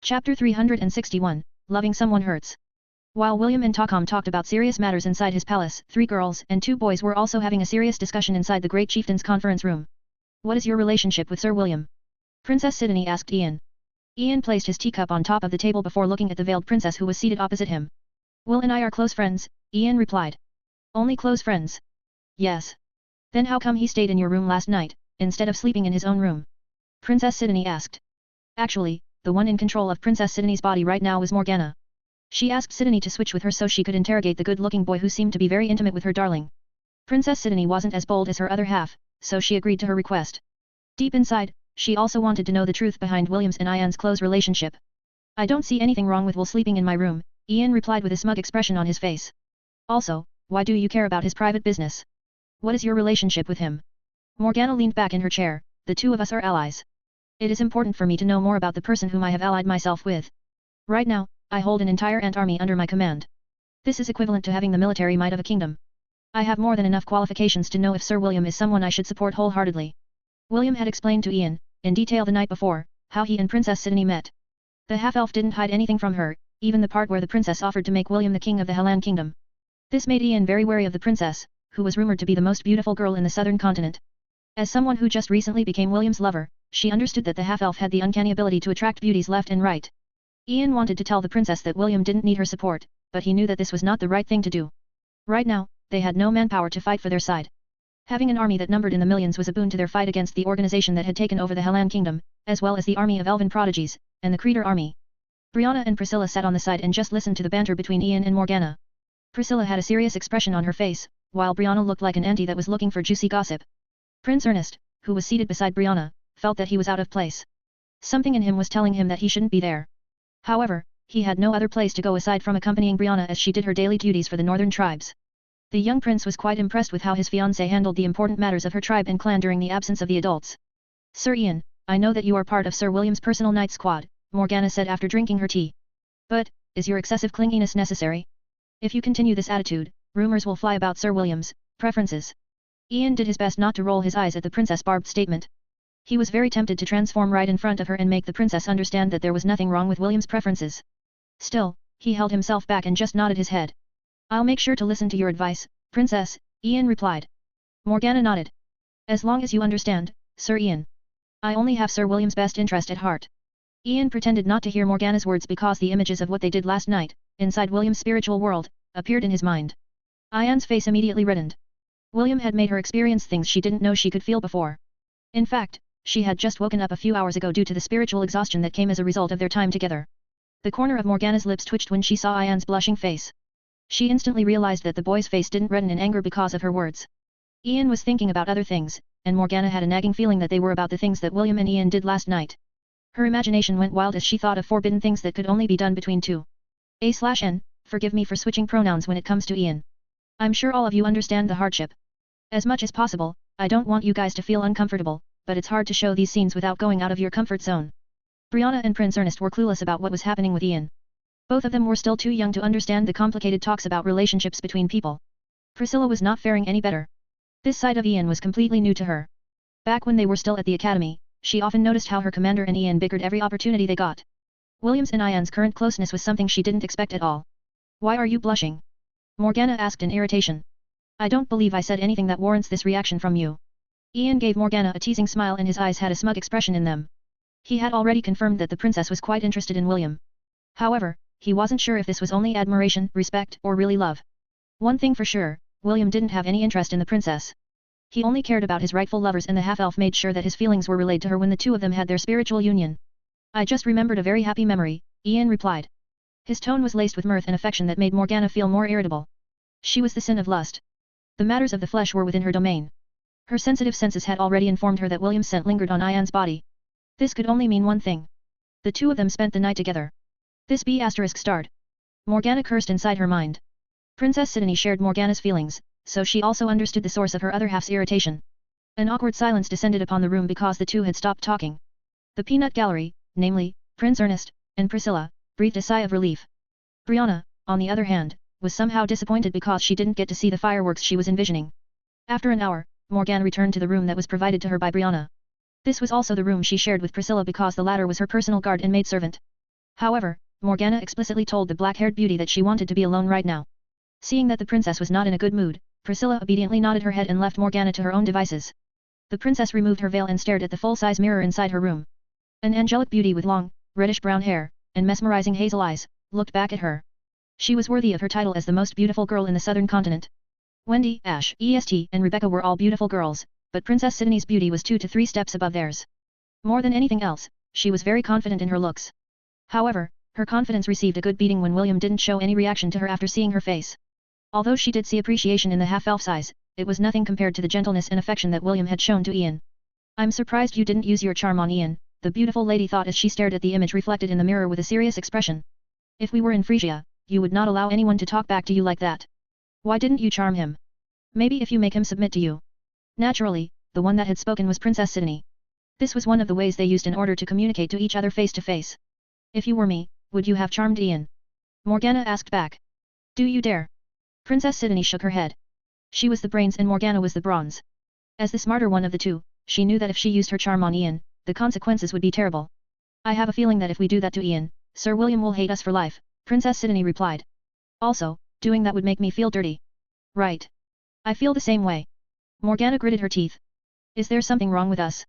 Chapter 361, Loving Someone Hurts. While William and Takam talked about serious matters inside his palace, 3 girls and 2 boys were also having a serious discussion inside the Great Chieftain's conference room. What is your relationship with Sir William? Princess Sidney asked Ian. Ian placed his teacup on top of the table before looking at the veiled princess who was seated opposite him. Will and I are close friends, Ian replied. Only close friends? Yes. Then how come he stayed in your room last night, instead of sleeping in his own room? Princess Sidney asked. Actually, the one in control of Princess Sidney's body right now was Morgana. She asked Sidney to switch with her so she could interrogate the good-looking boy who seemed to be very intimate with her darling. Princess Sidney wasn't as bold as her other half, so she agreed to her request. Deep inside, she also wanted to know the truth behind William's and Ian's close relationship. I don't see anything wrong with Will sleeping in my room, Ian replied with a smug expression on his face. Also, why do you care about his private business? What is your relationship with him? Morgana leaned back in her chair. The 2 of us are allies. It is important for me to know more about the person whom I have allied myself with. Right now, I hold an entire ant army under my command. This is equivalent to having the military might of a kingdom. I have more than enough qualifications to know if Sir William is someone I should support wholeheartedly. William had explained to Ian, in detail the night before, how he and Princess Sidney met. The half-elf didn't hide anything from her, even the part where the princess offered to make William the king of the Hellan kingdom. This made Ian very wary of the princess, who was rumored to be the most beautiful girl in the southern continent. As someone who just recently became William's lover, she understood that the half-elf had the uncanny ability to attract beauties left and right. Ian wanted to tell the princess that William didn't need her support, but he knew that this was not the right thing to do. Right now, they had no manpower to fight for their side. Having an army that numbered in the millions was a boon to their fight against the organization that had taken over the Hellan kingdom, as well as the army of elven prodigies, and the Creator army. Brianna and Priscilla sat on the side and just listened to the banter between Ian and Morgana. Priscilla had a serious expression on her face, while Brianna looked like an auntie that was looking for juicy gossip. Prince Ernest, who was seated beside Brianna, felt that he was out of place. Something in him was telling him that he shouldn't be there. However, he had no other place to go aside from accompanying Brianna as she did her daily duties for the northern tribes. The young prince was quite impressed with how his fiancée handled the important matters of her tribe and clan during the absence of the adults. Sir Ian, I know that you are part of Sir William's personal night squad, Morgana said after drinking her tea. But, is your excessive clinginess necessary? If you continue this attitude, rumors will fly about Sir William's preferences. Ian did his best not to roll his eyes at the Princess Barb's statement. He was very tempted to transform right in front of her and make the princess understand that there was nothing wrong with William's preferences. Still, he held himself back and just nodded his head. I'll make sure to listen to your advice, Princess, Ian replied. Morgana nodded. As long as you understand, Sir Ian. I only have Sir William's best interest at heart. Ian pretended not to hear Morgana's words because the images of what they did last night, inside William's spiritual world, appeared in his mind. Ian's face immediately reddened. William had made her experience things she didn't know she could feel before. In fact, she had just woken up a few hours ago due to the spiritual exhaustion that came as a result of their time together. The corner of Morgana's lips twitched when she saw Ian's blushing face. She instantly realized that the boy's face didn't redden in anger because of her words. Ian was thinking about other things, and Morgana had a nagging feeling that they were about the things that William and Ian did last night. Her imagination went wild as she thought of forbidden things that could only be done between two. A/N, forgive me for switching pronouns when it comes to Ian. I'm sure all of you understand the hardship. As much as possible, I don't want you guys to feel uncomfortable, but it's hard to show these scenes without going out of your comfort zone. Brianna and Prince Ernest were clueless about what was happening with Ian. Both of them were still too young to understand the complicated talks about relationships between people. Priscilla was not faring any better. This side of Ian was completely new to her. Back when they were still at the academy, she often noticed how her commander and Ian bickered every opportunity they got. William's and Ian's current closeness was something she didn't expect at all. Why are you blushing? Morgana asked in irritation. I don't believe I said anything that warrants this reaction from you. Ian gave Morgana a teasing smile and his eyes had a smug expression in them. He had already confirmed that the princess was quite interested in William. However, he wasn't sure if this was only admiration, respect, or really love. One thing for sure, William didn't have any interest in the princess. He only cared about his rightful lovers and the half-elf made sure that his feelings were relayed to her when the two of them had their spiritual union. I just remembered a very happy memory, Ian replied. His tone was laced with mirth and affection that made Morgana feel more irritable. She was the sin of lust. The matters of the flesh were within her domain. Her sensitive senses had already informed her that William's scent lingered on Ian's body. This could only mean one thing. The two of them spent the night together. This ****. Morgana cursed inside her mind. Princess Sidney shared Morgana's feelings, so she also understood the source of her other half's irritation. An awkward silence descended upon the room because the two had stopped talking. The peanut gallery, namely, Prince Ernest, and Priscilla, breathed a sigh of relief. Brianna, on the other hand, was somehow disappointed because she didn't get to see the fireworks she was envisioning. After an hour, Morgana returned to the room that was provided to her by Brianna. This was also the room she shared with Priscilla because the latter was her personal guard and maidservant. However, Morgana explicitly told the black-haired beauty that she wanted to be alone right now. Seeing that the princess was not in a good mood, Priscilla obediently nodded her head and left Morgana to her own devices. The princess removed her veil and stared at the full-size mirror inside her room. An angelic beauty with long, reddish-brown hair, and mesmerizing hazel eyes, looked back at her. She was worthy of her title as the most beautiful girl in the southern continent. Wendy, Ash, EST, and Rebecca were all beautiful girls, but Princess Sydney's beauty was 2 to 3 steps above theirs. More than anything else, she was very confident in her looks. However, her confidence received a good beating when William didn't show any reaction to her after seeing her face. Although she did see appreciation in the half-elf's eyes, it was nothing compared to the gentleness and affection that William had shown to Ian. "I'm surprised you didn't use your charm on Ian," the beautiful lady thought as she stared at the image reflected in the mirror with a serious expression. "If we were in Frisia, you would not allow anyone to talk back to you like that. Why didn't you charm him? Maybe if you make him submit to you." Naturally, the one that had spoken was Princess Sydney. This was one of the ways they used in order to communicate to each other face to face. "If you were me, would you have charmed Ian?" Morgana asked back. "Do you dare?" Princess Sydney shook her head. She was the brains and Morgana was the bronze. As the smarter one of the two, she knew that if she used her charm on Ian, the consequences would be terrible. "I have a feeling that if we do that to Ian, Sir William will hate us for life," Princess Sydney replied. "Also, doing that would make me feel dirty." "Right. I feel the same way." Morgana gritted her teeth. "Is there something wrong with us?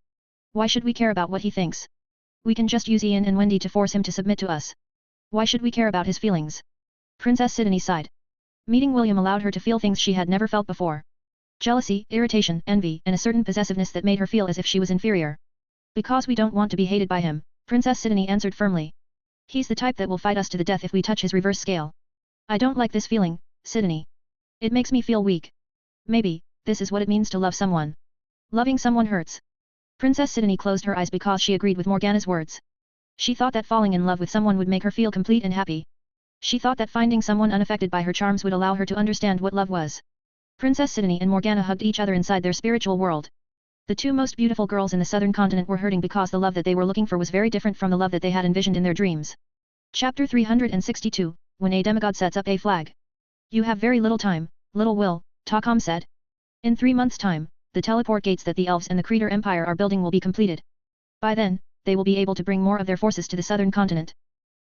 Why should we care about what he thinks? We can just use Ian and Wendy to force him to submit to us. Why should we care about his feelings?" Princess Sydney sighed. Meeting William allowed her to feel things she had never felt before. Jealousy, irritation, envy, and a certain possessiveness that made her feel as if she was inferior. "Because we don't want to be hated by him," Princess Sydney answered firmly. "He's the type that will fight us to the death if we touch his reverse scale. I don't like this feeling, Sydney. It makes me feel weak. Maybe, this is what it means to love someone. Loving someone hurts." Princess Sydney closed her eyes because she agreed with Morgana's words. She thought that falling in love with someone would make her feel complete and happy. She thought that finding someone unaffected by her charms would allow her to understand what love was. Princess Sydney and Morgana hugged each other inside their spiritual world. The two most beautiful girls in the southern continent were hurting because the love that they were looking for was very different from the love that they had envisioned in their dreams. Chapter 362, When a Demigod Sets Up a Flag. "You have very little time, little will," Takam said. "In 3 months' time, the teleport gates that the elves and the Creator Empire are building will be completed. By then, they will be able to bring more of their forces to the southern continent."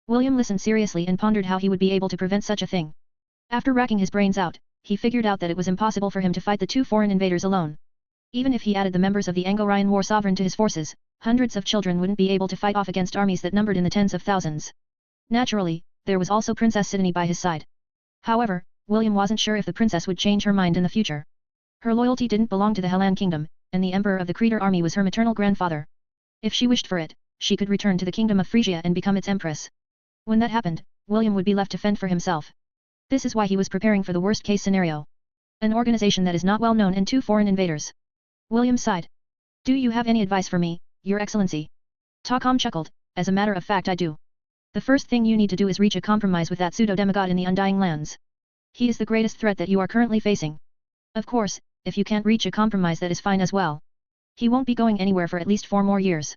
William listened seriously and pondered how he would be able to prevent such a thing. After racking his brains out, he figured out that it was impossible for him to fight the 2 foreign invaders alone. Even if he added the members of the Anglo-Ryan War Sovereign to his forces, hundreds of children wouldn't be able to fight off against armies that numbered in the tens of thousands. Naturally, there was also Princess Sydney by his side. However, William wasn't sure if the princess would change her mind in the future. Her loyalty didn't belong to the Helan Kingdom, and the Emperor of the Creator Army was her maternal grandfather. If she wished for it, she could return to the Kingdom of Frisia and become its empress. When that happened, William would be left to fend for himself. This is why he was preparing for the worst-case scenario. An organization that is not well known and 2 foreign invaders. William sighed. "Do you have any advice for me, Your Excellency?" Takam chuckled, "As a matter of fact I do. The first thing you need to do is reach a compromise with that pseudo-demigod in the Undying Lands. He is the greatest threat that you are currently facing. Of course, if you can't reach a compromise that is fine as well. He won't be going anywhere for at least 4 more years."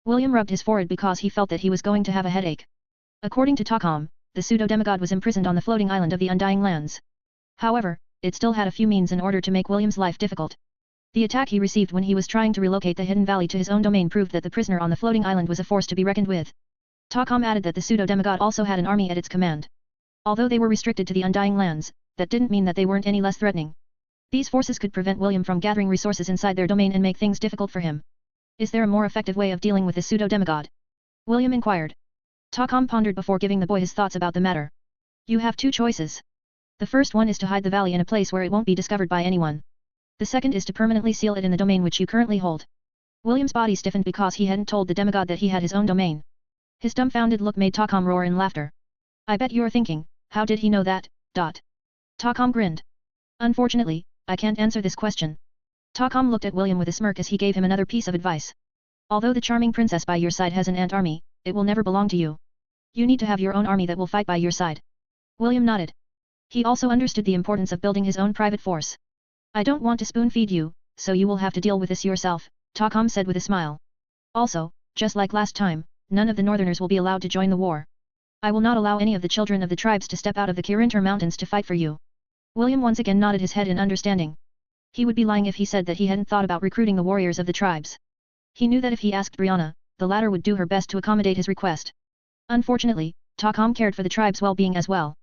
William rubbed his forehead because he felt that he was going to have a headache. According to Takam, the pseudo-demigod was imprisoned on the floating island of the Undying Lands. However, it still had a few means in order to make William's life difficult. The attack he received when he was trying to relocate the Hidden Valley to his own domain proved that the prisoner on the floating island was a force to be reckoned with. Takam added that the pseudo-demigod also had an army at its command. Although they were restricted to the Undying Lands, that didn't mean that they weren't any less threatening. These forces could prevent William from gathering resources inside their domain and make things difficult for him. "Is there a more effective way of dealing with this pseudo-demigod?" William inquired. Takam pondered before giving the boy his thoughts about the matter. "You have 2 choices. The first one is to hide the valley in a place where it won't be discovered by anyone. The second is to permanently seal it in the domain which you currently hold." William's body stiffened because he hadn't told the demigod that he had his own domain. His dumbfounded look made Takam roar in laughter. "I bet you're thinking, how did he know that, dot?" Takam grinned. "Unfortunately, I can't answer this question." Takam looked at William with a smirk as he gave him another piece of advice. "Although the charming princess by your side has an ant army, it will never belong to you. You need to have your own army that will fight by your side." William nodded. He also understood the importance of building his own private force. "I don't want to spoon-feed you, so you will have to deal with this yourself," Takam said with a smile. "Also, just like last time, none of the northerners will be allowed to join the war. I will not allow any of the children of the tribes to step out of the Kirinter Mountains to fight for you." William once again nodded his head in understanding. He would be lying if he said that he hadn't thought about recruiting the warriors of the tribes. He knew that if he asked Brianna, the latter would do her best to accommodate his request. Unfortunately, Takam cared for the tribe's well-being as well.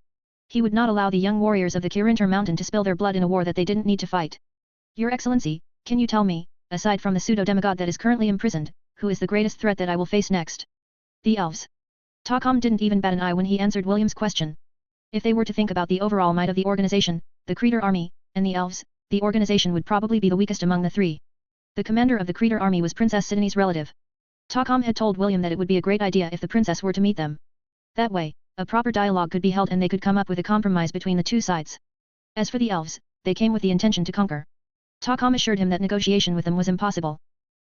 He would not allow the young warriors of the Kirinter mountain to spill their blood in a war that they didn't need to fight. Your Excellency, can you tell me, aside from the pseudo-demigod that is currently imprisoned, who is the greatest threat that I will face next? The elves. Takam didn't even bat an eye when he answered William's question. If they were to think about the overall might of the organization, the Kreator army, and the elves, the organization would probably be the weakest among the three. The commander of the Kreator army was Princess Sidney's relative. Takam had told William that it would be a great idea if the princess were to meet them. That way, a proper dialogue could be held and they could come up with a compromise between the two sides. As for the elves, they came with the intention to conquer. Takam assured him that negotiation with them was impossible.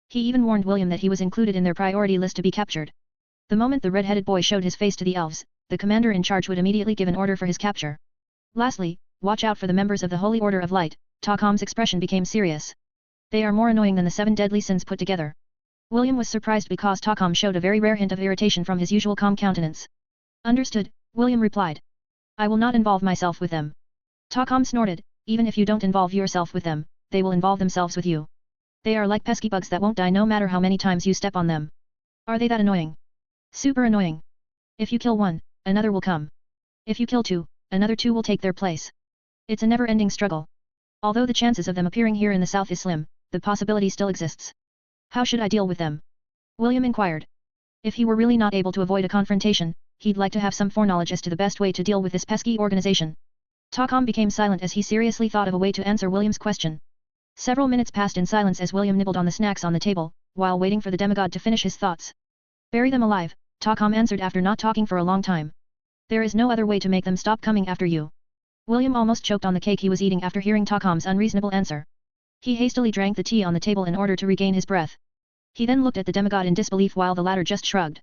He even warned William that he was included in their priority list to be captured. The moment the red-headed boy showed his face to the elves, the commander in charge would immediately give an order for his capture. Lastly, watch out for the members of the Holy Order of Light. Takam's expression became serious. They are more annoying than the 7 deadly sins put together. William was surprised because Takam showed a very rare hint of irritation from his usual calm countenance. Understood, William replied. I will not involve myself with them. Takam snorted, even if you don't involve yourself with them, they will involve themselves with you. They are like pesky bugs that won't die no matter how many times you step on them. Are they that annoying? Super annoying. If you kill one, another will come. If you kill 2, another 2 will take their place. It's a never-ending struggle. Although the chances of them appearing here in the south is slim, the possibility still exists. How should I deal with them? William inquired. If he were really not able to avoid a confrontation, he'd like to have some foreknowledge as to the best way to deal with this pesky organization. Takam became silent as he seriously thought of a way to answer William's question. Several minutes passed in silence as William nibbled on the snacks on the table, while waiting for the demigod to finish his thoughts. Bury them alive, Takam answered after not talking for a long time. There is no other way to make them stop coming after you. William almost choked on the cake he was eating after hearing Takam's unreasonable answer. He hastily drank the tea on the table in order to regain his breath. He then looked at the demigod in disbelief while the latter just shrugged.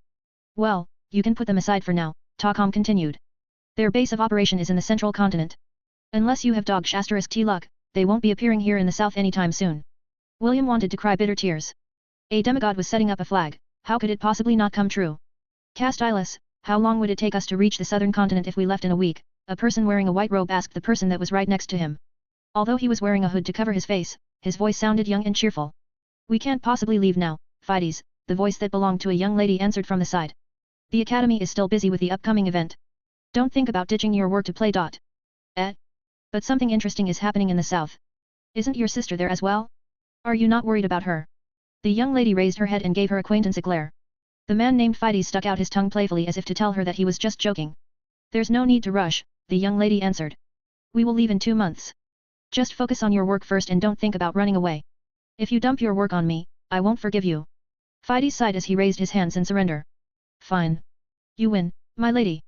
Well, you can put them aside for now, Takam continued. Their base of operation is in the central continent. Unless you have dog *T luck, they won't be appearing here in the south anytime soon. William wanted to cry bitter tears. A demigod was setting up a flag, how could it possibly not come true? Castylus, how long would it take us to reach the southern continent if we left in a week? A person wearing a white robe asked the person that was right next to him. Although he was wearing a hood to cover his face, his voice sounded young and cheerful. We can't possibly leave now, Fides, the voice that belonged to a young lady answered from the side. The academy is still busy with the upcoming event. Don't think about ditching your work to play. But something interesting is happening in the south. Isn't your sister there as well? Are you not worried about her? The young lady raised her head and gave her acquaintance a glare. The man named Fides stuck out his tongue playfully as if to tell her that he was just joking. There's no need to rush, the young lady answered. We will leave in 2 months. Just focus on your work first and don't think about running away. If you dump your work on me, I won't forgive you. Fides sighed as he raised his hands in surrender. Fine. You win, my lady.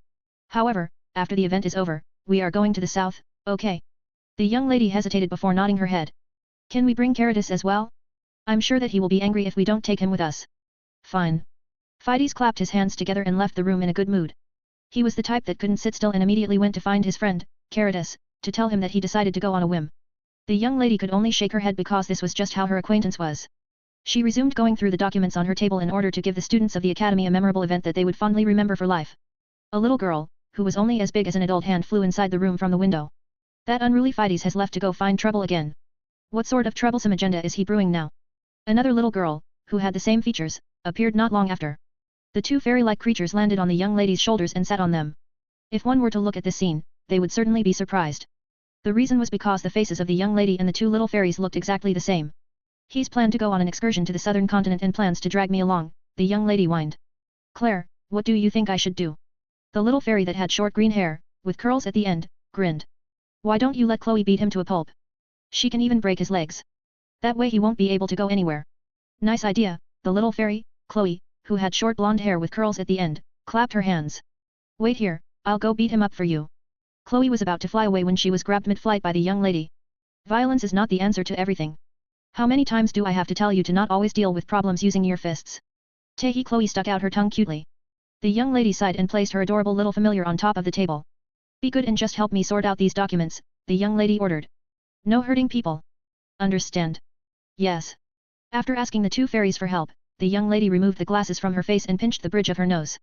However, after the event is over, we are going to the south, okay? The young lady hesitated before nodding her head. Can we bring Caritas as well? I'm sure that he will be angry if we don't take him with us. Fine. Fides clapped his hands together and left the room in a good mood. He was the type that couldn't sit still and immediately went to find his friend, Caritas, to tell him that he decided to go on a whim. The young lady could only shake her head because this was just how her acquaintance was. She resumed going through the documents on her table in order to give the students of the academy a memorable event that they would fondly remember for life. A little girl, who was only as big as an adult hand, flew inside the room from the window. That unruly Fides has left to go find trouble again. What sort of troublesome agenda is he brewing now? Another little girl, who had the same features, appeared not long after. The 2 fairy-like creatures landed on the young lady's shoulders and sat on them. If one were to look at this scene, they would certainly be surprised. The reason was because the faces of the young lady and the 2 little fairies looked exactly the same. He's planned to go on an excursion to the southern continent and plans to drag me along, the young lady whined. Claire, what do you think I should do? The little fairy that had short green hair, with curls at the end, grinned. Why don't you let Chloe beat him to a pulp? She can even break his legs. That way he won't be able to go anywhere. Nice idea, the little fairy, Chloe, who had short blonde hair with curls at the end, clapped her hands. Wait here, I'll go beat him up for you. Chloe was about to fly away when she was grabbed mid-flight by the young lady. Violence is not the answer to everything. How many times do I have to tell you to not always deal with problems using your fists? Tehi. Chloe stuck out her tongue cutely. The young lady sighed and placed her adorable little familiar on top of the table. Be good and just help me sort out these documents, the young lady ordered. No hurting people. Understand? Yes. After asking the 2 fairies for help, the young lady removed the glasses from her face and pinched the bridge of her nose.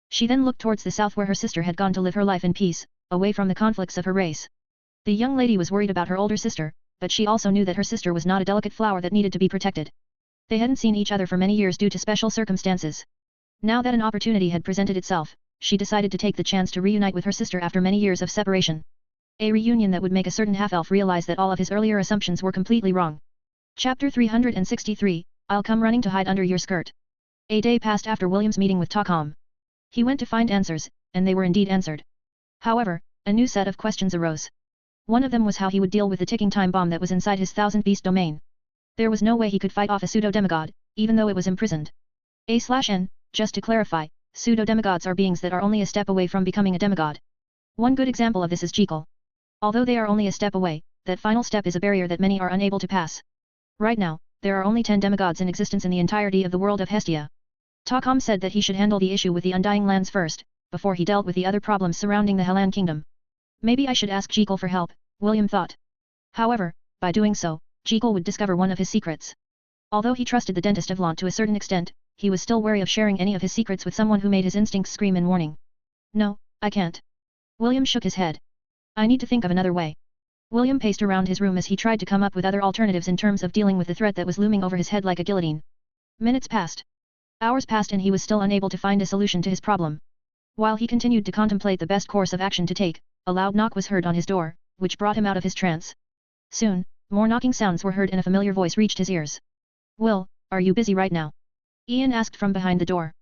She then looked towards the south where her sister had gone to live her life in peace, away from the conflicts of her race. The young lady was worried about her older sister, but she also knew that her sister was not a delicate flower that needed to be protected. They hadn't seen each other for many years due to special circumstances. Now that an opportunity had presented itself, she decided to take the chance to reunite with her sister after many years of separation. A reunion that would make a certain half-elf realize that all of his earlier assumptions were completely wrong. Chapter 363, I'll come running to hide under your skirt. A day passed after William's meeting with Takam. He went to find answers, and they were indeed answered. However, a new set of questions arose. One of them was how he would deal with the ticking time bomb that was inside his thousand-beast domain. There was no way he could fight off a pseudo-demigod, even though it was imprisoned. A/N, just to clarify, pseudo-demigods are beings that are only a step away from becoming a demigod. One good example of this is Jekyll. Although they are only a step away, that final step is a barrier that many are unable to pass. Right now, there are only 10 demigods in existence in the entirety of the world of Hestia. Takam said that he should handle the issue with the Undying Lands first, before he dealt with the other problems surrounding the Hellan Kingdom. Maybe I should ask Jekyll for help, William thought. However, by doing so, Jekyll would discover one of his secrets. Although he trusted the dentist of Lant to a certain extent, he was still wary of sharing any of his secrets with someone who made his instincts scream in warning. No, I can't. William shook his head. I need to think of another way. William paced around his room as he tried to come up with other alternatives in terms of dealing with the threat that was looming over his head like a guillotine. Minutes passed. Hours passed and he was still unable to find a solution to his problem. While he continued to contemplate the best course of action to take, a loud knock was heard on his door, which brought him out of his trance. Soon, more knocking sounds were heard and a familiar voice reached his ears. Will, are you busy right now? Ian asked from behind the door.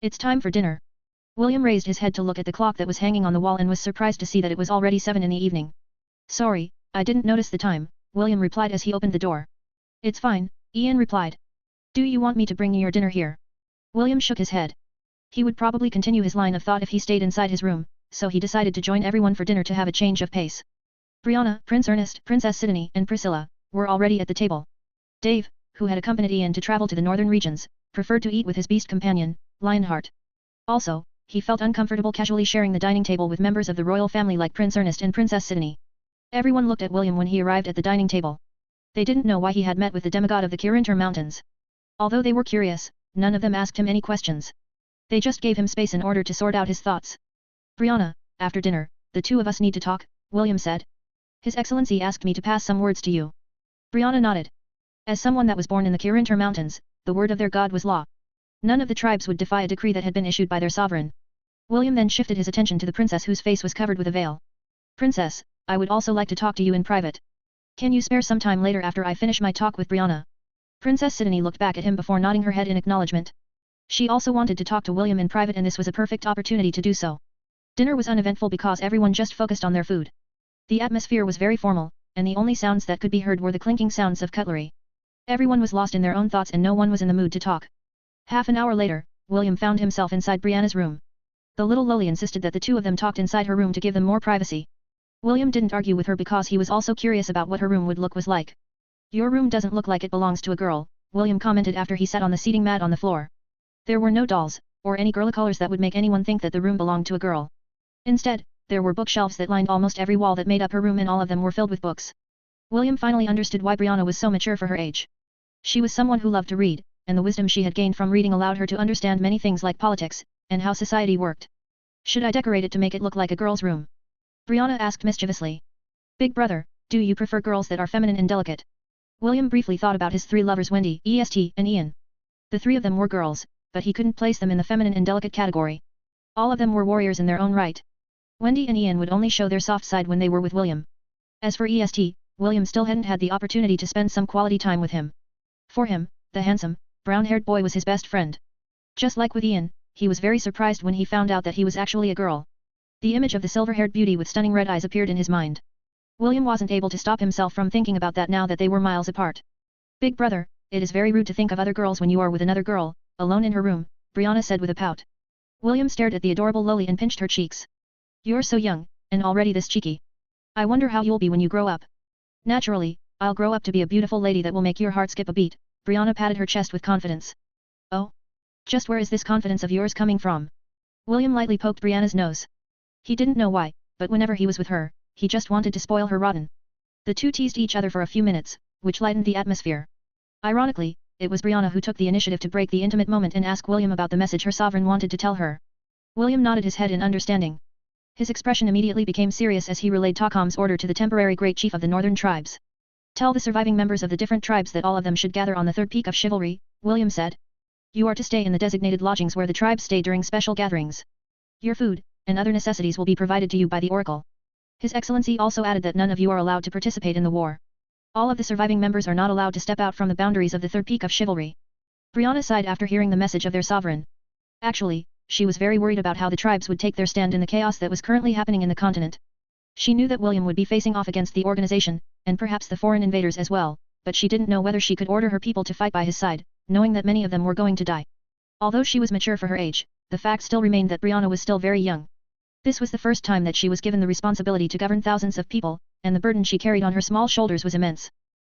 It's time for dinner. William raised his head to look at the clock that was hanging on the wall and was surprised to see that it was already 7 in the evening. Sorry, I didn't notice the time, William replied as he opened the door. It's fine, Ian replied. Do you want me to bring you your dinner here? William shook his head. He would probably continue his line of thought if he stayed inside his room, so he decided to join everyone for dinner to have a change of pace. Brianna, Prince Ernest, Princess Sidonie, and Priscilla were already at the table. Dave, who had accompanied Ian to travel to the northern regions, preferred to eat with his beast companion, Lionheart. Also, he felt uncomfortable casually sharing the dining table with members of the royal family like Prince Ernest and Princess Sidonie. Everyone looked at William when he arrived at the dining table. They didn't know why he had met with the demigod of the Kirinter Mountains. Although they were curious, none of them asked him any questions. They just gave him space in order to sort out his thoughts. Brianna, after dinner, the two of us need to talk, William said. His Excellency asked me to pass some words to you. Brianna nodded. As someone that was born in the Kirinter Mountains, the word of their god was law. None of the tribes would defy a decree that had been issued by their sovereign. William then shifted his attention to the princess whose face was covered with a veil. Princess, I would also like to talk to you in private. Can you spare some time later after I finish my talk with Brianna? Princess Sidonie looked back at him before nodding her head in acknowledgement. She also wanted to talk to William in private and this was a perfect opportunity to do so. Dinner was uneventful because everyone just focused on their food. The atmosphere was very formal, and the only sounds that could be heard were the clinking sounds of cutlery. Everyone was lost in their own thoughts and no one was in the mood to talk. Half an hour later, William found himself inside Brianna's room. The little loli insisted that the two of them talked inside her room to give them more privacy. William didn't argue with her because he was also curious about what her room would look was like. Your room doesn't look like it belongs to a girl, William commented after he sat on the seating mat on the floor. There were no dolls, or any girly colors that would make anyone think that the room belonged to a girl. Instead, there were bookshelves that lined almost every wall that made up her room and all of them were filled with books. William finally understood why Brianna was so mature for her age. She was someone who loved to read, and the wisdom she had gained from reading allowed her to understand many things like politics, and how society worked. Should I decorate it to make it look like a girl's room? Brianna asked mischievously. Big brother, do you prefer girls that are feminine and delicate? William briefly thought about his three lovers Wendy, EST, and Ian. The three of them were girls, but he couldn't place them in the feminine and delicate category. All of them were warriors in their own right. Wendy and Ian would only show their soft side when they were with William. As for EST, William still hadn't had the opportunity to spend some quality time with him. For him, the handsome, brown-haired boy was his best friend. Just like with Ian, he was very surprised when he found out that he was actually a girl. The image of the silver-haired beauty with stunning red eyes appeared in his mind. William wasn't able to stop himself from thinking about that now that they were miles apart. Big brother, it is very rude to think of other girls when you are with another girl, alone in her room, Brianna said with a pout. William stared at the adorable loli and pinched her cheeks. You're so young, and already this cheeky. I wonder how you'll be when you grow up. Naturally, I'll grow up to be a beautiful lady that will make your heart skip a beat, Brianna patted her chest with confidence. Oh? Just where is this confidence of yours coming from? William lightly poked Brianna's nose. He didn't know why, but whenever he was with her, he just wanted to spoil her rotten. The two teased each other for a few minutes, which lightened the atmosphere. Ironically, it was Brianna who took the initiative to break the intimate moment and ask William about the message her sovereign wanted to tell her. William nodded his head in understanding. His expression immediately became serious as he relayed Takam's order to the temporary great chief of the northern tribes. Tell the surviving members of the different tribes that all of them should gather on the third peak of chivalry, William said. You are to stay in the designated lodgings where the tribes stay during special gatherings. Your food, and other necessities will be provided to you by the Oracle. His Excellency also added that none of you are allowed to participate in the war. All of the surviving members are not allowed to step out from the boundaries of the third peak of chivalry. Brianna sighed after hearing the message of their sovereign. Actually, she was very worried about how the tribes would take their stand in the chaos that was currently happening in the continent. She knew that William would be facing off against the organization, and perhaps the foreign invaders as well, but she didn't know whether she could order her people to fight by his side, knowing that many of them were going to die. Although she was mature for her age, the fact still remained that Brianna was still very young. This was the first time that she was given the responsibility to govern thousands of people, and the burden she carried on her small shoulders was immense.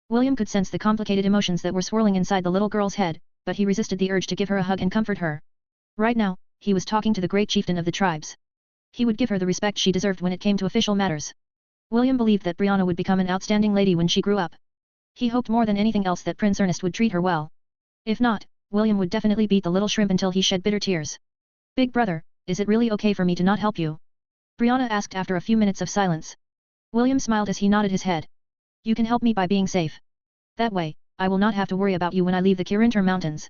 William could sense the complicated emotions that were swirling inside the little girl's head, but he resisted the urge to give her a hug and comfort her. Right now, he was talking to the great chieftain of the tribes. He would give her the respect she deserved when it came to official matters. William believed that Brianna would become an outstanding lady when she grew up. He hoped more than anything else that Prince Ernest would treat her well. If not, William would definitely beat the little shrimp until he shed bitter tears. Big brother, is it really okay for me to not help you? Brianna asked after a few minutes of silence. William smiled as he nodded his head. You can help me by being safe. That way, I will not have to worry about you when I leave the Kirinter Mountains.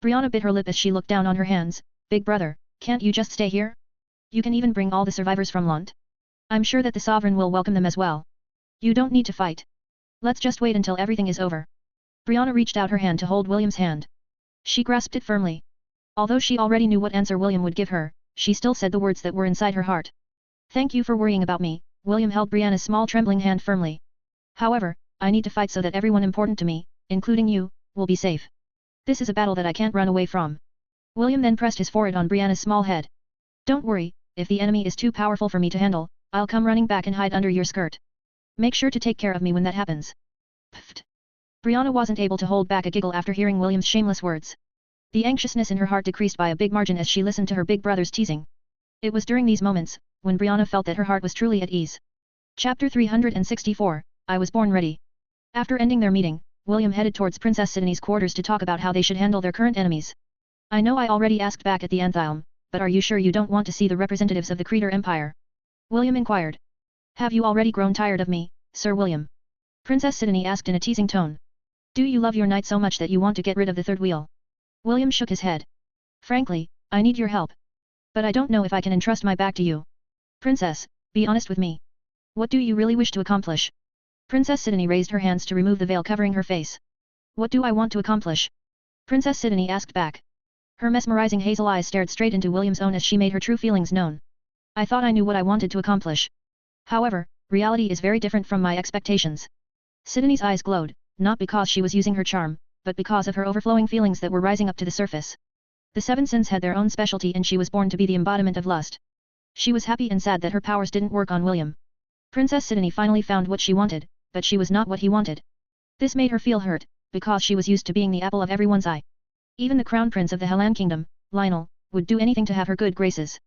Brianna bit her lip as she looked down on her hands. Big brother, can't you just stay here? You can even bring all the survivors from Lont. I'm sure that the sovereign will welcome them as well. You don't need to fight. Let's just wait until everything is over. Brianna reached out her hand to hold William's hand. She grasped it firmly. Although she already knew what answer William would give her, she still said the words that were inside her heart. Thank you for worrying about me. William held Brianna's small trembling hand firmly. However, I need to fight so that everyone important to me, including you, will be safe. This is a battle that I can't run away from. William then pressed his forehead on Brianna's small head. Don't worry, if the enemy is too powerful for me to handle, I'll come running back and hide under your skirt. Make sure to take care of me when that happens. Pfft. Brianna wasn't able to hold back a giggle after hearing William's shameless words. The anxiousness in her heart decreased by a big margin as she listened to her big brother's teasing. It was during these moments, when Brianna felt that her heart was truly at ease. Chapter 364, I was born ready. After ending their meeting, William headed towards Princess Sidonie's quarters to talk about how they should handle their current enemies. I know I already asked back at the Anthium, but are you sure you don't want to see the representatives of the Creator Empire? William inquired. Have you already grown tired of me, Sir William? Princess Sidonie asked in a teasing tone. Do you love your knight so much that you want to get rid of the third wheel? William shook his head. Frankly, I need your help. But I don't know if I can entrust my back to you. Princess, be honest with me. What do you really wish to accomplish? Princess Sidonie raised her hands to remove the veil covering her face. What do I want to accomplish? Princess Sidonie asked back. Her mesmerizing hazel eyes stared straight into William's own as she made her true feelings known. I thought I knew what I wanted to accomplish. However, reality is very different from my expectations. Sidonie's eyes glowed, not because she was using her charm, but because of her overflowing feelings that were rising up to the surface. The seven sins had their own specialty and she was born to be the embodiment of lust. She was happy and sad that her powers didn't work on William. Princess Sidonie finally found what she wanted, but she was not what he wanted. This made her feel hurt, because she was used to being the apple of everyone's eye. Even the crown prince of the Helan kingdom, Lionel, would do anything to have her good graces.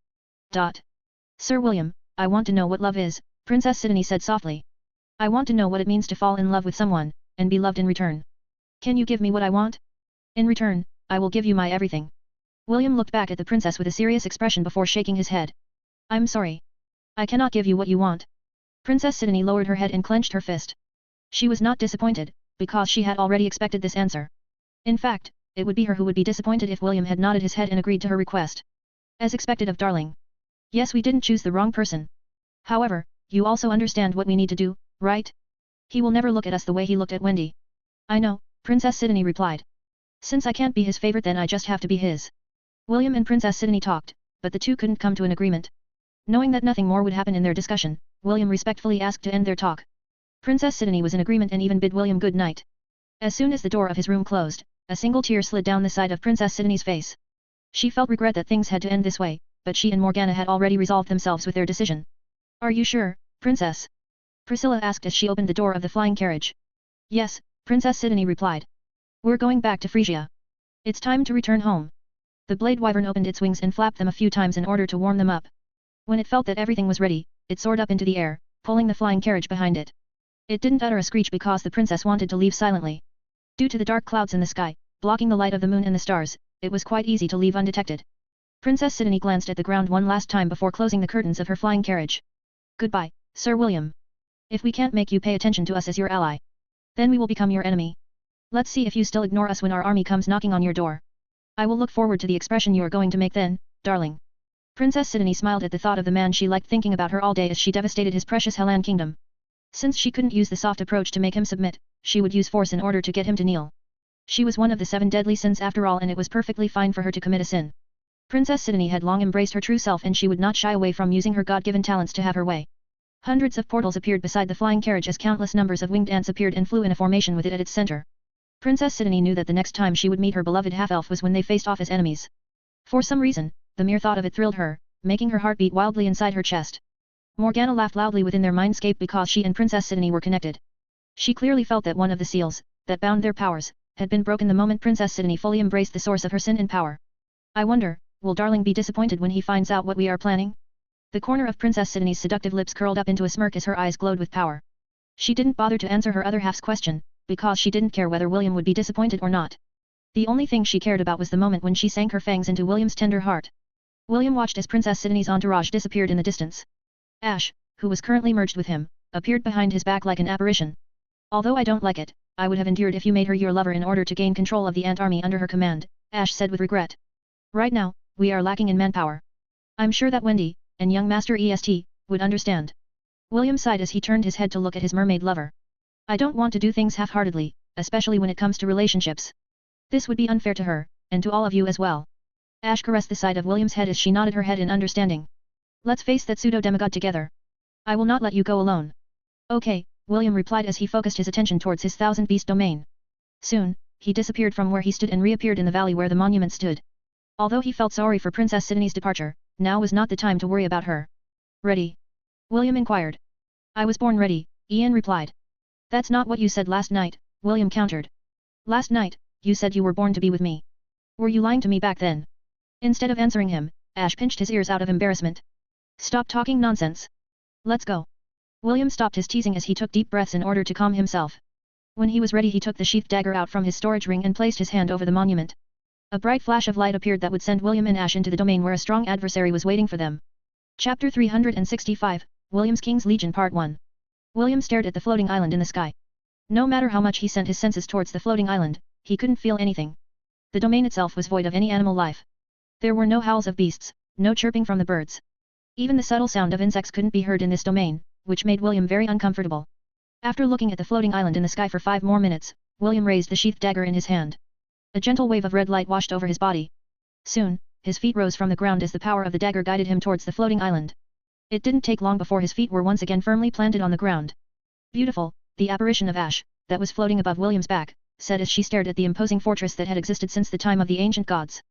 Sir William, I want to know what love is, Princess Sidonie said softly. I want to know what it means to fall in love with someone, and be loved in return. Can you give me what I want? In return, I will give you my everything. William looked back at the princess with a serious expression before shaking his head. I'm sorry. I cannot give you what you want. Princess Sidonie lowered her head and clenched her fist. She was not disappointed, because she had already expected this answer. In fact, it would be her who would be disappointed if William had nodded his head and agreed to her request. As expected of darling. Yes, we didn't choose the wrong person. However, you also understand what we need to do, right? He will never look at us the way he looked at Wendy. I know, Princess Sidonie replied. Since I can't be his favorite then I just have to be his. William and Princess Sidonie talked, but the two couldn't come to an agreement. Knowing that nothing more would happen in their discussion, William respectfully asked to end their talk. Princess Sidonie was in agreement and even bid William good night. As soon as the door of his room closed, a single tear slid down the side of Princess Sidonie's face. She felt regret that things had to end this way, but she and Morgana had already resolved themselves with their decision. Are you sure, Princess? Priscilla asked as she opened the door of the flying carriage. Yes, Princess Sidonie replied. We're going back to Frisia. It's time to return home. The blade wyvern opened its wings and flapped them a few times in order to warm them up. When it felt that everything was ready, it soared up into the air, pulling the flying carriage behind it. It didn't utter a screech because the princess wanted to leave silently. Due to the dark clouds in the sky, blocking the light of the moon and the stars, it was quite easy to leave undetected. Princess Sidonie glanced at the ground one last time before closing the curtains of her flying carriage. Goodbye, Sir William. If we can't make you pay attention to us as your ally, then we will become your enemy. Let's see if you still ignore us when our army comes knocking on your door. I will look forward to the expression you are going to make then, darling. Princess Sidonie smiled at the thought of the man she liked thinking about her all day as she devastated his precious Helan kingdom. Since she couldn't use the soft approach to make him submit, she would use force in order to get him to kneel. She was one of the 7 deadly sins after all, and it was perfectly fine for her to commit a sin. Princess Sidonie had long embraced her true self, and she would not shy away from using her God-given talents to have her way. Hundreds of portals appeared beside the flying carriage as countless numbers of winged ants appeared and flew in a formation with it at its center. Princess Sidonie knew that the next time she would meet her beloved half-elf was when they faced off as enemies. For some reason, the mere thought of it thrilled her, making her heart beat wildly inside her chest. Morgana laughed loudly within their mindscape because she and Princess Sidonie were connected. She clearly felt that one of the seals, that bound their powers, had been broken the moment Princess Sidonie fully embraced the source of her sin and power. I wonder, will darling be disappointed when he finds out what we are planning? The corner of Princess Sidonie's seductive lips curled up into a smirk as her eyes glowed with power. She didn't bother to answer her other half's question, because she didn't care whether William would be disappointed or not. The only thing she cared about was the moment when she sank her fangs into William's tender heart. William watched as Princess Sidonie's entourage disappeared in the distance. Ash, who was currently merged with him, appeared behind his back like an apparition. Although I don't like it, I would have endured if you made her your lover in order to gain control of the ant army under her command, Ash said with regret. Right now, we are lacking in manpower. I'm sure that Wendy, and young Master EST, would understand. William sighed as he turned his head to look at his mermaid lover. I don't want to do things half-heartedly, especially when it comes to relationships. This would be unfair to her, and to all of you as well. Ash caressed the side of William's head as she nodded her head in understanding. Let's face that pseudo-demigod together. I will not let you go alone. Okay, William replied as he focused his attention towards his thousand-beast domain. Soon, he disappeared from where he stood and reappeared in the valley where the monument stood. Although he felt sorry for Princess Sidonie's departure, now was not the time to worry about her. Ready? William inquired. I was born ready, Ian replied. That's not what you said last night, William countered. Last night, you said you were born to be with me. Were you lying to me back then? Instead of answering him, Ash pinched his ears out of embarrassment. Stop talking nonsense. Let's go. William stopped his teasing as he took deep breaths in order to calm himself. When he was ready, he took the sheathed dagger out from his storage ring and placed his hand over the monument. A bright flash of light appeared that would send William and Ash into the domain where a strong adversary was waiting for them. Chapter 365, William's King's Legion Part 1. William stared at the floating island in the sky. No matter how much he sent his senses towards the floating island, he couldn't feel anything. The domain itself was void of any animal life. There were no howls of beasts, no chirping from the birds. Even the subtle sound of insects couldn't be heard in this domain, which made William very uncomfortable. After looking at the floating island in the sky for 5 more minutes, William raised the sheathed dagger in his hand. A gentle wave of red light washed over his body. Soon, his feet rose from the ground as the power of the dagger guided him towards the floating island. It didn't take long before his feet were once again firmly planted on the ground. Beautiful, the apparition of Ash, that was floating above William's back, said as she stared at the imposing fortress that had existed since the time of the ancient gods.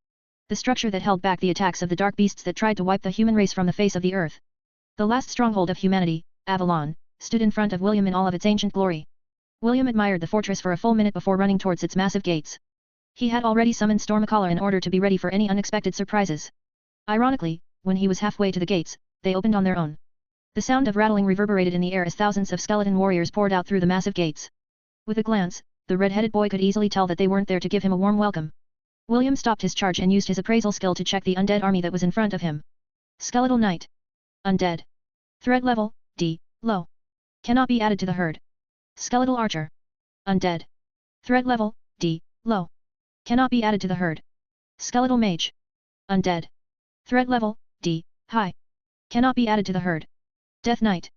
The structure that held back the attacks of the dark beasts that tried to wipe the human race from the face of the earth. The last stronghold of humanity, Avalon, stood in front of William in all of its ancient glory. William admired the fortress for a full minute before running towards its massive gates. He had already summoned Stormcaller in order to be ready for any unexpected surprises. Ironically, when he was halfway to the gates, they opened on their own. The sound of rattling reverberated in the air as thousands of skeleton warriors poured out through the massive gates. With a glance, the red-headed boy could easily tell that they weren't there to give him a warm welcome. William stopped his charge and used his appraisal skill to check the undead army that was in front of him. Skeletal Knight. Undead. Threat level, D, low. Cannot be added to the herd. Skeletal Archer. Undead. Threat level, D, low. Cannot be added to the herd. Skeletal Mage. Undead. Threat level, D, high. Cannot be added to the herd. Death Knight.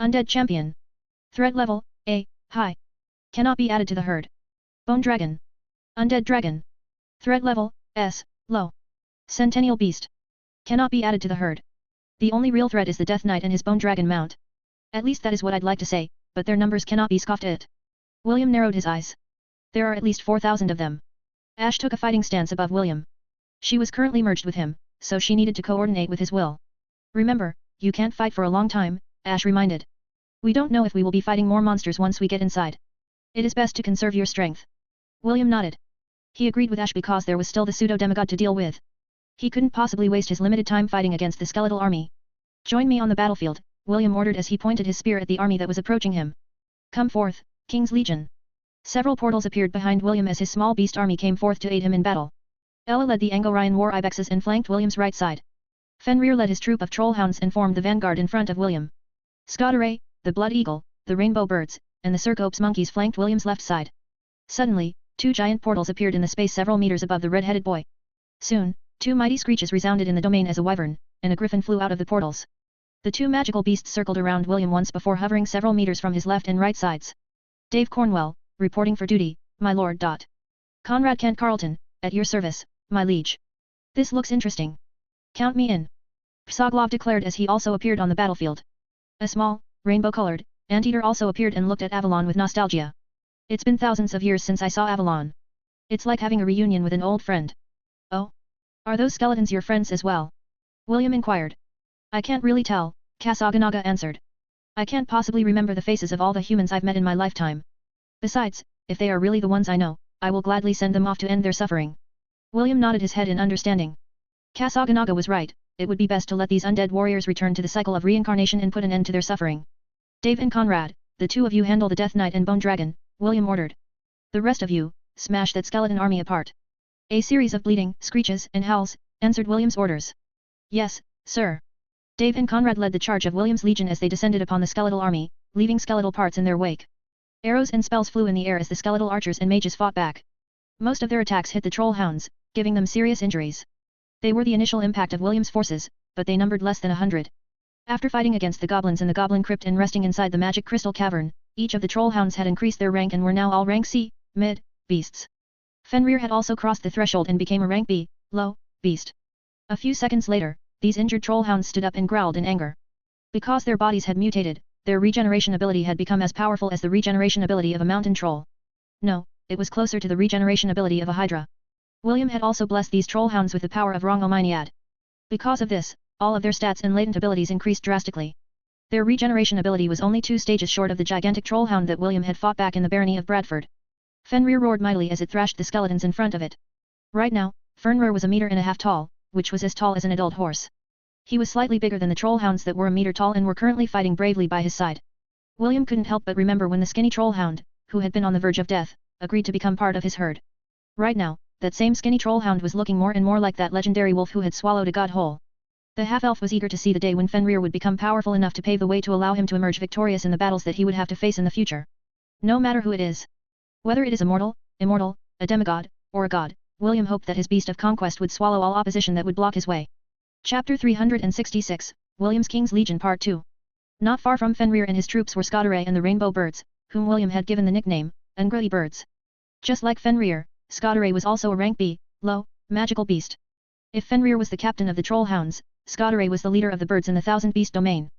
Undead Champion. Threat level, A, high. Cannot be added to the herd. Bone Dragon. Undead Dragon. Threat level, S, low. Centennial Beast. Cannot be added to the herd. The only real threat is the Death Knight and his Bone Dragon mount. At least that is what I'd like to say, but their numbers cannot be scoffed at. William narrowed his eyes. There are at least 4,000 of them. Ash took a fighting stance above William. She was currently merged with him, so she needed to coordinate with his will. Remember, you can't fight for a long time, Ash reminded. We don't know if we will be fighting more monsters once we get inside. It is best to conserve your strength. William nodded. He agreed with Ash because there was still the pseudo-demigod to deal with. He couldn't possibly waste his limited time fighting against the skeletal army. Join me on the battlefield, William ordered as he pointed his spear at the army that was approaching him. Come forth, King's Legion. Several portals appeared behind William as his small beast army came forth to aid him in battle. Ella led the Angorian war ibexes and flanked William's right side. Fenrir led his troop of trollhounds and formed the vanguard in front of William. Scottaray, the Blood Eagle, the Rainbow Birds, and the Cercopes monkeys flanked William's left side. Suddenly, 2 giant portals appeared in the space several meters above the red-headed boy. Soon, 2 mighty screeches resounded in the domain as a wyvern, and a griffin flew out of the portals. The two magical beasts circled around William once before hovering several meters from his left and right sides. Dave Cornwell, reporting for duty, my lord. Conrad Kent Carlton, at your service, my liege. This looks interesting. Count me in. Psoglov declared as he also appeared on the battlefield. A small, rainbow-colored, anteater also appeared and looked at Avalon with nostalgia. It's been thousands of years since I saw Avalon. It's like having a reunion with an old friend. Oh? Are those skeletons your friends as well? William inquired. I can't really tell, Kasaganaga answered. I can't possibly remember the faces of all the humans I've met in my lifetime. Besides, if they are really the ones I know, I will gladly send them off to end their suffering. William nodded his head in understanding. Kasaganaga was right, it would be best to let these undead warriors return to the cycle of reincarnation and put an end to their suffering. Dave and Conrad, the two of you handle the Death Knight and Bone Dragon, William ordered. The rest of you, smash that skeleton army apart. A series of bleating, screeches, and howls, answered William's orders. Yes, sir. Dave and Conrad led the charge of William's legion as they descended upon the skeletal army, leaving skeletal parts in their wake. Arrows and spells flew in the air as the skeletal archers and mages fought back. Most of their attacks hit the troll hounds, giving them serious injuries. They were the initial impact of William's forces, but they numbered less than 100. After fighting against the goblins in the goblin crypt and resting inside the magic crystal cavern, each of the troll hounds had increased their rank and were now all rank C, mid, beasts. Fenrir had also crossed the threshold and became a rank B, low, beast. A few seconds later, these injured troll hounds stood up and growled in anger. Because their bodies had mutated, their regeneration ability had become as powerful as the regeneration ability of a mountain troll. No, it was closer to the regeneration ability of a hydra. William had also blessed these troll hounds with the power of Rongominiad. Because of this, all of their stats and latent abilities increased drastically. Their regeneration ability was only 2 stages short of the gigantic troll hound that William had fought back in the barony of Bradford. Fenrir roared mightily as it thrashed the skeletons in front of it. Right now, Fenrir was 1.5 meters tall, which was as tall as an adult horse. He was slightly bigger than the troll hounds that were 1 meter tall and were currently fighting bravely by his side. William couldn't help but remember when the skinny troll hound, who had been on the verge of death, agreed to become part of his herd. Right now, that same skinny troll hound was looking more and more like that legendary wolf who had swallowed a god whole. The half-elf was eager to see the day when Fenrir would become powerful enough to pave the way to allow him to emerge victorious in the battles that he would have to face in the future. No matter who it is. Whether it is a mortal, immortal, a demigod, or a god, William hoped that his beast of conquest would swallow all opposition that would block his way. Chapter 366, William's King's Legion Part 2. Not far from Fenrir and his troops were Scottaray and the Rainbow Birds, whom William had given the nickname, Ungrody Birds. Just like Fenrir, Scottaray was also a rank B, low, magical beast. If Fenrir was the captain of the troll hounds, Scottaray was the leader of the birds in the Thousand Beast domain.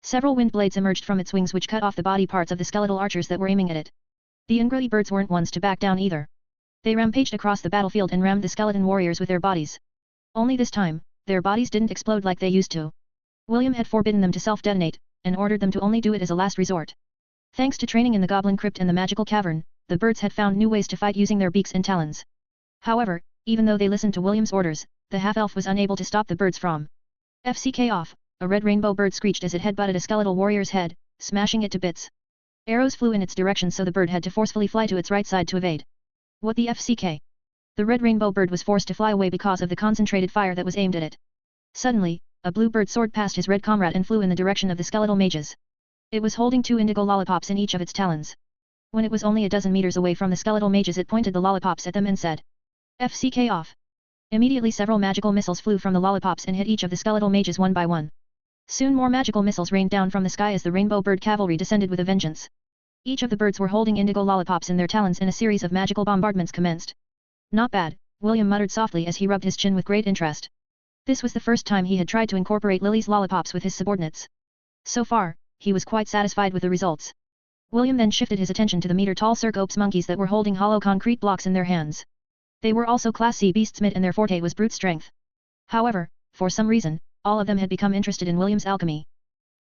Several wind blades emerged from its wings which cut off the body parts of the skeletal archers that were aiming at it. The Ungrody Birds weren't ones to back down either. They rampaged across the battlefield and rammed the skeleton warriors with their bodies. Only this time, their bodies didn't explode like they used to. William had forbidden them to self-detonate, and ordered them to only do it as a last resort. Thanks to training in the Goblin Crypt and the magical cavern, the birds had found new ways to fight using their beaks and talons. However, even though they listened to William's orders, the half-elf was unable to stop the birds from FCK off. A red rainbow bird screeched as it headbutted a skeletal warrior's head, smashing it to bits. Arrows flew in its direction so the bird had to forcefully fly to its right side to evade. What the FCK? The red rainbow bird was forced to fly away because of the concentrated fire that was aimed at it. Suddenly, a blue bird soared past his red comrade and flew in the direction of the skeletal mages. It was holding 2 indigo lollipops in each of its talons. When it was only a dozen meters away from the skeletal mages it pointed the lollipops at them and said, FCK off. Immediately several magical missiles flew from the lollipops and hit each of the skeletal mages one by one. Soon more magical missiles rained down from the sky as the rainbow bird cavalry descended with a vengeance. Each of the birds were holding indigo lollipops in their talons and a series of magical bombardments commenced. Not bad, William muttered softly as he rubbed his chin with great interest. This was the first time he had tried to incorporate Lily's lollipops with his subordinates. So far, he was quite satisfied with the results. William then shifted his attention to the meter-tall Circops monkeys that were holding hollow concrete blocks in their hands. They were also Class C beasts mid and their forte was brute strength. However, for some reason, all of them had become interested in William's alchemy.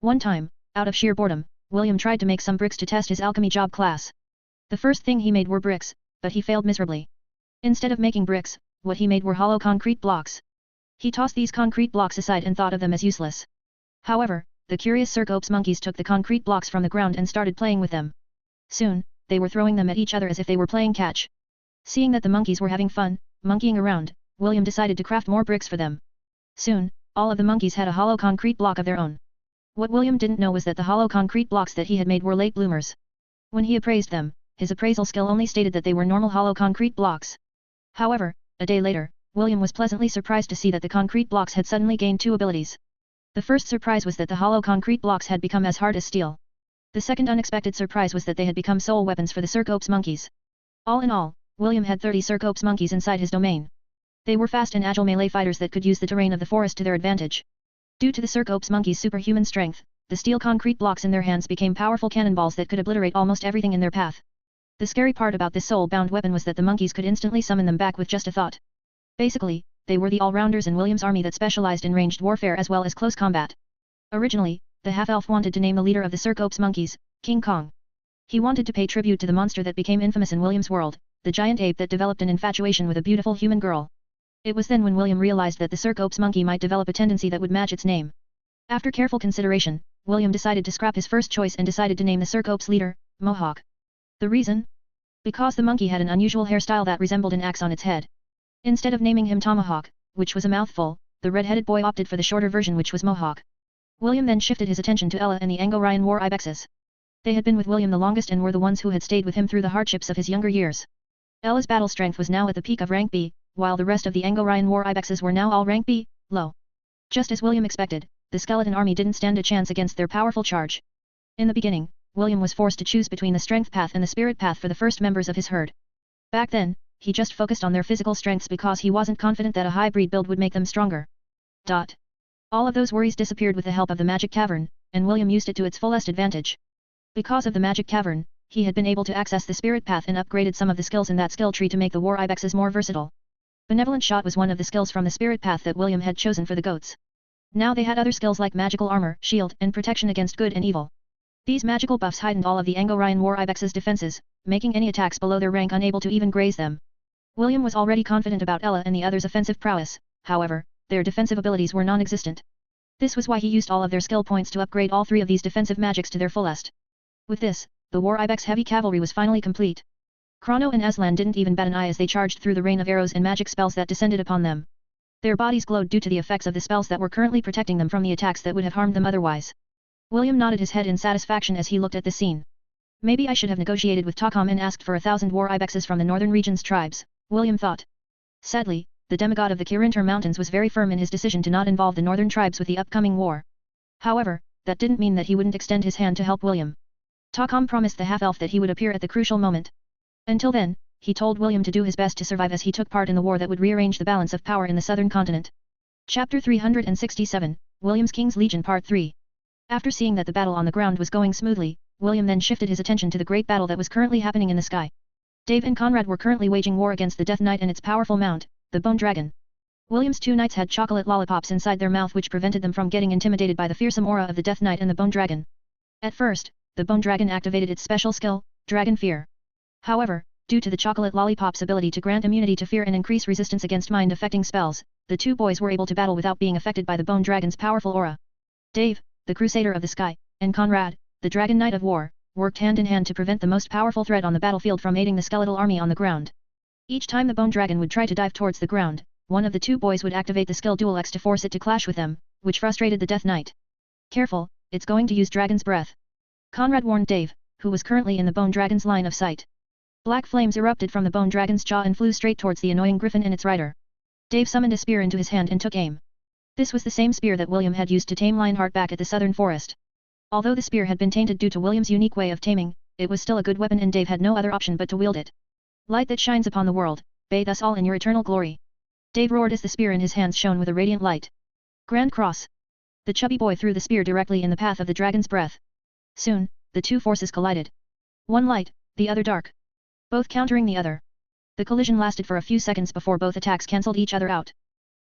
One time, out of sheer boredom, William tried to make some bricks to test his alchemy job class. The first thing he made were bricks, but he failed miserably. Instead of making bricks, what he made were hollow concrete blocks. He tossed these concrete blocks aside and thought of them as useless. However, the curious Circops monkeys took the concrete blocks from the ground and started playing with them. Soon, they were throwing them at each other as if they were playing catch. Seeing that the monkeys were having fun, monkeying around, William decided to craft more bricks for them. Soon, all of the monkeys had a hollow concrete block of their own. What William didn't know was that the hollow concrete blocks that he had made were late bloomers. When he appraised them, his appraisal skill only stated that they were normal hollow concrete blocks. However, a day later, William was pleasantly surprised to see that the concrete blocks had suddenly gained 2 abilities. The first surprise was that the hollow concrete blocks had become as hard as steel. The second unexpected surprise was that they had become soul weapons for the Circops monkeys. All in all, William had 30 Circops monkeys inside his domain. They were fast and agile melee fighters that could use the terrain of the forest to their advantage. Due to the Circops monkeys' superhuman strength, the steel concrete blocks in their hands became powerful cannonballs that could obliterate almost everything in their path. The scary part about this soul-bound weapon was that the monkeys could instantly summon them back with just a thought. Basically, they were the all-rounders in William's army that specialized in ranged warfare as well as close combat. Originally, the half-elf wanted to name the leader of the Circops monkeys, King Kong. He wanted to pay tribute to the monster that became infamous in William's world, the giant ape that developed an infatuation with a beautiful human girl. It was then when William realized that the Circops monkey might develop a tendency that would match its name. After careful consideration, William decided to scrap his first choice and decided to name the Circops leader, Mohawk. The reason? Because the monkey had an unusual hairstyle that resembled an axe on its head. Instead of naming him Tomahawk, which was a mouthful, the red-headed boy opted for the shorter version which was Mohawk. William then shifted his attention to Ella and the Anglo-Ryan war ibexes. They had been with William the longest and were the ones who had stayed with him through the hardships of his younger years. Ella's battle strength was now at the peak of rank B, while the rest of the Anglo-Ryan war ibexes were now all rank B, low. Just as William expected, the skeleton army didn't stand a chance against their powerful charge. In the beginning, William was forced to choose between the strength path and the spirit path for the first members of his herd. Back then, he just focused on their physical strengths because he wasn't confident that a hybrid build would make them stronger. All of those worries disappeared with the help of the magic cavern, and William used it to its fullest advantage. Because of the magic cavern, he had been able to access the spirit path and upgraded some of the skills in that skill tree to make the war ibexes more versatile. Benevolent Shot was one of the skills from the spirit path that William had chosen for the goats. Now they had other skills like magical armor, shield, and protection against good and evil. These magical buffs heightened all of the Anglo-Ryan war ibexes' defenses, making any attacks below their rank unable to even graze them. William was already confident about Ella and the others' offensive prowess, however, their defensive abilities were non-existent. This was why he used all of their skill points to upgrade all three of these defensive magics to their fullest. With this, the war ibex heavy cavalry was finally complete. Chrono and Aslan didn't even bat an eye as they charged through the rain of arrows and magic spells that descended upon them. Their bodies glowed due to the effects of the spells that were currently protecting them from the attacks that would have harmed them otherwise. William nodded his head in satisfaction as he looked at the scene. Maybe I should have negotiated with Takam and asked for 1,000 war ibexes from the northern region's tribes, William thought. Sadly, the demigod of the Kirinter Mountains was very firm in his decision to not involve the northern tribes with the upcoming war. However, that didn't mean that he wouldn't extend his hand to help William. Takam promised the half-elf that he would appear at the crucial moment. Until then, he told William to do his best to survive as he took part in the war that would rearrange the balance of power in the southern continent. Chapter 367, William's King's Legion Part 3. After seeing that the battle on the ground was going smoothly, William then shifted his attention to the great battle that was currently happening in the sky. Dave and Conrad were currently waging war against the Death Knight and its powerful mount, the Bone Dragon. William's two knights had chocolate lollipops inside their mouth which prevented them from getting intimidated by the fearsome aura of the Death Knight and the Bone Dragon. At first, the Bone Dragon activated its special skill, Dragon Fear. However, due to the chocolate lollipop's ability to grant immunity to fear and increase resistance against mind-affecting spells, the two boys were able to battle without being affected by the Bone Dragon's powerful aura. Dave, the Crusader of the Sky, and Conrad, the Dragon Knight of War, worked hand in hand to prevent the most powerful threat on the battlefield from aiding the skeletal army on the ground. Each time the Bone Dragon would try to dive towards the ground, one of the two boys would activate the skill Dual X to force it to clash with them, which frustrated the Death Knight. Careful, it's going to use Dragon's Breath. Conrad warned Dave, who was currently in the Bone Dragon's line of sight. Black flames erupted from the Bone Dragon's jaw and flew straight towards the annoying griffin and its rider. Dave summoned a spear into his hand and took aim. This was the same spear that William had used to tame Lionheart back at the southern forest. Although the spear had been tainted due to William's unique way of taming, it was still a good weapon and Dave had no other option but to wield it. Light that shines upon the world, bathe us all in your eternal glory. Dave roared as the spear in his hands shone with a radiant light. Grand Cross. The chubby boy threw the spear directly in the path of the dragon's breath. Soon, the two forces collided. One light, the other dark. Both countering the other. The collision lasted for a few seconds before both attacks cancelled each other out.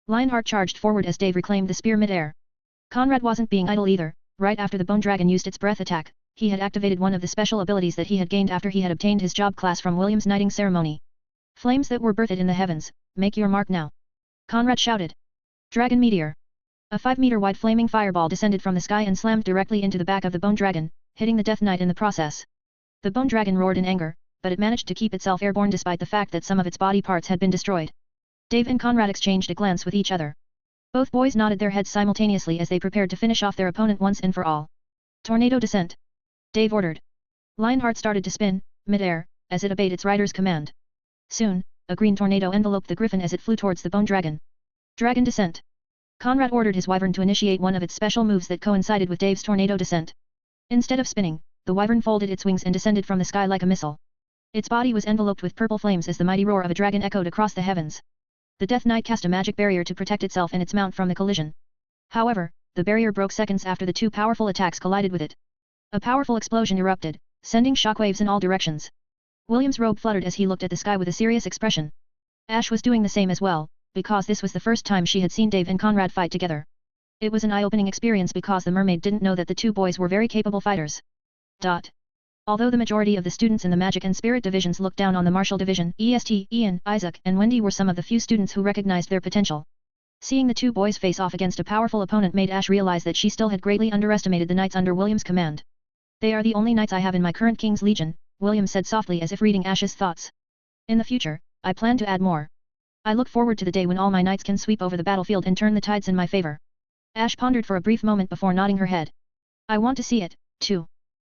Lionheart charged forward as Dave reclaimed the spear mid-air. Conrad wasn't being idle either. Right after the Bone Dragon used its breath attack, he had activated one of the special abilities that he had gained after he had obtained his job class from William's knighting ceremony. Flames that were birthed in the heavens, make your mark now. Conrad shouted. Dragon Meteor. A 5-meter-wide flaming fireball descended from the sky and slammed directly into the back of the Bone Dragon, hitting the Death Knight in the process. The Bone Dragon roared in anger, but it managed to keep itself airborne despite the fact that some of its body parts had been destroyed. Dave and Conrad exchanged a glance with each other. Both boys nodded their heads simultaneously as they prepared to finish off their opponent once and for all. Tornado Descent. Dave ordered. Lionheart started to spin, mid-air, as it obeyed its rider's command. Soon, a green tornado enveloped the griffin as it flew towards the Bone Dragon. Dragon Descent. Conrad ordered his wyvern to initiate one of its special moves that coincided with Dave's tornado descent. Instead of spinning, the wyvern folded its wings and descended from the sky like a missile. Its body was enveloped with purple flames as the mighty roar of a dragon echoed across the heavens. The Death Knight cast a magic barrier to protect itself and its mount from the collision. However, the barrier broke seconds after the two powerful attacks collided with it. A powerful explosion erupted, sending shockwaves in all directions. William's robe fluttered as he looked at the sky with a serious expression. Ash was doing the same as well, because this was the first time she had seen Dave and Conrad fight together. It was an eye-opening experience because the mermaid didn't know that the two boys were very capable fighters. Although the majority of the students in the Magic and Spirit divisions looked down on the Martial division, Ian, Isaac, and Wendy were some of the few students who recognized their potential. Seeing the two boys face off against a powerful opponent made Ash realize that she still had greatly underestimated the knights under William's command. They are the only knights I have in my current King's Legion, William said softly as if reading Ash's thoughts. In the future, I plan to add more. I look forward to the day when all my knights can sweep over the battlefield and turn the tides in my favor. Ash pondered for a brief moment before nodding her head. I want to see it, too.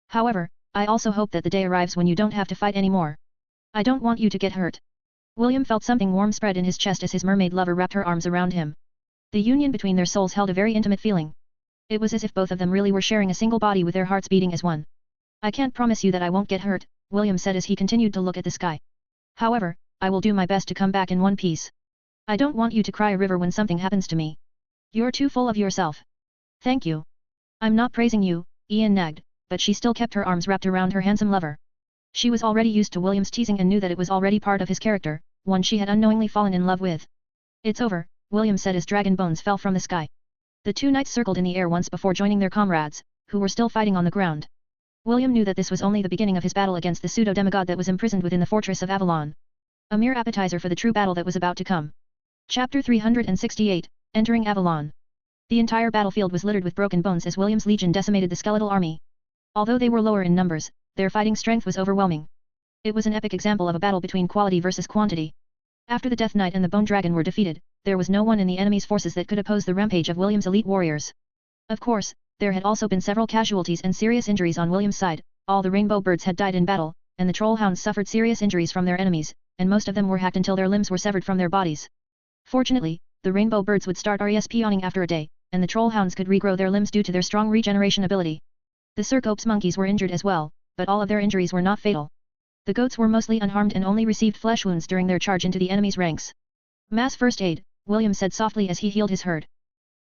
However, I also hope that the day arrives when you don't have to fight anymore. I don't want you to get hurt. William felt something warm spread in his chest as his mermaid lover wrapped her arms around him. The union between their souls held a very intimate feeling. It was as if both of them really were sharing a single body with their hearts beating as one. I can't promise you that I won't get hurt, William said as he continued to look at the sky. However, I will do my best to come back in one piece. I don't want you to cry a river when something happens to me. You're too full of yourself. Thank you. I'm not praising you, Ian nagged, but she still kept her arms wrapped around her handsome lover. She was already used to William's teasing and knew that it was already part of his character, one she had unknowingly fallen in love with. It's over, William said as dragon bones fell from the sky. The two knights circled in the air once before joining their comrades, who were still fighting on the ground. William knew that this was only the beginning of his battle against the pseudo-demigod that was imprisoned within the fortress of Avalon. A mere appetizer for the true battle that was about to come. Chapter 368, Entering Avalon. The entire battlefield was littered with broken bones as William's legion decimated the skeletal army. Although they were lower in numbers, their fighting strength was overwhelming. It was an epic example of a battle between quality versus quantity. After the Death Knight and the Bone Dragon were defeated, there was no one in the enemy's forces that could oppose the rampage of William's elite warriors. Of course, there had also been several casualties and serious injuries on William's side. All the rainbow birds had died in battle, and the troll hounds suffered serious injuries from their enemies, and most of them were hacked until their limbs were severed from their bodies. Fortunately, the rainbow birds would start respawning after a day, and the troll hounds could regrow their limbs due to their strong regeneration ability. The Cercopes monkeys were injured as well, but all of their injuries were not fatal. The goats were mostly unharmed and only received flesh wounds during their charge into the enemy's ranks. Mass first aid, William said softly as he healed his herd.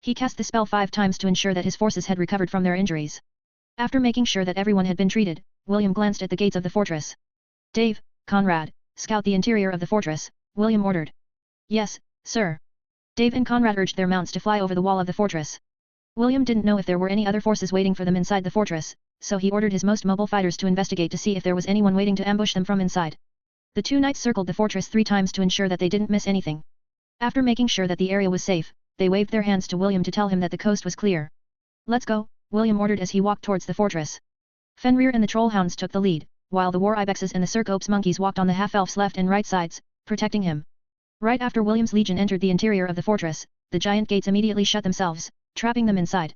He cast the spell 5 times to ensure that his forces had recovered from their injuries. After making sure that everyone had been treated, William glanced at the gates of the fortress. Dave, Conrad, scout the interior of the fortress, William ordered. Yes, sir. Dave and Conrad urged their mounts to fly over the wall of the fortress. William didn't know if there were any other forces waiting for them inside the fortress, so he ordered his most mobile fighters to investigate to see if there was anyone waiting to ambush them from inside. The two knights circled the fortress 3 times to ensure that they didn't miss anything. After making sure that the area was safe, they waved their hands to William to tell him that the coast was clear. Let's go, William ordered as he walked towards the fortress. Fenrir and the trollhounds took the lead, while the war ibexes and the Cercopes monkeys walked on the half-elf's left and right sides, protecting him. Right after William's legion entered the interior of the fortress, the giant gates immediately shut themselves, trapping them inside.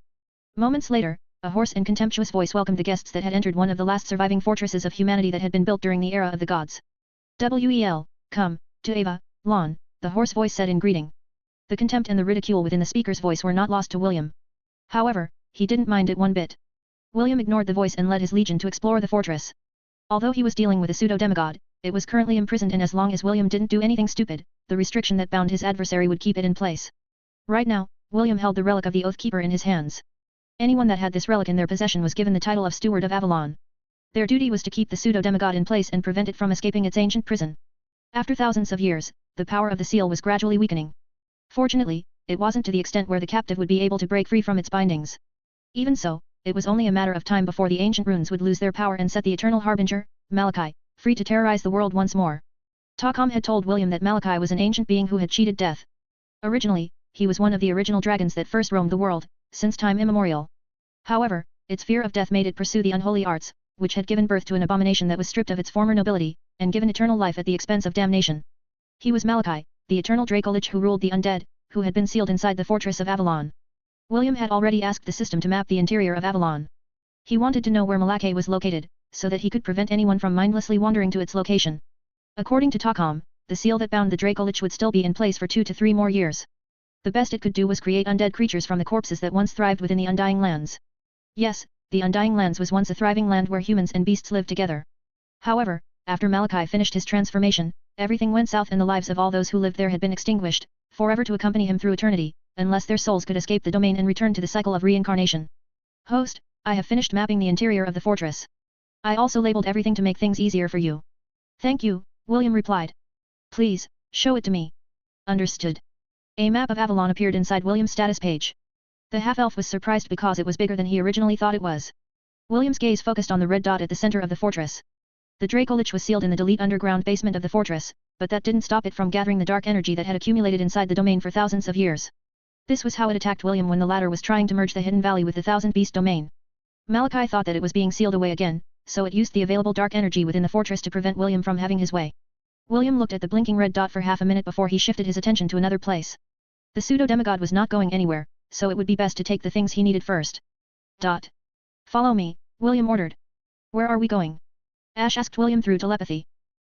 Moments later, a hoarse and contemptuous voice welcomed the guests that had entered one of the last surviving fortresses of humanity that had been built during the era of the gods. Well, come, to Ava, Lon, the hoarse voice said in greeting. The contempt and the ridicule within the speaker's voice were not lost to William. However, he didn't mind it one bit. William ignored the voice and led his legion to explore the fortress. Although he was dealing with a pseudo-demigod, it was currently imprisoned, and as long as William didn't do anything stupid, the restriction that bound his adversary would keep it in place. Right now, William held the relic of the Oathkeeper in his hands. Anyone that had this relic in their possession was given the title of Steward of Avalon. Their duty was to keep the pseudo-demigod in place and prevent it from escaping its ancient prison. After thousands of years, the power of the seal was gradually weakening. Fortunately, it wasn't to the extent where the captive would be able to break free from its bindings. Even so, it was only a matter of time before the ancient runes would lose their power and set the eternal harbinger, Malachi, free to terrorize the world once more. Tacom had told William that Malachi was an ancient being who had cheated death. Originally, he was one of the original dragons that first roamed the world, since time immemorial. However, its fear of death made it pursue the unholy arts, which had given birth to an abomination that was stripped of its former nobility, and given eternal life at the expense of damnation. He was Malachi, the eternal Dracolich who ruled the undead, who had been sealed inside the fortress of Avalon. William had already asked the system to map the interior of Avalon. He wanted to know where Malachi was located, so that he could prevent anyone from mindlessly wandering to its location. According to Tacom, the seal that bound the Dracolich would still be in place for 2 to 3 more years. The best it could do was create undead creatures from the corpses that once thrived within the Undying Lands. Yes, the Undying Lands was once a thriving land where humans and beasts lived together. However, after Malachi finished his transformation, everything went south and the lives of all those who lived there had been extinguished, forever to accompany him through eternity, unless their souls could escape the domain and return to the cycle of reincarnation. Host, I have finished mapping the interior of the fortress. I also labeled everything to make things easier for you. Thank you, William replied. Please, show it to me. Understood. A map of Avalon appeared inside William's status page. The half-elf was surprised because it was bigger than he originally thought it was. William's gaze focused on the red dot at the center of the fortress. The Dracolich was sealed in the delete underground basement of the fortress, but that didn't stop it from gathering the dark energy that had accumulated inside the domain for thousands of years. This was how it attacked William when the latter was trying to merge the Hidden Valley with the Thousand Beast domain. Malachi thought that it was being sealed away again, so it used the available dark energy within the fortress to prevent William from having his way. William looked at the blinking red dot for half a minute before he shifted his attention to another place. The pseudo-demigod was not going anywhere, so it would be best to take the things he needed first. Follow me, William ordered. Where are we going? Ash asked William through telepathy.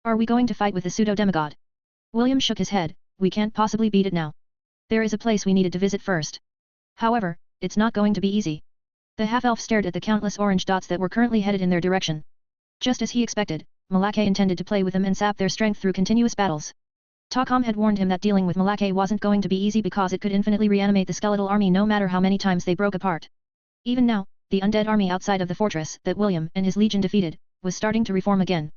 Are we going to fight with the pseudo-demigod? William shook his head. We can't possibly beat it now. There is a place we needed to visit first. However, it's not going to be easy. The half-elf stared at the countless orange dots that were currently headed in their direction. Just as he expected, Malachi intended to play with them and sap their strength through continuous battles. Takam had warned him that dealing with Malachi wasn't going to be easy because it could infinitely reanimate the skeletal army no matter how many times they broke apart. Even now, the undead army outside of the fortress that William and his legion defeated, was starting to reform again.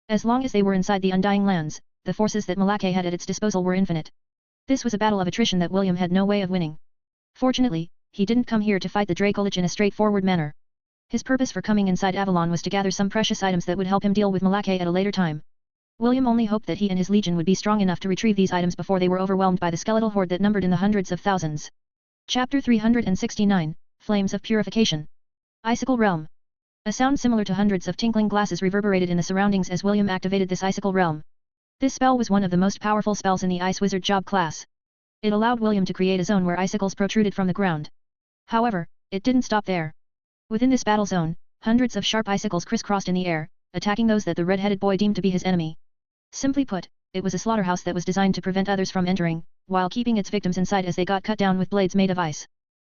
As long as they were inside the Undying Lands, the forces that Malachi had at its disposal were infinite. This was a battle of attrition that William had no way of winning. Fortunately, he didn't come here to fight the Dracolich in a straightforward manner. His purpose for coming inside Avalon was to gather some precious items that would help him deal with Malachi at a later time. William only hoped that he and his legion would be strong enough to retrieve these items before they were overwhelmed by the skeletal horde that numbered in the hundreds of thousands. Chapter 369, Flames of Purification. Icicle Realm. A sound similar to hundreds of tinkling glasses reverberated in the surroundings as William activated this Icicle Realm. This spell was one of the most powerful spells in the Ice Wizard job class. It allowed William to create a zone where icicles protruded from the ground. However, it didn't stop there. Within this battle zone, hundreds of sharp icicles crisscrossed in the air, attacking those that the red-headed boy deemed to be his enemy. Simply put, it was a slaughterhouse that was designed to prevent others from entering, while keeping its victims inside as they got cut down with blades made of ice.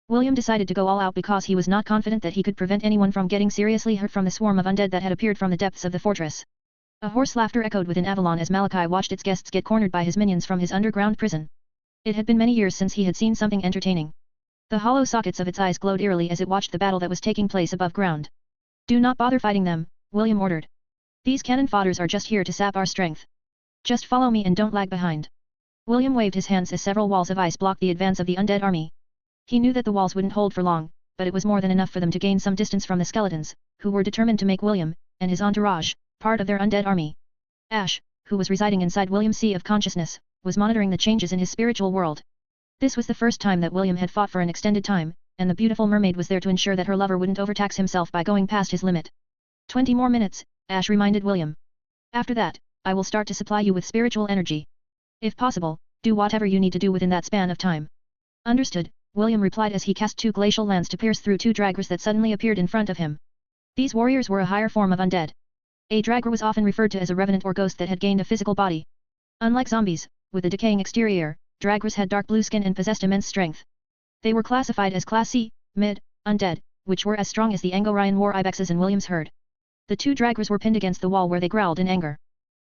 William decided to go all out because he was not confident that he could prevent anyone from getting seriously hurt from the swarm of undead that had appeared from the depths of the fortress. A hoarse laughter echoed within Avalon as Malachi watched its guests get cornered by his minions from his underground prison. It had been many years since he had seen something entertaining. The hollow sockets of its eyes glowed eerily as it watched the battle that was taking place above ground. Do not bother fighting them, William ordered. These cannon fodders are just here to sap our strength. Just follow me and don't lag behind. William waved his hands as several walls of ice blocked the advance of the undead army. He knew that the walls wouldn't hold for long, but it was more than enough for them to gain some distance from the skeletons, who were determined to make William, and his entourage, part of their undead army. Ash, who was residing inside William's sea of consciousness, was monitoring the changes in his spiritual world. This was the first time that William had fought for an extended time, and the beautiful mermaid was there to ensure that her lover wouldn't overtax himself by going past his limit. 20 more minutes, Ash reminded William. After that, I will start to supply you with spiritual energy. If possible, do whatever you need to do within that span of time. Understood, William replied as he cast 2 glacial lands to pierce through 2 draggers that suddenly appeared in front of him. These warriors were a higher form of undead. A dragger was often referred to as a revenant or ghost that had gained a physical body. Unlike zombies, with a decaying exterior, draggers had dark blue skin and possessed immense strength. They were classified as Class C, Mid, Undead, which were as strong as the Angorian war ibexes in William's herd. The 2 draggers were pinned against the wall where they growled in anger.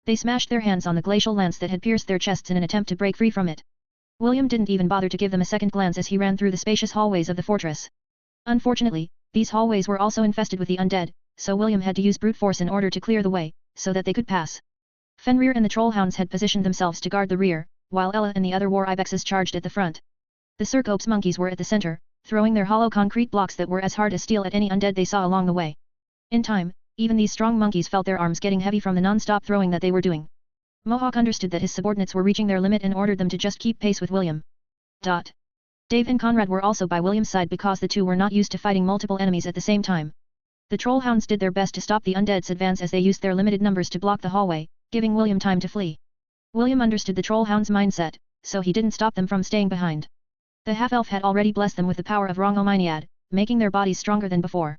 They smashed their hands on the glacial lance that had pierced their chests in an attempt to break free from it. William didn't even bother to give them a second glance as he ran through the spacious hallways of the fortress. Unfortunately, these hallways were also infested with the undead, so William had to use brute force in order to clear the way, so that they could pass. Fenrir and the Trollhounds had positioned themselves to guard the rear, while Ella and the other war ibexes charged at the front. The Cercopes monkeys were at the center, throwing their hollow concrete blocks that were as hard as steel at any undead they saw along the way. In time, even these strong monkeys felt their arms getting heavy from the non-stop throwing that they were doing. Mohawk understood that his subordinates were reaching their limit and ordered them to just keep pace with William. Dave and Conrad were also by William's side because the two were not used to fighting multiple enemies at the same time. The Trollhounds did their best to stop the undead's advance as they used their limited numbers to block the hallway, giving William time to flee. William understood the Trollhounds' mindset, so he didn't stop them from staying behind. The half-elf had already blessed them with the power of Rongomyniad, making their bodies stronger than before.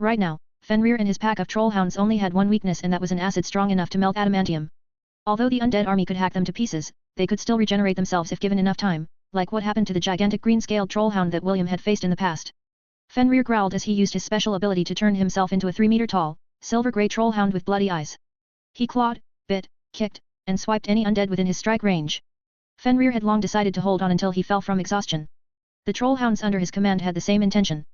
Right now, Fenrir and his pack of Trollhounds only had one weakness, and that was an acid strong enough to melt adamantium. Although the undead army could hack them to pieces, they could still regenerate themselves if given enough time, like what happened to the gigantic green-scaled trollhound that William had faced in the past. Fenrir growled as he used his special ability to turn himself into a 3-meter-tall, silver-grey trollhound with bloody eyes. He clawed, bit, kicked, and swiped any undead within his strike range. Fenrir had long decided to hold on until he fell from exhaustion. The trollhounds under his command had the same intention.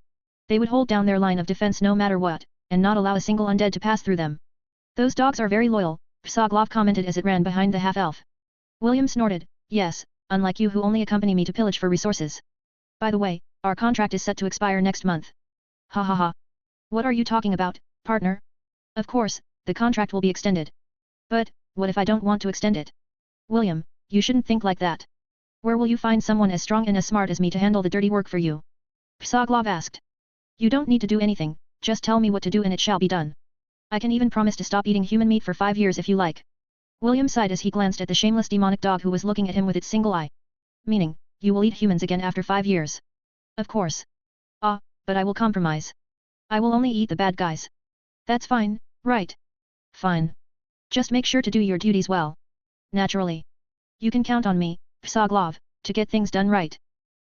They would hold down their line of defense no matter what, and not allow a single undead to pass through them. Those dogs are very loyal, Psaglov commented as it ran behind the half-elf. William snorted, yes, unlike you who only accompany me to pillage for resources. By the way, our contract is set to expire next month. Ha ha ha. What are you talking about, partner? Of course, the contract will be extended. But, what if I don't want to extend it? William, you shouldn't think like that. Where will you find someone as strong and as smart as me to handle the dirty work for you? Psaglov asked. You don't need to do anything, just tell me what to do and it shall be done. I can even promise to stop eating human meat for 5 years if you like. William sighed as he glanced at the shameless demonic dog who was looking at him with its single eye. Meaning, you will eat humans again after 5 years. Of course. Ah, but I will compromise. I will only eat the bad guys. That's fine, right? Fine. Just make sure to do your duties well. Naturally. You can count on me, Psaglov, to get things done right.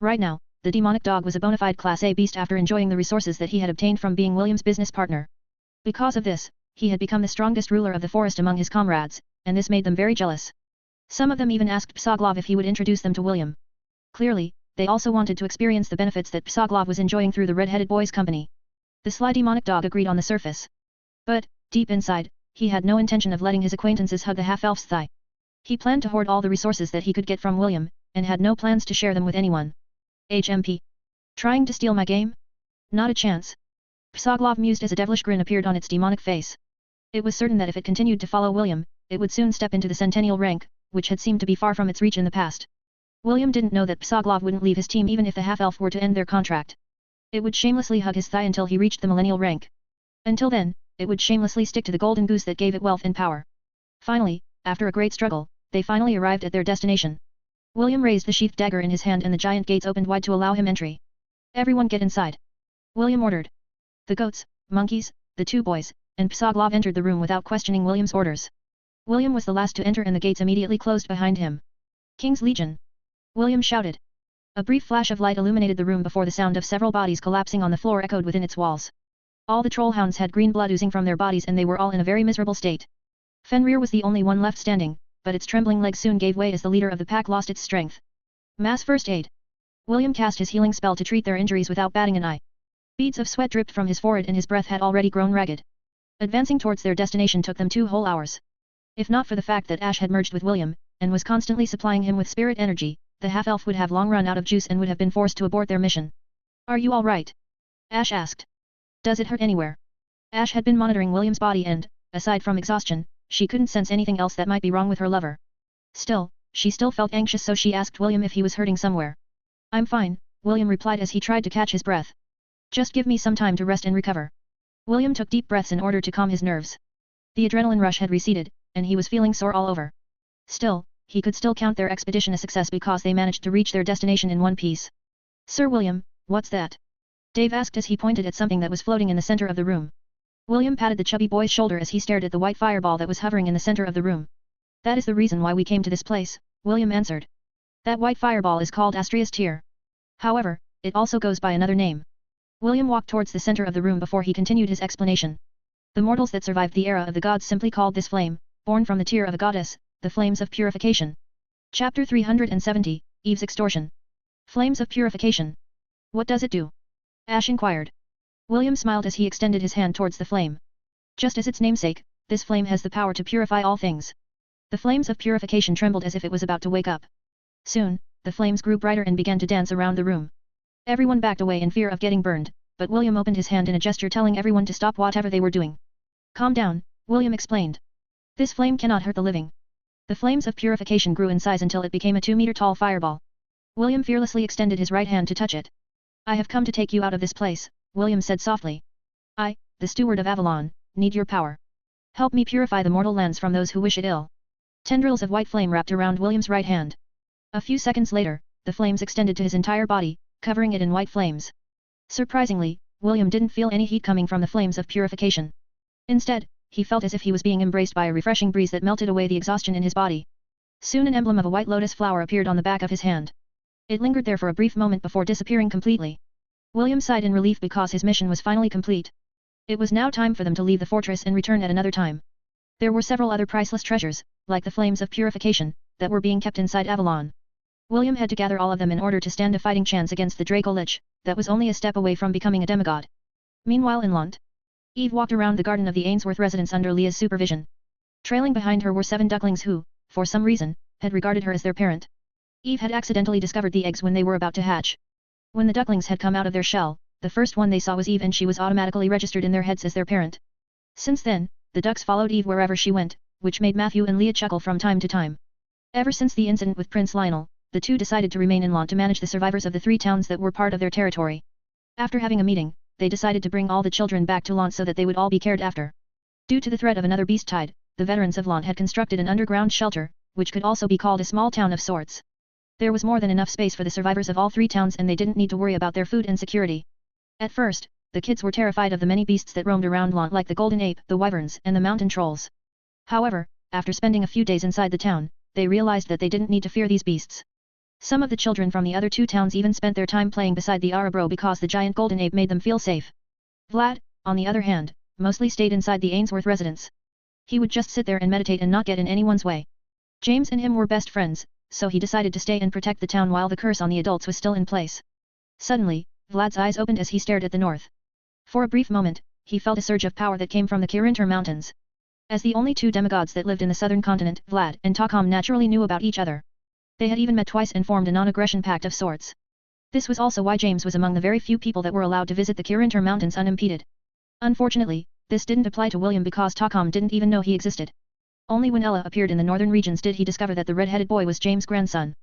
Right now, the demonic dog was a bona fide Class A beast after enjoying the resources that he had obtained from being William's business partner. Because of this, he had become the strongest ruler of the forest among his comrades, and this made them very jealous. Some of them even asked Psaglov if he would introduce them to William. Clearly, they also wanted to experience the benefits that Psaglov was enjoying through the red-headed boy's company. The sly demonic dog agreed on the surface. But, deep inside, he had no intention of letting his acquaintances hug the half-elf's thigh. He planned to hoard all the resources that he could get from William, and had no plans to share them with anyone. HMP. Trying to steal my game? Not a chance. Psaglov mused as a devilish grin appeared on its demonic face. It was certain that if it continued to follow William, it would soon step into the centennial rank, which had seemed to be far from its reach in the past. William didn't know that Psaglov wouldn't leave his team even if the half-elf were to end their contract. It would shamelessly hug his thigh until he reached the millennial rank. Until then, it would shamelessly stick to the golden goose that gave it wealth and power. Finally, after a great struggle, they finally arrived at their destination. William raised the sheathed dagger in his hand and the giant gates opened wide to allow him entry. Everyone get inside. William ordered. The goats, monkeys, the 2 boys, and Psaglov entered the room without questioning William's orders. William was the last to enter and the gates immediately closed behind him. King's Legion! William shouted. A brief flash of light illuminated the room before the sound of several bodies collapsing on the floor echoed within its walls. All the trollhounds had green blood oozing from their bodies and they were all in a very miserable state. Fenrir was the only one left standing, but its trembling legs soon gave way as the leader of the pack lost its strength. Mass first aid. William cast his healing spell to treat their injuries without batting an eye. Beads of sweat dripped from his forehead and his breath had already grown ragged. Advancing towards their destination took them 2 whole hours. If not for the fact that Ash had merged with William, and was constantly supplying him with spirit energy, the half-elf would have long run out of juice and would have been forced to abort their mission. Are you all right? Ash asked. Does it hurt anywhere? Ash had been monitoring William's body and, aside from exhaustion, she couldn't sense anything else that might be wrong with her lover. Still, she still felt anxious so she asked William if he was hurting somewhere. I'm fine, William replied as he tried to catch his breath. Just give me some time to rest and recover. William took deep breaths in order to calm his nerves. The adrenaline rush had receded, and he was feeling sore all over. Still, he could still count their expedition a success because they managed to reach their destination in one piece. Sir William, what's that? Dave asked as he pointed at something that was floating in the center of the room. William patted the chubby boy's shoulder as he stared at the white fireball that was hovering in the center of the room. That is the reason why we came to this place, William answered. That white fireball is called Astria's Tear. However, it also goes by another name. William walked towards the center of the room before he continued his explanation. The mortals that survived the era of the gods simply called this flame, born from the tear of a goddess, the flames of purification. Chapter 370, Eve's Extortion. Flames of Purification. What does it do? Ash inquired. William smiled as he extended his hand towards the flame. Just as its namesake, this flame has the power to purify all things. The flames of purification trembled as if it was about to wake up. Soon, the flames grew brighter and began to dance around the room. Everyone backed away in fear of getting burned, but William opened his hand in a gesture telling everyone to stop whatever they were doing. Calm down, William explained. This flame cannot hurt the living. The flames of purification grew in size until it became a 2-meter-tall fireball. William fearlessly extended his right hand to touch it. I have come to take you out of this place, William said softly. I, the steward of Avalon, need your power. Help me purify the mortal lands from those who wish it ill. Tendrils of white flame wrapped around William's right hand. A few seconds later, the flames extended to his entire body, covering it in white flames. Surprisingly, William didn't feel any heat coming from the flames of purification. Instead, he felt as if he was being embraced by a refreshing breeze that melted away the exhaustion in his body. Soon an emblem of a white lotus flower appeared on the back of his hand. It lingered there for a brief moment before disappearing completely. William sighed in relief because his mission was finally complete. It was now time for them to leave the fortress and return at another time. There were several other priceless treasures, like the flames of purification, that were being kept inside Avalon. William had to gather all of them in order to stand a fighting chance against the Draco Lich, that was only a step away from becoming a demigod. Meanwhile in Lont, Eve walked around the garden of the Ainsworth residence under Leah's supervision. Trailing behind her were 7 ducklings who, for some reason, had regarded her as their parent. Eve had accidentally discovered the eggs when they were about to hatch. When the ducklings had come out of their shell, the first one they saw was Eve and she was automatically registered in their heads as their parent. Since then, the ducks followed Eve wherever she went, which made Matthew and Leah chuckle from time to time. Ever since the incident with Prince Lionel, the two decided to remain in Lont to manage the survivors of the 3 towns that were part of their territory. After having a meeting, they decided to bring all the children back to Lont so that they would all be cared after. Due to the threat of another beast tide, the veterans of Lont had constructed an underground shelter, which could also be called a small town of sorts. There was more than enough space for the survivors of all 3 towns and they didn't need to worry about their food and security. At first, the kids were terrified of the many beasts that roamed around Lont like the golden ape, the wyverns, and the mountain trolls. However, after spending a few days inside the town, they realized that they didn't need to fear these beasts. Some of the children from the other 2 towns even spent their time playing beside the Arabro because the giant golden ape made them feel safe. Vlad, on the other hand, mostly stayed inside the Ainsworth residence. He would just sit there and meditate and not get in anyone's way. James and him were best friends, so he decided to stay and protect the town while the curse on the adults was still in place. Suddenly, Vlad's eyes opened as he stared at the north. For a brief moment, he felt a surge of power that came from the Kirinter Mountains. As the only 2 demigods that lived in the southern continent, Vlad and Takam naturally knew about each other. They had even met twice and formed a non-aggression pact of sorts. This was also why James was among the very few people that were allowed to visit the Kirinter Mountains unimpeded. Unfortunately, this didn't apply to William because Takam didn't even know he existed. Only when Ella appeared in the northern regions did he discover that the red-headed boy was James' grandson.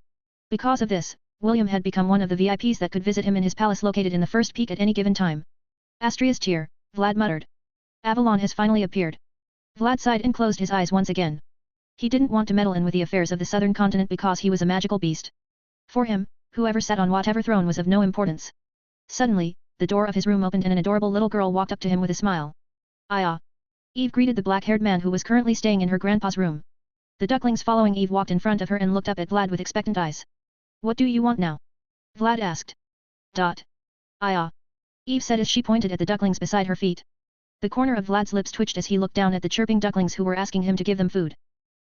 Because of this, William had become one of the VIPs that could visit him in his palace located in the first peak at any given time. Astria's tear, Vlad muttered. Avalon has finally appeared. Vlad sighed and closed his eyes once again. He didn't want to meddle in with the affairs of the southern continent because he was a magical beast. For him, whoever sat on whatever throne was of no importance. Suddenly, the door of his room opened and an adorable little girl walked up to him with a smile. "Aya." Eve greeted the black-haired man who was currently staying in her grandpa's room. The ducklings following Eve walked in front of her and looked up at Vlad with expectant eyes. "What do you want now?" Vlad asked. "Aya." Eve said as she pointed at the ducklings beside her feet. The corner of Vlad's lips twitched as he looked down at the chirping ducklings who were asking him to give them food.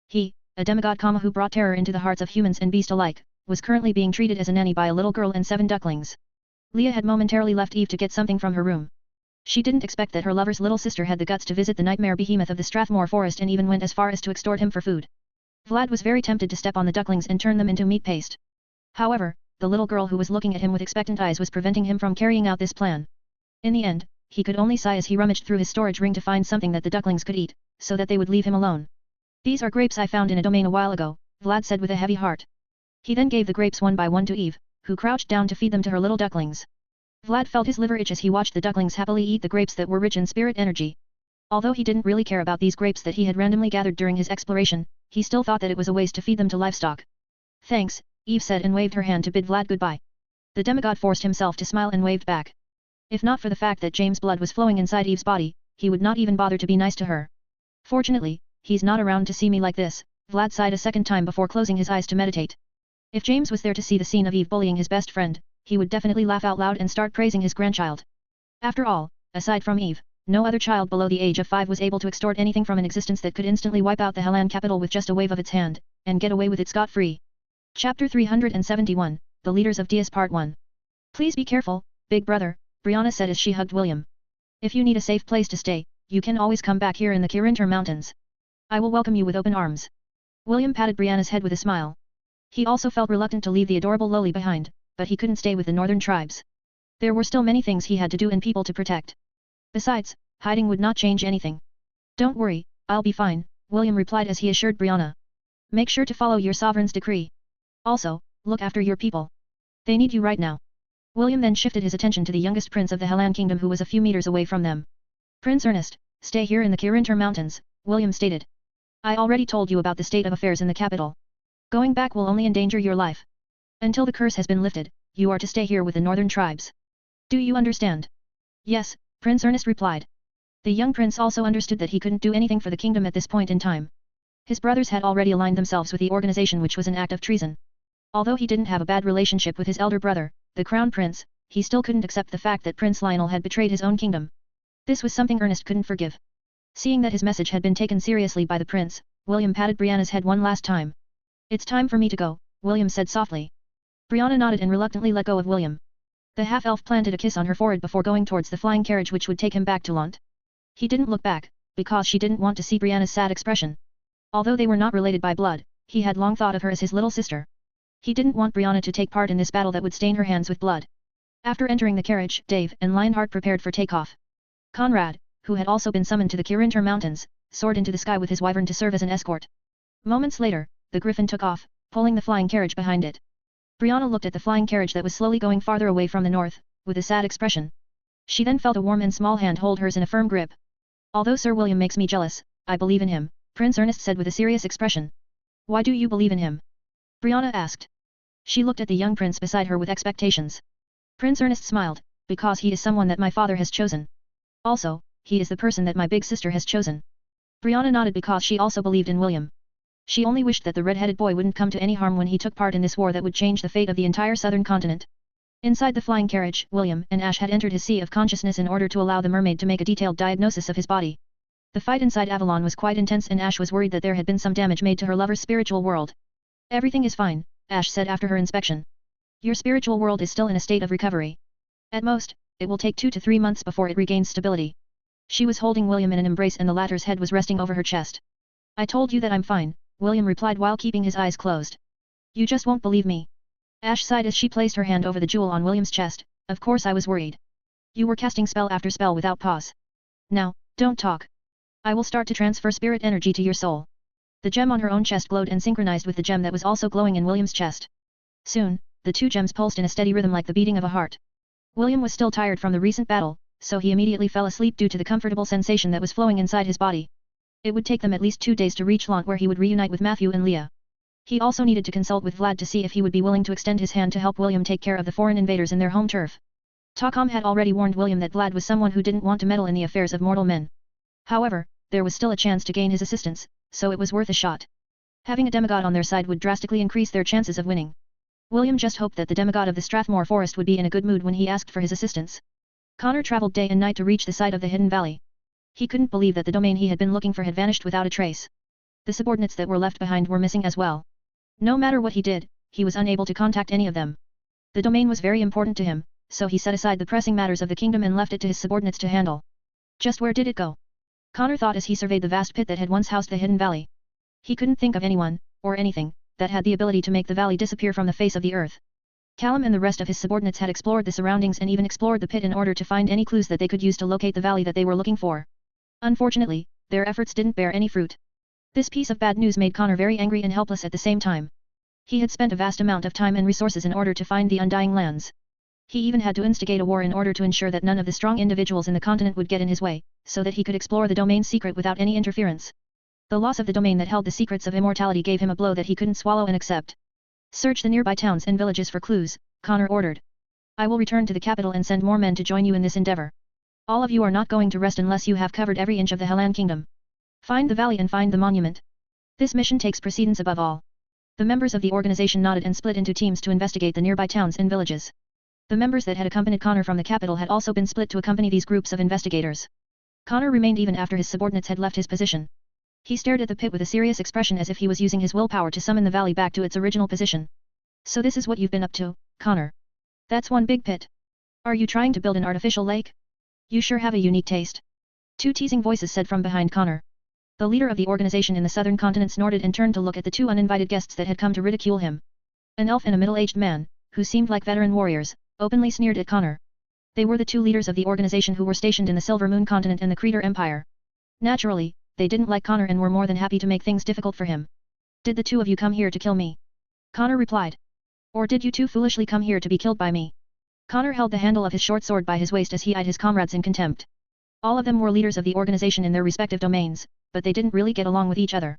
He, a demigod who brought terror into the hearts of humans and beast alike, was currently being treated as a nanny by a little girl and 7 ducklings. Leah had momentarily left Eve to get something from her room. She didn't expect that her lover's little sister had the guts to visit the nightmare behemoth of the Strathmore forest and even went as far as to extort him for food. Vlad was very tempted to step on the ducklings and turn them into meat paste. However, the little girl who was looking at him with expectant eyes was preventing him from carrying out this plan. In the end, he could only sigh as he rummaged through his storage ring to find something that the ducklings could eat, so that they would leave him alone. "These are grapes I found in a domain a while ago," Vlad said with a heavy heart. He then gave the grapes one by one to Eve, who crouched down to feed them to her little ducklings. Vlad felt his liver itch as he watched the ducklings happily eat the grapes that were rich in spirit energy. Although he didn't really care about these grapes that he had randomly gathered during his exploration, he still thought that it was a waste to feed them to livestock. "Thanks," Eve said and waved her hand to bid Vlad goodbye. The demigod forced himself to smile and waved back. If not for the fact that James' blood was flowing inside Eve's body, he would not even bother to be nice to her. "Fortunately, he's not around to see me like this," Vlad sighed a second time before closing his eyes to meditate. If James was there to see the scene of Eve bullying his best friend, he would definitely laugh out loud and start praising his grandchild. After all, aside from Eve, no other child below the age of 5 was able to extort anything from an existence that could instantly wipe out the Hellan capital with just a wave of its hand, and get away with it scot-free. Chapter 371, The Leaders of Dias Part 1. "Please be careful, big brother," Brianna said as she hugged William. "If you need a safe place to stay, you can always come back here in the Kirinter Mountains. I will welcome you with open arms." William patted Brianna's head with a smile. He also felt reluctant to leave the adorable Loli behind, but he couldn't stay with the northern tribes. There were still many things he had to do and people to protect. Besides, hiding would not change anything. "Don't worry, I'll be fine," William replied as he assured Brianna. "Make sure to follow your sovereign's decree. Also, look after your people. They need you right now." William then shifted his attention to the youngest prince of the Hellan kingdom who was a few meters away from them. "Prince Ernest, stay here in the Kirinter Mountains," William stated. "I already told you about the state of affairs in the capital. Going back will only endanger your life. Until the curse has been lifted, you are to stay here with the northern tribes. Do you understand?" "Yes," Prince Ernest replied. The young prince also understood that he couldn't do anything for the kingdom at this point in time. His brothers had already aligned themselves with the organization, which was an act of treason. Although he didn't have a bad relationship with his elder brother, the Crown Prince, he still couldn't accept the fact that Prince Lionel had betrayed his own kingdom. This was something Ernest couldn't forgive. Seeing that his message had been taken seriously by the prince, William patted Brianna's head one last time. "It's time for me to go," William said softly. Brianna nodded and reluctantly let go of William. The half-elf planted a kiss on her forehead before going towards the flying carriage which would take him back to Lont. He didn't look back, because she didn't want to see Brianna's sad expression. Although they were not related by blood, he had long thought of her as his little sister. He didn't want Brianna to take part in this battle that would stain her hands with blood. After entering the carriage, Dave and Lionheart prepared for takeoff. Conrad, who had also been summoned to the Kirinter Mountains, soared into the sky with his wyvern to serve as an escort. Moments later, the griffin took off, pulling the flying carriage behind it. Brianna looked at the flying carriage that was slowly going farther away from the north, with a sad expression. She then felt a warm and small hand hold hers in a firm grip. "Although Sir William makes me jealous, I believe in him," Prince Ernest said with a serious expression. "Why do you believe in him?" Brianna asked. She looked at the young prince beside her with expectations. Prince Ernest smiled, "Because he is someone that my father has chosen. Also, he is the person that my big sister has chosen." Brianna nodded because she also believed in William. She only wished that the red-headed boy wouldn't come to any harm when he took part in this war that would change the fate of the entire southern continent. Inside the flying carriage, William and Ash had entered his sea of consciousness in order to allow the mermaid to make a detailed diagnosis of his body. The fight inside Avalon was quite intense and Ash was worried that there had been some damage made to her lover's spiritual world. "Everything is fine," Ash said after her inspection. "Your spiritual world is still in a state of recovery. At most, it will take 2 to 3 months before it regains stability." She was holding William in an embrace and the latter's head was resting over her chest. "I told you that I'm fine," William replied while keeping his eyes closed. "You just won't believe me." Ash sighed as she placed her hand over the jewel on William's chest. "Of course I was worried. You were casting spell after spell without pause. Now, don't talk. I will start to transfer spirit energy to your soul." The gem on her own chest glowed and synchronized with the gem that was also glowing in William's chest. Soon, the two gems pulsed in a steady rhythm like the beating of a heart. William was still tired from the recent battle, so he immediately fell asleep due to the comfortable sensation that was flowing inside his body. It would take them at least 2 days to reach Lont where he would reunite with Matthew and Leah. He also needed to consult with Vlad to see if he would be willing to extend his hand to help William take care of the foreign invaders in their home turf. Takam had already warned William that Vlad was someone who didn't want to meddle in the affairs of mortal men. However, there was still a chance to gain his assistance, so it was worth a shot. Having a demigod on their side would drastically increase their chances of winning. William just hoped that the demigod of the Strathmore Forest would be in a good mood when he asked for his assistance. Connor traveled day and night to reach the site of the hidden valley. He couldn't believe that the domain he had been looking for had vanished without a trace. The subordinates that were left behind were missing as well. No matter what he did, he was unable to contact any of them. The domain was very important to him, so he set aside the pressing matters of the kingdom and left it to his subordinates to handle. Just where did it go? Connor thought as he surveyed the vast pit that had once housed the hidden valley. He couldn't think of anyone, or anything, that had the ability to make the valley disappear from the face of the earth. Callum and the rest of his subordinates had explored the surroundings and even explored the pit in order to find any clues that they could use to locate the valley that they were looking for. Unfortunately, their efforts didn't bear any fruit. This piece of bad news made Connor very angry and helpless at the same time. He had spent a vast amount of time and resources in order to find the Undying Lands. He even had to instigate a war in order to ensure that none of the strong individuals in the continent would get in his way, so that he could explore the domain's secret without any interference. The loss of the domain that held the secrets of immortality gave him a blow that he couldn't swallow and accept. "Search the nearby towns and villages for clues," Connor ordered. "I will return to the capital and send more men to join you in this endeavor. All of you are not going to rest unless you have covered every inch of the Hellan Kingdom. Find the valley and find the monument. This mission takes precedence above all." The members of the organization nodded and split into teams to investigate the nearby towns and villages. The members that had accompanied Connor from the capital had also been split to accompany these groups of investigators. Connor remained even after his subordinates had left his position. He stared at the pit with a serious expression as if he was using his willpower to summon the valley back to its original position. "So this is what you've been up to, Connor. That's one big pit. Are you trying to build an artificial lake? You sure have a unique taste." Two teasing voices said from behind Connor. The leader of the organization in the southern continent snorted and turned to look at the two uninvited guests that had come to ridicule him. An elf and a middle-aged man, who seemed like veteran warriors, openly sneered at Connor. They were the two leaders of the organization who were stationed in the Silver Moon continent and the Creator Empire. Naturally, they didn't like Connor and were more than happy to make things difficult for him. "Did the two of you come here to kill me?" Connor replied. "Or did you two foolishly come here to be killed by me?" Connor held the handle of his short sword by his waist as he eyed his comrades in contempt. All of them were leaders of the organization in their respective domains, but they didn't really get along with each other.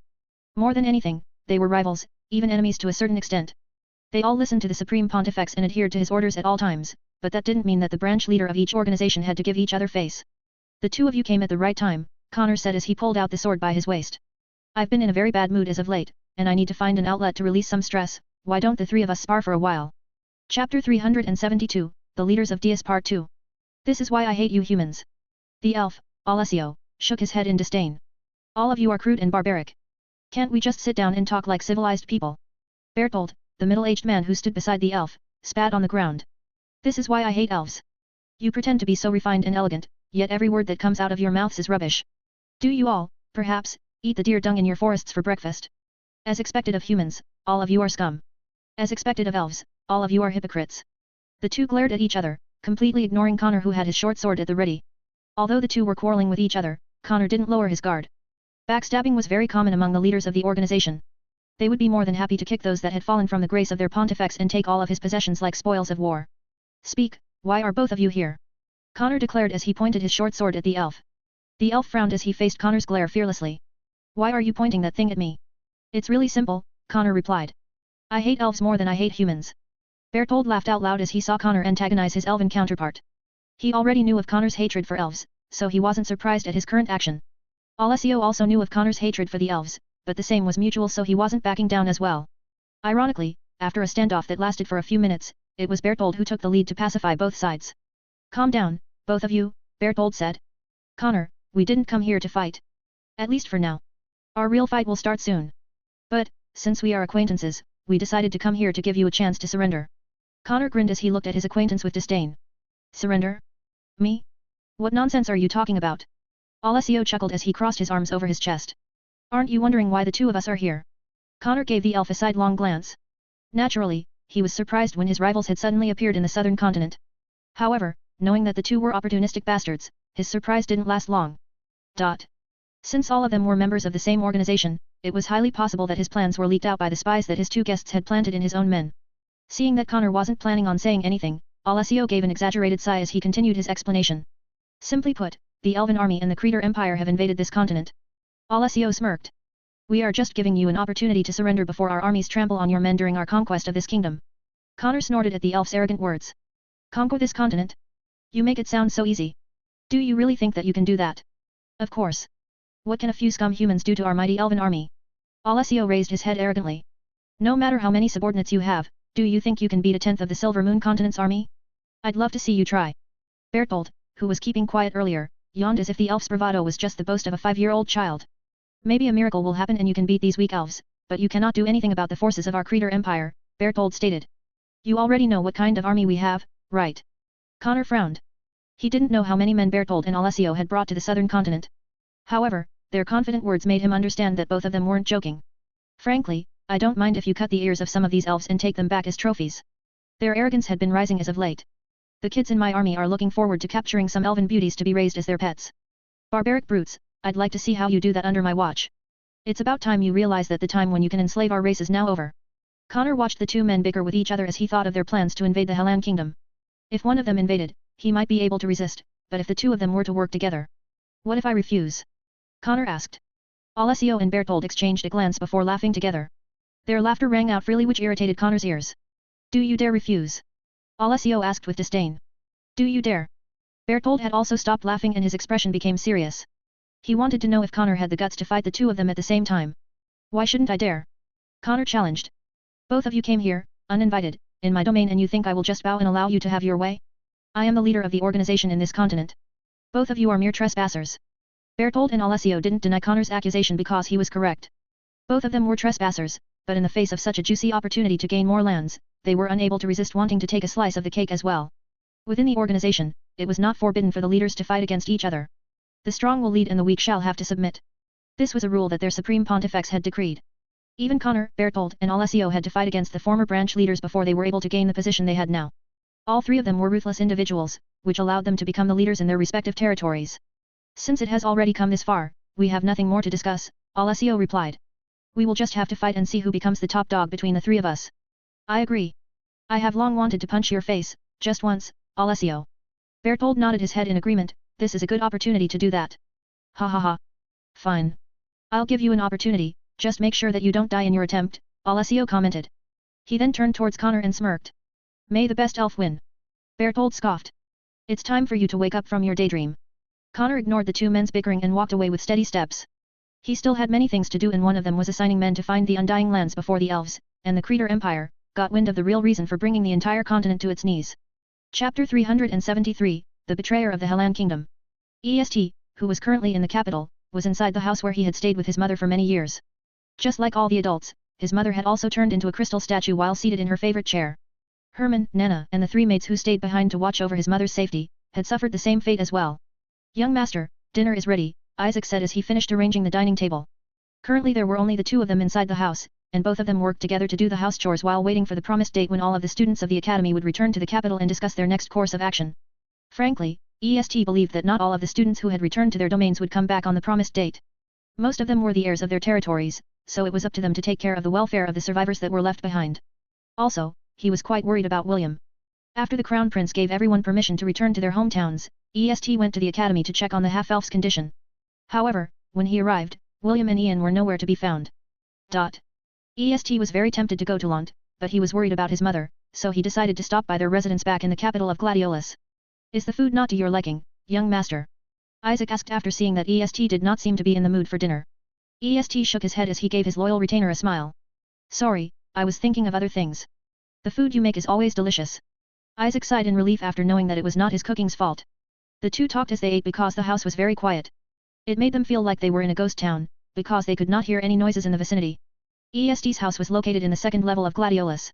More than anything, they were rivals, even enemies to a certain extent. They all listened to the Supreme Pontifex and adhered to his orders at all times, but that didn't mean that the branch leader of each organization had to give each other face. "The two of you came at the right time," Connor said as he pulled out the sword by his waist. "I've been in a very bad mood as of late, and I need to find an outlet to release some stress, why don't the three of us spar for a while? Chapter 372, The Leaders of Dias Part 2. This is why I hate you humans. The elf, Alessio, shook his head in disdain. All of you are crude and barbaric. Can't we just sit down and talk like civilized people? Bertold, the middle-aged man who stood beside the elf, spat on the ground. This is why I hate elves. You pretend to be so refined and elegant, yet every word that comes out of your mouths is rubbish. Do you all, perhaps, eat the deer dung in your forests for breakfast? As expected of humans, all of you are scum. As expected of elves, all of you are hypocrites. The two glared at each other, completely ignoring Connor who had his short sword at the ready. Although the two were quarreling with each other, Connor didn't lower his guard. Backstabbing was very common among the leaders of the organization. They would be more than happy to kick those that had fallen from the grace of their pontifex and take all of his possessions like spoils of war. Speak, why are both of you here? Connor declared as he pointed his short sword at the elf. The elf frowned as he faced Connor's glare fearlessly. Why are you pointing that thing at me? It's really simple, Connor replied. I hate elves more than I hate humans. Bertold laughed out loud as he saw Connor antagonize his elven counterpart. He already knew of Connor's hatred for elves, so he wasn't surprised at his current action. Alessio also knew of Connor's hatred for the elves, but the same was mutual so he wasn't backing down as well. Ironically, after a standoff that lasted for a few minutes, it was Bertold who took the lead to pacify both sides. Calm down, both of you, Bertold said. Connor, we didn't come here to fight. At least for now. Our real fight will start soon. But, since we are acquaintances, we decided to come here to give you a chance to surrender. Connor grinned as he looked at his acquaintance with disdain. Surrender? Me? What nonsense are you talking about? Alessio chuckled as he crossed his arms over his chest. Aren't you wondering why the two of us are here? Connor gave the elf a sidelong glance. Naturally, he was surprised when his rivals had suddenly appeared in the southern continent. However, knowing that the two were opportunistic bastards, his surprise didn't last long. Since all of them were members of the same organization, it was highly possible that his plans were leaked out by the spies that his two guests had planted in his own men. Seeing that Connor wasn't planning on saying anything, Alessio gave an exaggerated sigh as he continued his explanation. Simply put, the Elven army and the Creator Empire have invaded this continent. Alessio smirked. We are just giving you an opportunity to surrender before our armies trample on your men during our conquest of this kingdom. Connor snorted at the elf's arrogant words. Conquer this continent? You make it sound so easy. Do you really think that you can do that? Of course. What can a few scum humans do to our mighty elven army? Alessio raised his head arrogantly. No matter how many subordinates you have, do you think you can beat a tenth of the Silver Moon Continent's army? I'd love to see you try. Bertold, who was keeping quiet earlier, yawned as if the elf's bravado was just the boast of a 5-year-old child. Maybe a miracle will happen and you can beat these weak elves, but you cannot do anything about the forces of our Creator Empire, Bertold stated. You already know what kind of army we have, right? Connor frowned. He didn't know how many men Bertold and Alessio had brought to the southern continent. However, their confident words made him understand that both of them weren't joking. Frankly, I don't mind if you cut the ears of some of these elves and take them back as trophies. Their arrogance had been rising as of late. The kids in my army are looking forward to capturing some elven beauties to be raised as their pets. Barbaric brutes, I'd like to see how you do that under my watch. It's about time you realize that the time when you can enslave our race is now over. Connor watched the two men bicker with each other as he thought of their plans to invade the Hellan kingdom. If one of them invaded, he might be able to resist, but if the two of them were to work together. What if I refuse? Connor asked. Alessio and Bertold exchanged a glance before laughing together. Their laughter rang out freely which irritated Connor's ears. Do you dare refuse? Alessio asked with disdain. Do you dare? Bertold had also stopped laughing and his expression became serious. He wanted to know if Connor had the guts to fight the two of them at the same time. Why shouldn't I dare? Connor challenged. Both of you came here, uninvited, in my domain and you think I will just bow and allow you to have your way? I am the leader of the organization in this continent. Both of you are mere trespassers. Bertold and Alessio didn't deny Connor's accusation because he was correct. Both of them were trespassers, but in the face of such a juicy opportunity to gain more lands, they were unable to resist wanting to take a slice of the cake as well. Within the organization, it was not forbidden for the leaders to fight against each other. The strong will lead and the weak shall have to submit. This was a rule that their supreme pontifex had decreed. Even Connor, Bertold and Alessio had to fight against the former branch leaders before they were able to gain the position they had now. All three of them were ruthless individuals, which allowed them to become the leaders in their respective territories. Since it has already come this far, we have nothing more to discuss, Alessio replied. We will just have to fight and see who becomes the top dog between the three of us. I agree. I have long wanted to punch your face, just once, Alessio. Bertold nodded his head in agreement, this is a good opportunity to do that. Ha ha ha. Fine. I'll give you an opportunity, just make sure that you don't die in your attempt, Alessio commented. He then turned towards Connor and smirked. May the best elf win. Bertold scoffed. It's time for you to wake up from your daydream. Connor ignored the two men's bickering and walked away with steady steps. He still had many things to do and one of them was assigning men to find the undying lands before the elves, and the Creator Empire, got wind of the real reason for bringing the entire continent to its knees. Chapter 373, The Betrayer of the Helan Kingdom. EST, who was currently in the capital, was inside the house where he had stayed with his mother for many years. Just like all the adults, his mother had also turned into a crystal statue while seated in her favorite chair. Herman, Nana, and the three maids who stayed behind to watch over his mother's safety, had suffered the same fate as well. "Young master, dinner is ready," Isaac said as he finished arranging the dining table. Currently there were only the two of them inside the house, and both of them worked together to do the house chores while waiting for the promised date when all of the students of the academy would return to the capital and discuss their next course of action. Frankly, EST believed that not all of the students who had returned to their domains would come back on the promised date. Most of them were the heirs of their territories, so it was up to them to take care of the welfare of the survivors that were left behind. Also, he was quite worried about William. After the Crown Prince gave everyone permission to return to their hometowns, EST went to the academy to check on the half-elf's condition. However, when he arrived, William and Ian were nowhere to be found. EST was very tempted to go to Lant, but he was worried about his mother, so he decided to stop by their residence back in the capital of Gladiolus. "Is the food not to your liking, young master?" Isaac asked after seeing that EST did not seem to be in the mood for dinner. EST shook his head as he gave his loyal retainer a smile. "Sorry, I was thinking of other things. The food you make is always delicious." Isaac sighed in relief after knowing that it was not his cooking's fault. The two talked as they ate because the house was very quiet. It made them feel like they were in a ghost town, because they could not hear any noises in the vicinity. EST's house was located in the second level of Gladiolus.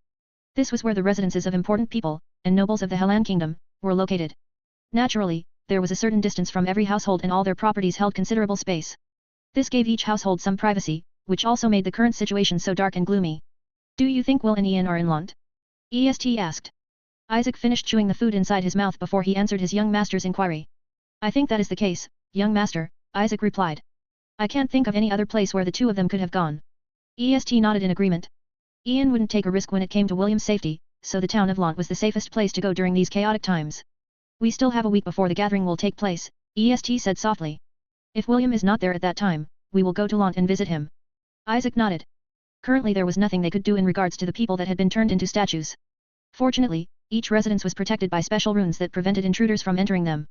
This was where the residences of important people, and nobles of the Helan Kingdom, were located. Naturally, there was a certain distance from every household and all their properties held considerable space. This gave each household some privacy, which also made the current situation so dark and gloomy. "Do you think Will and Ian are in Lant?" EST asked. Isaac finished chewing the food inside his mouth before he answered his young master's inquiry. "I think that is the case, young master," Isaac replied. "I can't think of any other place where the two of them could have gone." EST nodded in agreement. Ian wouldn't take a risk when it came to William's safety, so the town of Lant was the safest place to go during these chaotic times. "We still have a week before the gathering will take place," EST said softly. "If William is not there at that time, we will go to Lant and visit him." Isaac nodded. Currently there was nothing they could do in regards to the people that had been turned into statues. Fortunately, each residence was protected by special runes that prevented intruders from entering them.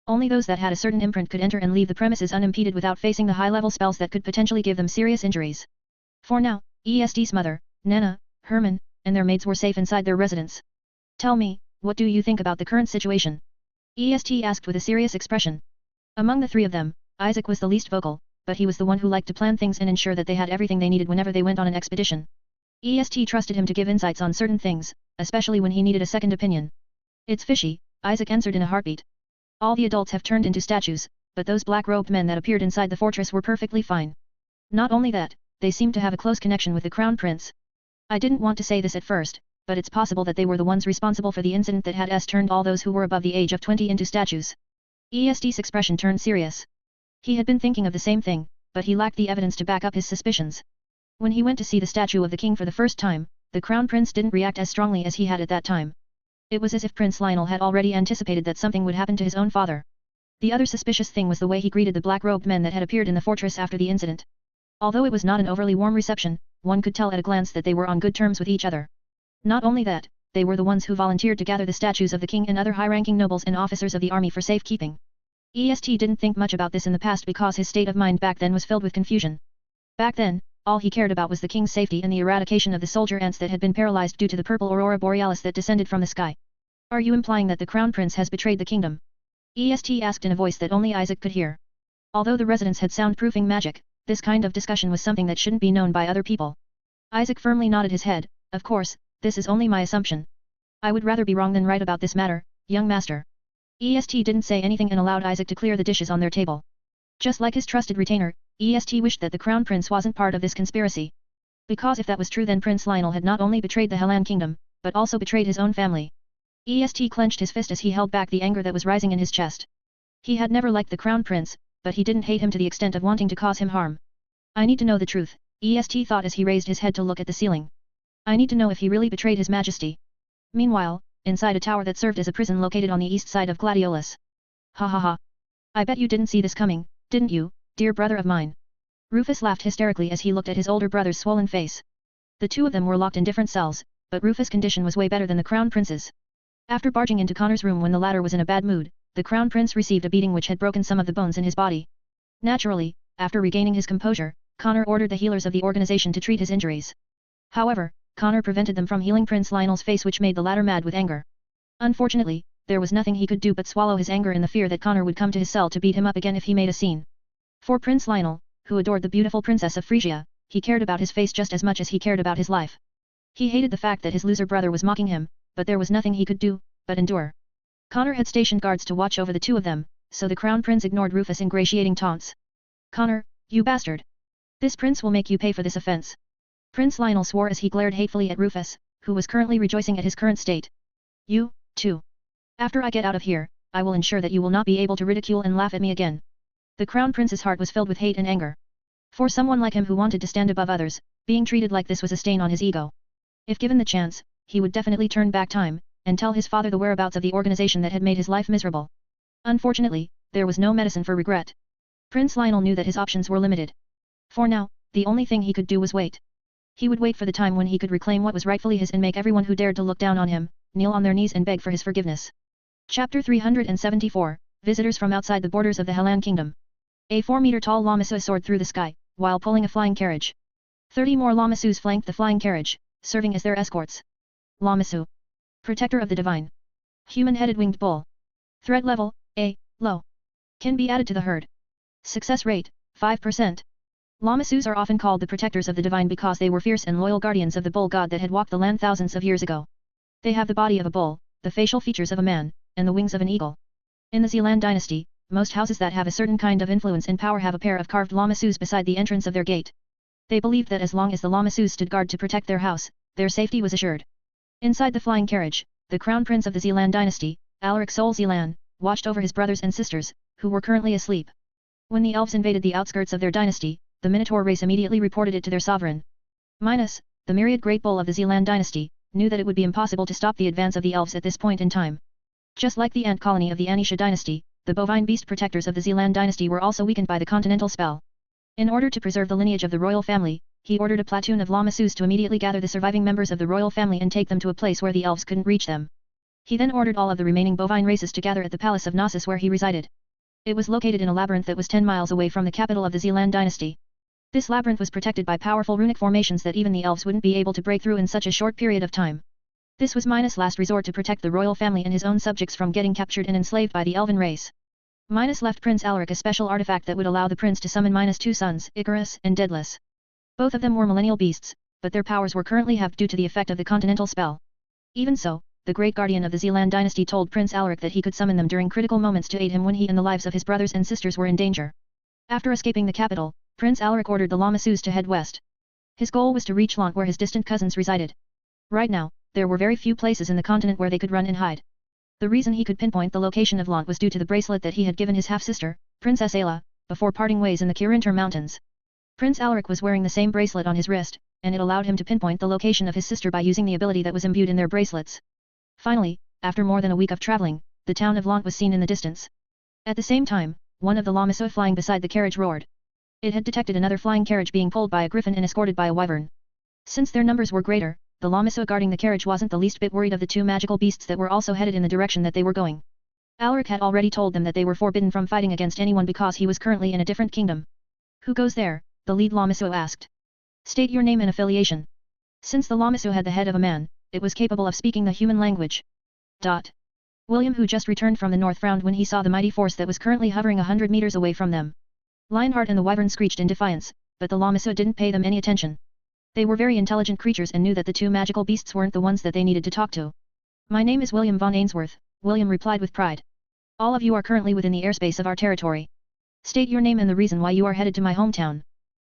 Only those that had a certain imprint could enter and leave the premises unimpeded without facing the high-level spells that could potentially give them serious injuries. For now, EST's mother, Nana, Herman, and their maids were safe inside their residence. "Tell me, what do you think about the current situation?" EST asked with a serious expression. Among the three of them, Isaac was the least vocal, but he was the one who liked to plan things and ensure that they had everything they needed whenever they went on an expedition. EST trusted him to give insights on certain things, especially when he needed a second opinion. "It's fishy," Isaac answered in a heartbeat. "All the adults have turned into statues, but those black-robed men that appeared inside the fortress were perfectly fine. Not only that, they seemed to have a close connection with the Crown Prince. I didn't want to say this at first, but it's possible that they were the ones responsible for the incident that had turned all those who were above the age of 20 into statues." EST's expression turned serious. He had been thinking of the same thing, but he lacked the evidence to back up his suspicions. When he went to see the statue of the king for the first time, the Crown Prince didn't react as strongly as he had at that time. It was as if Prince Lionel had already anticipated that something would happen to his own father. The other suspicious thing was the way he greeted the black-robed men that had appeared in the fortress after the incident. Although it was not an overly warm reception, one could tell at a glance that they were on good terms with each other. Not only that, they were the ones who volunteered to gather the statues of the king and other high-ranking nobles and officers of the army for safekeeping. EST didn't think much about this in the past because his state of mind back then was filled with confusion. Back then, all he cared about was the king's safety and the eradication of the soldier ants that had been paralyzed due to the purple aurora borealis that descended from the sky. "Are you implying that the Crown Prince has betrayed the kingdom?" EST asked in a voice that only Isaac could hear. Although the residents had soundproofing magic, this kind of discussion was something that shouldn't be known by other people. Isaac firmly nodded his head. "Of course, this is only my assumption. I would rather be wrong than right about this matter, young master." EST didn't say anything and allowed Isaac to clear the dishes on their table. Just like his trusted retainer, EST wished that the Crown Prince wasn't part of this conspiracy. Because if that was true then Prince Lionel had not only betrayed the Helan Kingdom, but also betrayed his own family. EST clenched his fist as he held back the anger that was rising in his chest. He had never liked the Crown Prince, but he didn't hate him to the extent of wanting to cause him harm. "I need to know the truth," EST thought as he raised his head to look at the ceiling. "I need to know if he really betrayed his majesty." Meanwhile, inside a tower that served as a prison located on the east side of Gladiolus. "Ha ha ha. I bet you didn't see this coming, didn't you, dear brother of mine?" Rufus laughed hysterically as he looked at his older brother's swollen face. The two of them were locked in different cells, but Rufus' condition was way better than the Crown Prince's. After barging into Connor's room when the latter was in a bad mood, the Crown Prince received a beating which had broken some of the bones in his body. Naturally, after regaining his composure, Connor ordered the healers of the organization to treat his injuries. However, Connor prevented them from healing Prince Lionel's face, which made the latter mad with anger. Unfortunately, there was nothing he could do but swallow his anger in the fear that Connor would come to his cell to beat him up again if he made a scene. For Prince Lionel, who adored the beautiful princess of Frisia, he cared about his face just as much as he cared about his life. He hated the fact that his loser brother was mocking him, but there was nothing he could do but endure. Connor had stationed guards to watch over the two of them, so the crown prince ignored Rufus' ingratiating taunts. "Connor, you bastard! This prince will make you pay for this offense." Prince Lionel swore as he glared hatefully at Rufus, who was currently rejoicing at his current state. "You, too. After I get out of here, I will ensure that you will not be able to ridicule and laugh at me again." The crown prince's heart was filled with hate and anger. For someone like him who wanted to stand above others, being treated like this was a stain on his ego. If given the chance, he would definitely turn back time, and tell his father the whereabouts of the organization that had made his life miserable. Unfortunately, there was no medicine for regret. Prince Lionel knew that his options were limited. For now, the only thing he could do was wait. He would wait for the time when he could reclaim what was rightfully his and make everyone who dared to look down on him, kneel on their knees and beg for his forgiveness. Chapter 374, Visitors from outside the borders of the Helan Kingdom. A 4-meter-tall lamassu soared through the sky, while pulling a flying carriage. 30 more lamassus flanked the flying carriage, serving as their escorts. Lamassu. Protector of the Divine. Human-headed winged bull. Threat level, A, low. Can be added to the herd. Success rate, 5%. Lamassus are often called the protectors of the divine because they were fierce and loyal guardians of the bull god that had walked the land thousands of years ago. They have the body of a bull, the facial features of a man, and the wings of an eagle. In the Zealand dynasty, most houses that have a certain kind of influence and power have a pair of carved lamassus beside the entrance of their gate. They believed that as long as the lamassus stood guard to protect their house, their safety was assured. Inside the flying carriage, the crown prince of the Zealand dynasty, Alaric Sol Zealand, watched over his brothers and sisters, who were currently asleep. When the elves invaded the outskirts of their dynasty, the Minotaur race immediately reported it to their sovereign. Minos, the myriad great bull of the Zealand dynasty, knew that it would be impossible to stop the advance of the elves at this point in time. Just like the ant colony of the Anisha dynasty, the bovine beast protectors of the Zealand dynasty were also weakened by the continental spell. In order to preserve the lineage of the royal family, he ordered a platoon of lamassus to immediately gather the surviving members of the royal family and take them to a place where the elves couldn't reach them. He then ordered all of the remaining bovine races to gather at the palace of Knossos where he resided. It was located in a labyrinth that was 10 miles away from the capital of the Zealand dynasty. This labyrinth was protected by powerful runic formations that even the elves wouldn't be able to break through in such a short period of time. This was Minos' last resort to protect the royal family and his own subjects from getting captured and enslaved by the elven race. Minos left Prince Alaric a special artifact that would allow the prince to summon Minos' two sons, Icarus and Daedalus. Both of them were millennial beasts, but their powers were currently halved due to the effect of the continental spell. Even so, the great guardian of the Zealand dynasty told Prince Alaric that he could summon them during critical moments to aid him when he and the lives of his brothers and sisters were in danger. After escaping the capital, Prince Alaric ordered the lamassus to head west. His goal was to reach Lant where his distant cousins resided. Right now, there were very few places in the continent where they could run and hide. The reason he could pinpoint the location of Lant was due to the bracelet that he had given his half-sister, Princess Ayla, before parting ways in the Kirinter Mountains. Prince Alaric was wearing the same bracelet on his wrist, and it allowed him to pinpoint the location of his sister by using the ability that was imbued in their bracelets. Finally, after more than a week of traveling, the town of Lant was seen in the distance. At the same time, one of the lamassu flying beside the carriage roared. It had detected another flying carriage being pulled by a griffin and escorted by a wyvern. Since their numbers were greater, the lamassu guarding the carriage wasn't the least bit worried of the two magical beasts that were also headed in the direction that they were going. Alaric had already told them that they were forbidden from fighting against anyone because he was currently in a different kingdom. "Who goes there?" the lead lamassu asked. "State your name and affiliation." Since the lamassu had the head of a man, it was capable of speaking the human language. William, who just returned from the north, frowned when he saw the mighty force that was currently hovering 100 meters away from them. Lionheart and the wyvern screeched in defiance, but the lamassu didn't pay them any attention. They were very intelligent creatures and knew that the two magical beasts weren't the ones that they needed to talk to. "My name is William von Ainsworth," William replied with pride. "All of you are currently within the airspace of our territory. State your name and the reason why you are headed to my hometown."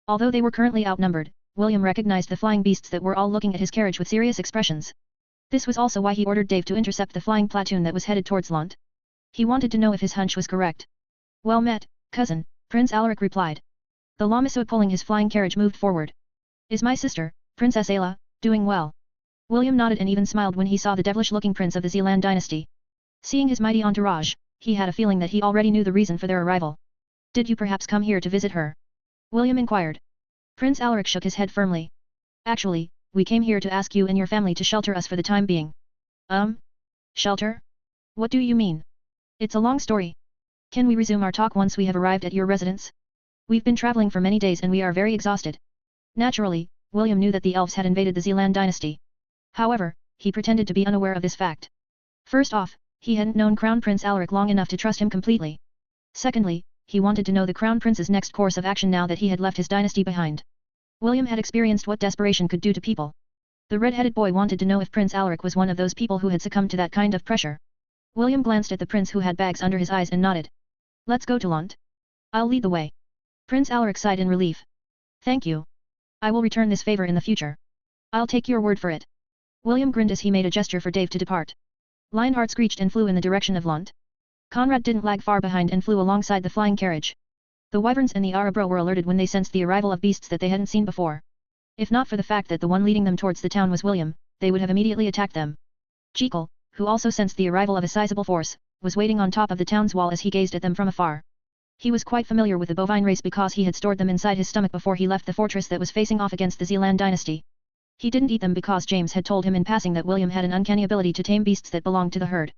Although they were currently outnumbered, William recognized the flying beasts that were all looking at his carriage with serious expressions. This was also why he ordered Dave to intercept the flying platoon that was headed towards Lant. He wanted to know if his hunch was correct. "Well met, cousin," Prince Alaric replied. The lamassu pulling his flying carriage moved forward. "Is my sister, Princess Ayla, doing well?" William nodded and even smiled when he saw the devilish-looking prince of the Zealand dynasty. Seeing his mighty entourage, he had a feeling that he already knew the reason for their arrival. "Did you perhaps come here to visit her?" William inquired. Prince Alaric shook his head firmly. "Actually, we came here to ask you and your family to shelter us for the time being." Shelter? What do you mean? It's a long story. Can we resume our talk once we have arrived at your residence? We've been traveling for many days and we are very exhausted. Naturally, William knew that the elves had invaded the Zealand dynasty. However, he pretended to be unaware of this fact. First off, he hadn't known Crown Prince Alaric long enough to trust him completely. Secondly, he wanted to know the Crown Prince's next course of action now that he had left his dynasty behind. William had experienced what desperation could do to people. The red-headed boy wanted to know if Prince Alaric was one of those people who had succumbed to that kind of pressure. William glanced at the prince who had bags under his eyes and nodded. Let's go to Lont. I'll lead the way. Prince Alaric sighed in relief. Thank you. I will return this favor in the future. I'll take your word for it. William grinned as he made a gesture for Dave to depart. Lionheart screeched and flew in the direction of Lont. Conrad didn't lag far behind and flew alongside the flying carriage. The wyverns and the AUDIBLE were alerted when they sensed the arrival of beasts that they hadn't seen before. If not for the fact that the one leading them towards the town was William, they would have immediately attacked them. Jekyll, who also sensed the arrival of a sizable force, was waiting on top of the town's wall as he gazed at them from afar. He was quite familiar with the bovine race because he had stored them inside his stomach before he left the fortress that was facing off against the Zealand dynasty. He didn't eat them because James had told him in passing that William had an uncanny ability to tame beasts that belonged to the herd.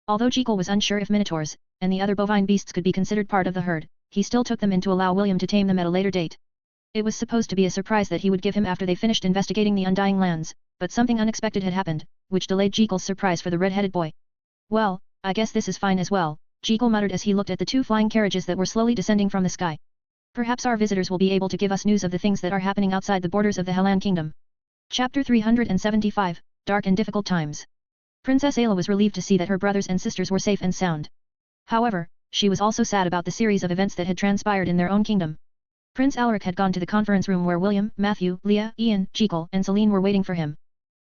Although Jekyll was unsure if minotaurs, and the other bovine beasts could be considered part of the herd, he still took them in to allow William to tame them at a later date. It was supposed to be a surprise that he would give him after they finished investigating the Undying Lands, but something unexpected had happened, which delayed Jekyll's surprise for the red-headed boy. Well, I guess this is fine as well, Jekyll muttered as he looked at the two flying carriages that were slowly descending from the sky. Perhaps our visitors will be able to give us news of the things that are happening outside the borders of the Hellan Kingdom. Chapter 375, Dark and Difficult Times. Princess Ayla was relieved to see that her brothers and sisters were safe and sound. However, she was also sad about the series of events that had transpired in their own kingdom. Prince Alaric had gone to the conference room where William, Matthew, Leah, Ian, Jekyll, and Celine were waiting for him.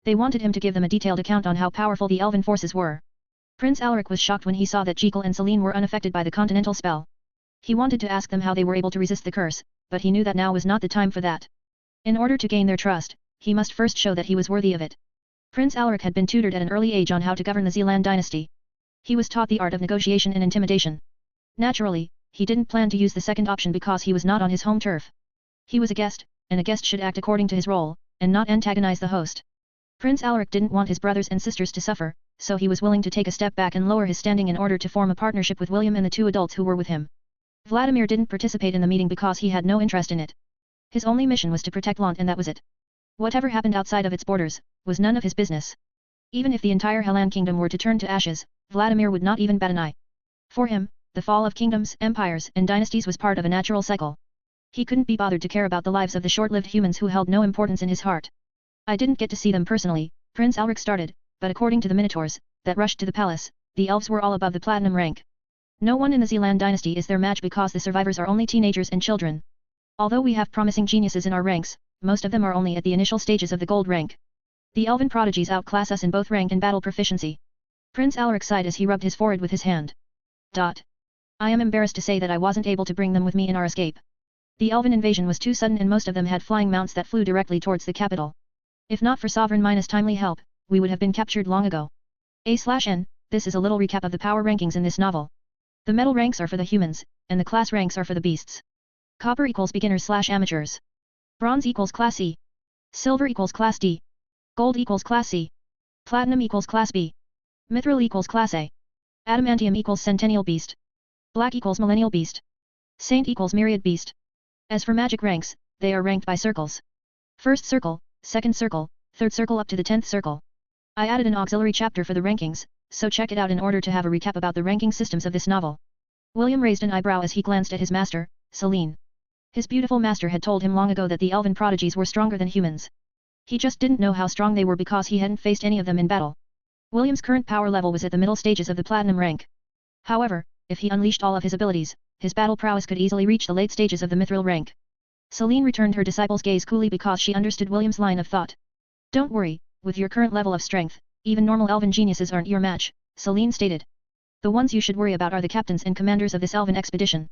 They wanted him to give them a detailed account on how powerful the elven forces were. Prince Alaric was shocked when he saw that Jekyll and Celine were unaffected by the continental spell. He wanted to ask them how they were able to resist the curse, but he knew that now was not the time for that. In order to gain their trust, he must first show that he was worthy of it. Prince Alaric had been tutored at an early age on how to govern the Zealand dynasty. He was taught the art of negotiation and intimidation. Naturally, he didn't plan to use the second option because he was not on his home turf. He was a guest, and a guest should act according to his role, and not antagonize the host. Prince Alaric didn't want his brothers and sisters to suffer, so he was willing to take a step back and lower his standing in order to form a partnership with William and the two adults who were with him. Vladimir didn't participate in the meeting because he had no interest in it. His only mission was to protect Lont and that was it. Whatever happened outside of its borders, was none of his business. Even if the entire Hellan Kingdom were to turn to ashes, Vladimir would not even bat an eye. For him, the fall of kingdoms, empires, and dynasties was part of a natural cycle. He couldn't be bothered to care about the lives of the short-lived humans who held no importance in his heart. I didn't get to see them personally, Prince Alaric started, but according to the minotaurs that rushed to the palace, the elves were all above the platinum rank. No one in the Zealand dynasty is their match because the survivors are only teenagers and children. Although we have promising geniuses in our ranks, most of them are only at the initial stages of the gold rank. The elven prodigies outclass us in both rank and battle proficiency. Prince Alaric sighed as he rubbed his forehead with his hand. I am embarrassed to say that I wasn't able to bring them with me in our escape. The elven invasion was too sudden and most of them had flying mounts that flew directly towards the capital. If not for Sovereign minus timely help, we would have been captured long ago. A/N, this is a little recap of the power rankings in this novel. The metal ranks are for the humans, and the class ranks are for the beasts. Copper equals beginners/amateurs. Bronze equals class E. Silver equals class D. Gold equals class C. Platinum equals class B. Mithril equals class A. Adamantium equals centennial beast. Black equals millennial beast. Saint equals myriad beast. As for magic ranks, they are ranked by circles. First circle, second circle, third circle up to the 10th circle. I added an auxiliary chapter for the rankings, so check it out in order to have a recap about the ranking systems of this novel. William raised an eyebrow as he glanced at his master, Celine. His beautiful master had told him long ago that the elven prodigies were stronger than humans. He just didn't know how strong they were because he hadn't faced any of them in battle. William's current power level was at the middle stages of the platinum rank. However, if he unleashed all of his abilities, his battle prowess could easily reach the late stages of the mithril rank. Celine returned her disciple's gaze coolly because she understood William's line of thought. Don't worry, with your current level of strength, even normal elven geniuses aren't your match, Celine stated. The ones you should worry about are the captains and commanders of this elven expedition.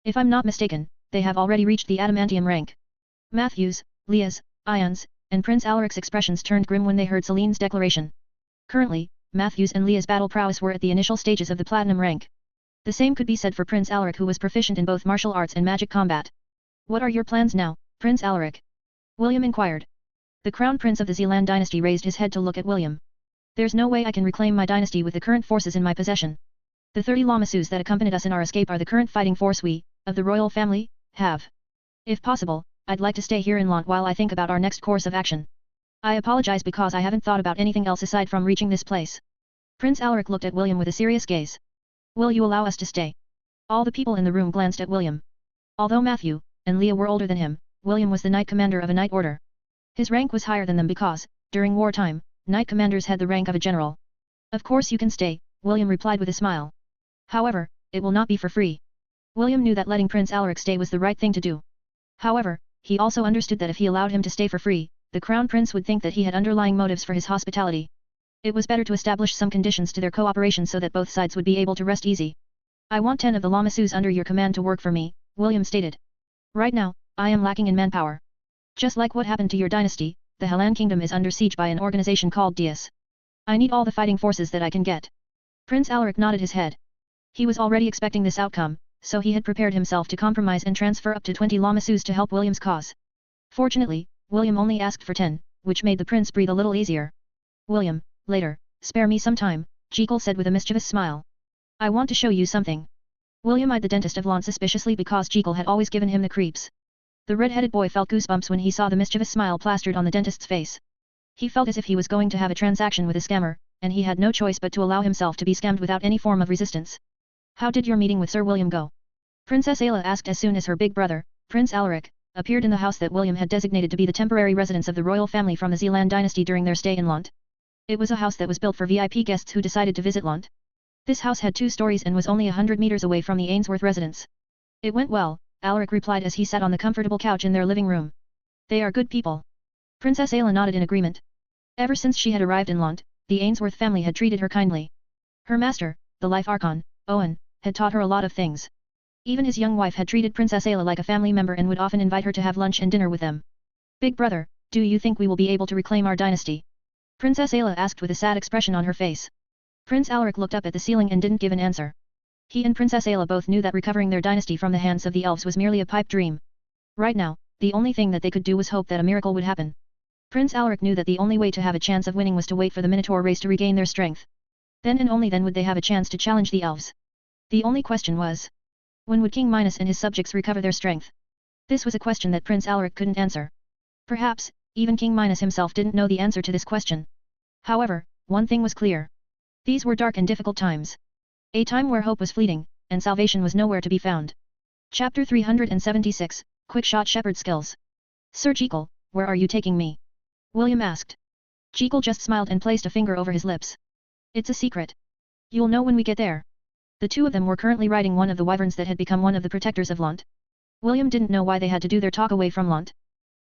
If I'm not mistaken, they have already reached the adamantium rank. Matthew's, Leah's, Ian's, and Prince Alaric's expressions turned grim when they heard Celine's declaration. Currently, Matthew's and Leah's battle prowess were at the initial stages of the platinum rank. The same could be said for Prince Alaric who was proficient in both martial arts and magic combat. What are your plans now, Prince Alaric? William inquired. The crown prince of the Zealand dynasty raised his head to look at William. There's no way I can reclaim my dynasty with the current forces in my possession. The 30 Lamasus that accompanied us in our escape are the current fighting force we, of the royal family, have. If possible, I'd like to stay here in Lant while I think about our next course of action. I apologize because I haven't thought about anything else aside from reaching this place. Prince Alaric looked at William with a serious gaze. Will you allow us to stay? All the people in the room glanced at William. Although Matthew and Leah were older than him, William was the Knight Commander of a Knight Order. His rank was higher than them because, during wartime, Knight Commanders had the rank of a general. Of course you can stay, William replied with a smile. However, it will not be for free. William knew that letting Prince Alaric stay was the right thing to do. However, he also understood that if he allowed him to stay for free, the Crown Prince would think that he had underlying motives for his hospitality. It was better to establish some conditions to their cooperation so that both sides would be able to rest easy. I want 10 of the lamasus under your command to work for me, William stated. Right now, I am lacking in manpower. Just like what happened to your dynasty, the Helan Kingdom is under siege by an organization called Dias. I need all the fighting forces that I can get. Prince Alaric nodded his head. He was already expecting this outcome, so he had prepared himself to compromise and transfer up to 20 lamasus to help William's cause. Fortunately, William only asked for 10, which made the prince breathe a little easier. William, later, spare me some time, Jekyll said with a mischievous smile. I want to show you something. William eyed the dentist of Lant suspiciously because Jekyll had always given him the creeps. The red-headed boy felt goosebumps when he saw the mischievous smile plastered on the dentist's face. He felt as if he was going to have a transaction with a scammer, and he had no choice but to allow himself to be scammed without any form of resistance. How did your meeting with Sir William go? Princess Ayla asked as soon as her big brother, Prince Alaric, appeared in the house that William had designated to be the temporary residence of the royal family from the Zealand dynasty during their stay in Lant. It was a house that was built for VIP guests who decided to visit Lant. This house had 2 stories and was only 100 meters away from the Ainsworth residence. It went well, Alaric replied as he sat on the comfortable couch in their living room. They are good people. Princess Ayla nodded in agreement. Ever since she had arrived in Lant, the Ainsworth family had treated her kindly. Her master, the Life Archon, Owen, had taught her a lot of things. Even his young wife had treated Princess Ayla like a family member and would often invite her to have lunch and dinner with them. Big brother, do you think we will be able to reclaim our dynasty? Princess Ayla asked with a sad expression on her face. Prince Alaric looked up at the ceiling and didn't give an answer. He and Princess Ayla both knew that recovering their dynasty from the hands of the elves was merely a pipe dream. Right now, the only thing that they could do was hope that a miracle would happen. Prince Alaric knew that the only way to have a chance of winning was to wait for the Minotaur race to regain their strength. Then and only then would they have a chance to challenge the elves. The only question was, when would King Minos and his subjects recover their strength? This was a question that Prince Alaric couldn't answer. Perhaps, even King Minos himself didn't know the answer to this question. However, one thing was clear. These were dark and difficult times. A time where hope was fleeting, and salvation was nowhere to be found. Chapter 376, Quick Shot Shepherd Skills. Sir Jekyll, where are you taking me? William asked. Jekyll just smiled and placed a finger over his lips. It's a secret. You'll know when we get there. The two of them were currently riding one of the wyverns that had become one of the protectors of Lant. William didn't know why they had to do their talk away from Lant.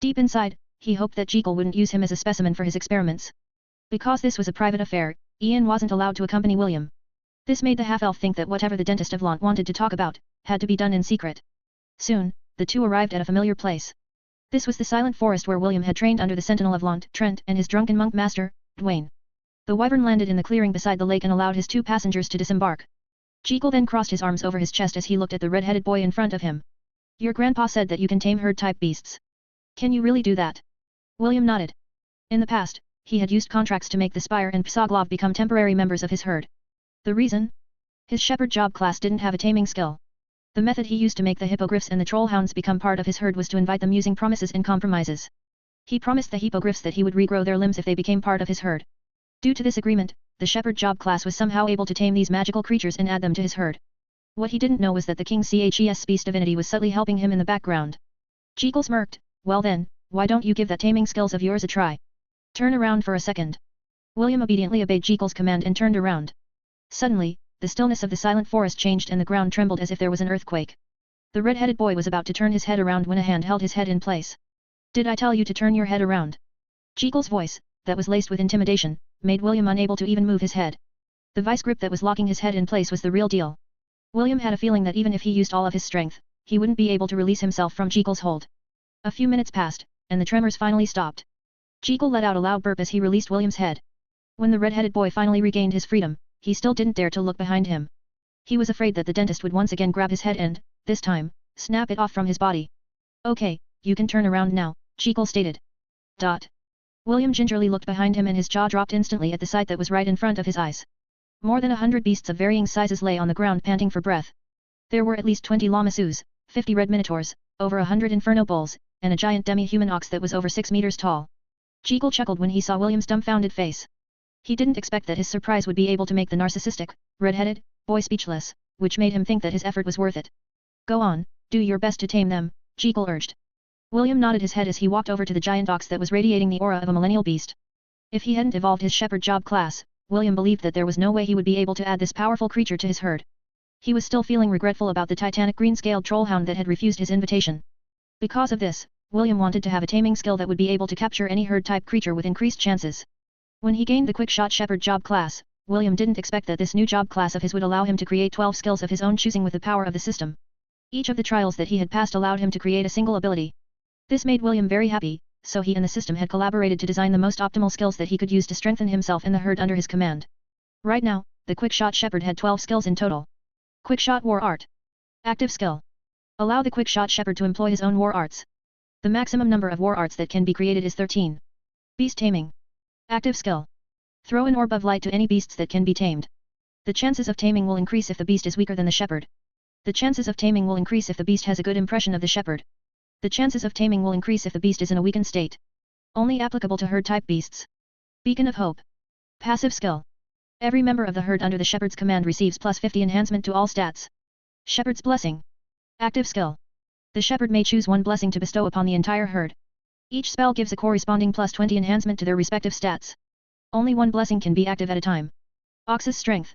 Deep inside, he hoped that Jekyll wouldn't use him as a specimen for his experiments. Because this was a private affair, Ian wasn't allowed to accompany William. This made the half-elf think that whatever the dentist of Lant wanted to talk about, had to be done in secret. Soon, the two arrived at a familiar place. This was the silent forest where William had trained under the sentinel of Lant, Trent, and his drunken monk master, Dwayne. The wyvern landed in the clearing beside the lake and allowed his 2 passengers to disembark. Jekyll then crossed his arms over his chest as he looked at the red-headed boy in front of him. Your grandpa said that you can tame herd-type beasts. Can you really do that? William nodded. In the past, he had used contracts to make the Spire and Psoglov become temporary members of his herd. The reason? His shepherd job class didn't have a taming skill. The method he used to make the hippogriffs and the trollhounds become part of his herd was to invite them using promises and compromises. He promised the hippogriffs that he would regrow their limbs if they became part of his herd. Due to this agreement, the shepherd job class was somehow able to tame these magical creatures and add them to his herd. What he didn't know was that the King Chess Beast Divinity was subtly helping him in the background. Jekyll smirked. Well then, why don't you give that taming skills of yours a try? Turn around for a second. William obediently obeyed Jekyll's command and turned around. Suddenly, the stillness of the silent forest changed and the ground trembled as if there was an earthquake. The red-headed boy was about to turn his head around when a hand held his head in place. Did I tell you to turn your head around? Jekyll's voice, that was laced with intimidation, made William unable to even move his head. The vice grip that was locking his head in place was the real deal. William had a feeling that even if he used all of his strength, he wouldn't be able to release himself from Jekyll's hold. A few minutes passed, and the tremors finally stopped. Jekyll let out a loud burp as he released William's head. When the red-headed boy finally regained his freedom, he still didn't dare to look behind him. He was afraid that the dentist would once again grab his head and, this time, snap it off from his body. Okay, you can turn around now, Jekyll stated. William gingerly looked behind him and his jaw dropped instantly at the sight that was right in front of his eyes. More than 100 beasts of varying sizes lay on the ground panting for breath. There were at least 20 lamasus, 50 red minotaurs, over 100 inferno bulls, and a giant demi-human ox that was over 6 meters tall. Jekyll chuckled when he saw William's dumbfounded face. He didn't expect that his surprise would be able to make the narcissistic, red-headed, boy speechless, which made him think that his effort was worth it. Go on, do your best to tame them, Jekyll urged. William nodded his head as he walked over to the giant ox that was radiating the aura of a millennial beast. If he hadn't evolved his shepherd job class, William believed that there was no way he would be able to add this powerful creature to his herd. He was still feeling regretful about the titanic green-scaled trollhound that had refused his invitation. Because of this, William wanted to have a taming skill that would be able to capture any herd-type creature with increased chances. When he gained the quick-shot shepherd job class, William didn't expect that this new job class of his would allow him to create 12 skills of his own choosing with the power of the system. Each of the trials that he had passed allowed him to create a single ability. This made William very happy, so he and the system had collaborated to design the most optimal skills that he could use to strengthen himself and the herd under his command. Right now, the quick-shot shepherd had 12 skills in total. Quick-shot war art. Active skill. Allow the quick-shot shepherd to employ his own war arts. The maximum number of war arts that can be created is 13. Beast taming. Active skill. Throw an orb of light to any beasts that can be tamed. The chances of taming will increase if the beast is weaker than the shepherd. The chances of taming will increase if the beast has a good impression of the shepherd. The chances of taming will increase if the beast is in a weakened state. Only applicable to herd-type beasts. Beacon of Hope. Passive skill. Every member of the herd under the shepherd's command receives plus 50 enhancement to all stats. Shepherd's Blessing. Active skill. The shepherd may choose one blessing to bestow upon the entire herd. Each spell gives a corresponding plus 20 enhancement to their respective stats. Only one blessing can be active at a time. Ox's Strength.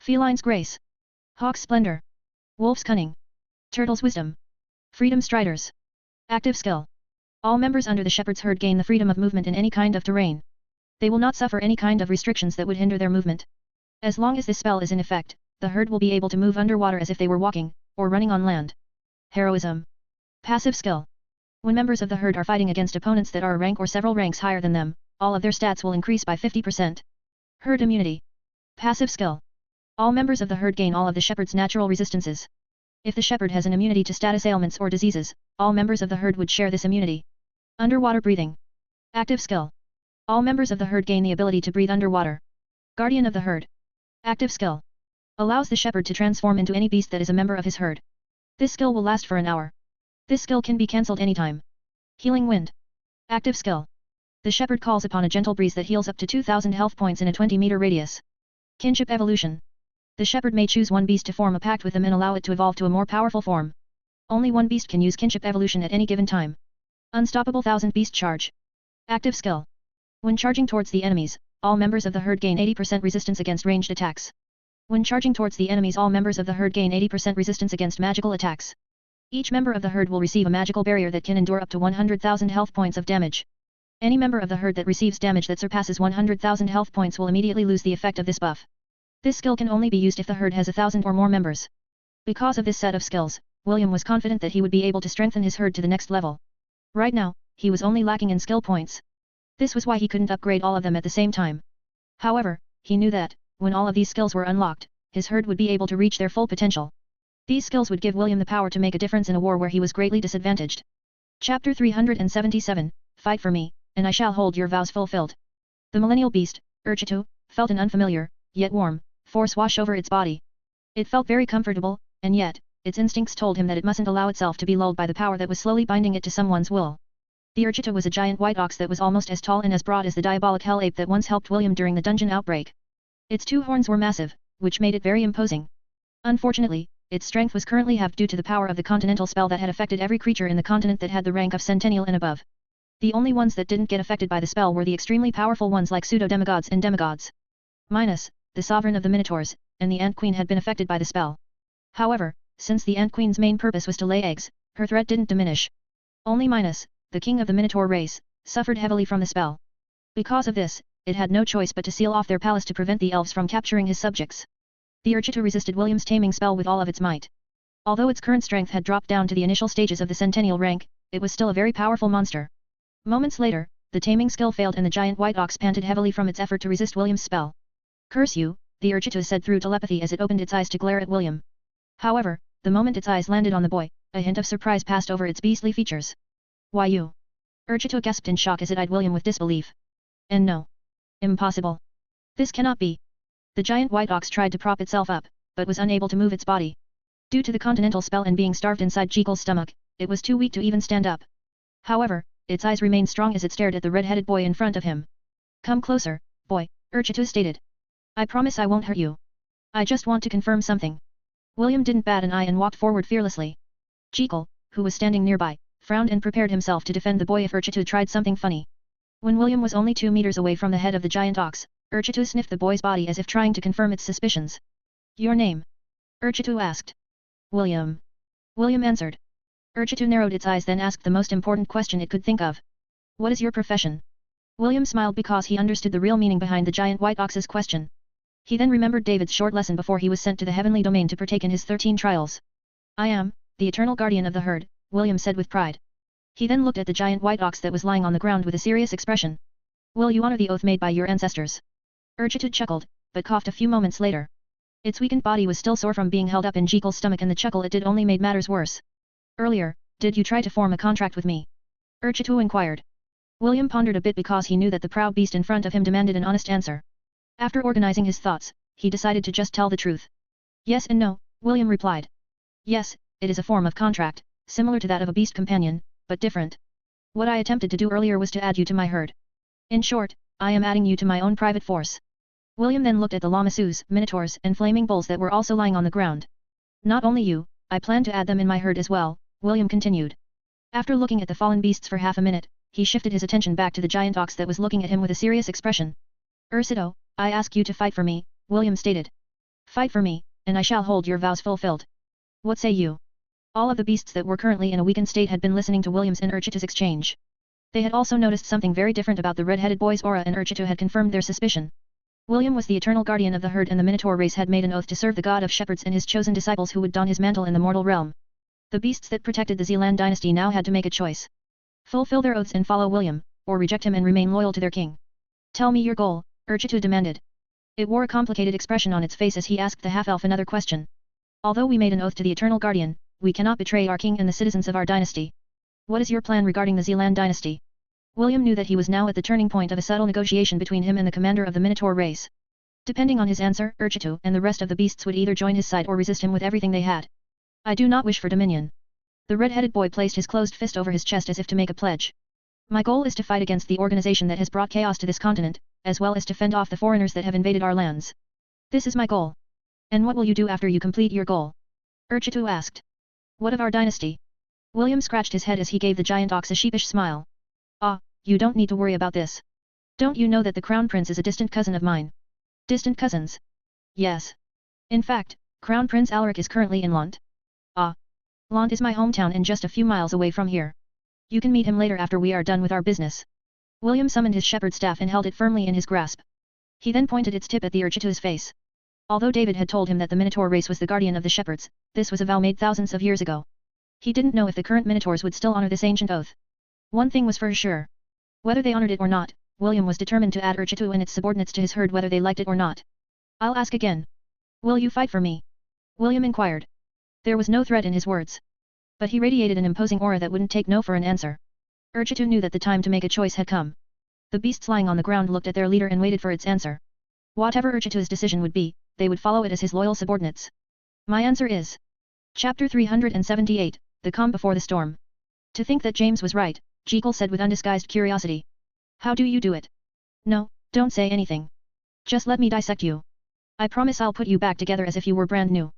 Feline's Grace. Hawk's Splendor. Wolf's Cunning. Turtle's Wisdom. Freedom Striders. Active skill. All members under the shepherd's herd gain the freedom of movement in any kind of terrain. They will not suffer any kind of restrictions that would hinder their movement. As long as this spell is in effect, the herd will be able to move underwater as if they were walking, or running on land. Heroism. Passive skill. When members of the herd are fighting against opponents that are a rank or several ranks higher than them, all of their stats will increase by 50%. Herd Immunity. Passive skill. All members of the herd gain all of the shepherd's natural resistances. If the shepherd has an immunity to status ailments or diseases, all members of the herd would share this immunity. Underwater Breathing. Active skill. All members of the herd gain the ability to breathe underwater. Guardian of the Herd. Active skill. Allows the shepherd to transform into any beast that is a member of his herd. This skill will last for an hour. This skill can be cancelled anytime. Healing Wind. Active skill. The shepherd calls upon a gentle breeze that heals up to 2,000 health points in a 20-meter radius. Kinship Evolution. The shepherd may choose one beast to form a pact with them and allow it to evolve to a more powerful form. Only one beast can use kinship evolution at any given time. Unstoppable 1000 Beast Charge. Active skill. When charging towards the enemies, all members of the herd gain 80% resistance against ranged attacks. When charging towards the enemies, all members of the herd gain 80% resistance against magical attacks. Each member of the herd will receive a magical barrier that can endure up to 100,000 health points of damage. Any member of the herd that receives damage that surpasses 100,000 health points will immediately lose the effect of this buff. This skill can only be used if the herd has 1,000 or more members. Because of this set of skills, William was confident that he would be able to strengthen his herd to the next level. Right now, he was only lacking in skill points. This was why he couldn't upgrade all of them at the same time. However, he knew that, when all of these skills were unlocked, his herd would be able to reach their full potential. These skills would give William the power to make a difference in a war where he was greatly disadvantaged. Chapter 377, Fight for me, and I shall hold your vows fulfilled. The millennial beast, Urchitu, felt an unfamiliar, yet warm, force wash over its body. It felt very comfortable, and yet, its instincts told him that it mustn't allow itself to be lulled by the power that was slowly binding it to someone's will. The Urchitu was a giant white ox that was almost as tall and as broad as the diabolic hell ape that once helped William during the dungeon outbreak. Its two horns were massive, which made it very imposing. Unfortunately, its strength was currently halved due to the power of the continental spell that had affected every creature in the continent that had the rank of centennial and above. The only ones that didn't get affected by the spell were the extremely powerful ones like pseudo-demigods and demigods. Minus, the sovereign of the Minotaurs, and the Ant Queen had been affected by the spell. However, since the Ant Queen's main purpose was to lay eggs, her threat didn't diminish. Only Minus, the king of the Minotaur race, suffered heavily from the spell. Because of this, it had no choice but to seal off their palace to prevent the elves from capturing his subjects. The Urchitu resisted William's taming spell with all of its might. Although its current strength had dropped down to the initial stages of the centennial rank, it was still a very powerful monster. Moments later, the taming skill failed and the giant white ox panted heavily from its effort to resist William's spell. "Curse you," the Urchitu said through telepathy as it opened its eyes to glare at William. However, the moment its eyes landed on the boy, a hint of surprise passed over its beastly features. "Why you?" Urchitu gasped in shock as it eyed William with disbelief. "And no. Impossible. This cannot be." The giant white ox tried to prop itself up, but was unable to move its body. Due to the continental spell and being starved inside Jekyll's stomach, it was too weak to even stand up. However, its eyes remained strong as it stared at the red-headed boy in front of him. Come closer, boy, Urchitu stated. I promise I won't hurt you. I just want to confirm something. William didn't bat an eye and walked forward fearlessly. Jekyll, who was standing nearby, frowned and prepared himself to defend the boy if Urchitu tried something funny. When William was only 2 meters away from the head of the giant ox, Urchitu sniffed the boy's body as if trying to confirm its suspicions. Your name? Urchitu asked. William. William answered. Urchitu narrowed its eyes then asked the most important question it could think of. What is your profession? William smiled because he understood the real meaning behind the giant white ox's question. He then remembered David's short lesson before he was sent to the heavenly domain to partake in his 13 trials. I am, the eternal guardian of the herd, William said with pride. He then looked at the giant white ox that was lying on the ground with a serious expression. Will you honor the oath made by your ancestors? Urchitu chuckled, but coughed a few moments later. Its weakened body was still sore from being held up in Jekyll's stomach and the chuckle it did only made matters worse. Earlier, did you try to form a contract with me? Urchitu inquired. William pondered a bit because he knew that the proud beast in front of him demanded an honest answer. After organizing his thoughts, he decided to just tell the truth. Yes and no, William replied. Yes, it is a form of contract, similar to that of a beast companion, but different. What I attempted to do earlier was to add you to my herd. In short, I am adding you to my own private force. William then looked at the lamasus, minotaurs and flaming bulls that were also lying on the ground. Not only you, I plan to add them in my herd as well, William continued. After looking at the fallen beasts for half a minute, he shifted his attention back to the giant ox that was looking at him with a serious expression. Ursido, I ask you to fight for me, William stated. Fight for me, and I shall hold your vows fulfilled. What say you? All of the beasts that were currently in a weakened state had been listening to William's and Urchitu's exchange. They had also noticed something very different about the red-headed boy's aura and Urchitu had confirmed their suspicion. William was the eternal guardian of the herd and the Minotaur race had made an oath to serve the god of shepherds and his chosen disciples who would don his mantle in the mortal realm. The beasts that protected the Zealand dynasty now had to make a choice. Fulfill their oaths and follow William, or reject him and remain loyal to their king. Tell me your goal, Urchitu demanded. It wore a complicated expression on its face as he asked the half-elf another question. Although we made an oath to the eternal guardian, we cannot betray our king and the citizens of our dynasty. What is your plan regarding the Zealand dynasty? William knew that he was now at the turning point of a subtle negotiation between him and the commander of the Minotaur race. Depending on his answer, Urchitu and the rest of the beasts would either join his side or resist him with everything they had. I do not wish for dominion. The red-headed boy placed his closed fist over his chest as if to make a pledge. My goal is to fight against the organization that has brought chaos to this continent, as well as to fend off the foreigners that have invaded our lands. This is my goal. And what will you do after you complete your goal? Urchitu asked. What of our dynasty? William scratched his head as he gave the giant ox a sheepish smile. Ah, you don't need to worry about this. Don't you know that the Crown Prince is a distant cousin of mine? Distant cousins? Yes. In fact, Crown Prince Alaric is currently in Lant. Ah. Lant is my hometown and just a few miles away from here. You can meet him later after we are done with our business. William summoned his shepherd staff and held it firmly in his grasp. He then pointed its tip at the Urchitu's face. Although David had told him that the Minotaur race was the guardian of the shepherds, this was a vow made thousands of years ago. He didn't know if the current Minotaurs would still honor this ancient oath. One thing was for sure. Whether they honored it or not, William was determined to add Urchitu and its subordinates to his herd whether they liked it or not. I'll ask again. Will you fight for me? William inquired. There was no threat in his words. But he radiated an imposing aura that wouldn't take no for an answer. Urchitu knew that the time to make a choice had come. The beasts lying on the ground looked at their leader and waited for its answer. Whatever Urchitu's decision would be, they would follow it as his loyal subordinates. My answer is... Chapter 378, The Calm Before the Storm. To think that James was right, Jekyll said with undisguised curiosity. How do you do it? No, don't say anything. Just let me dissect you. I promise I'll put you back together as if you were brand new.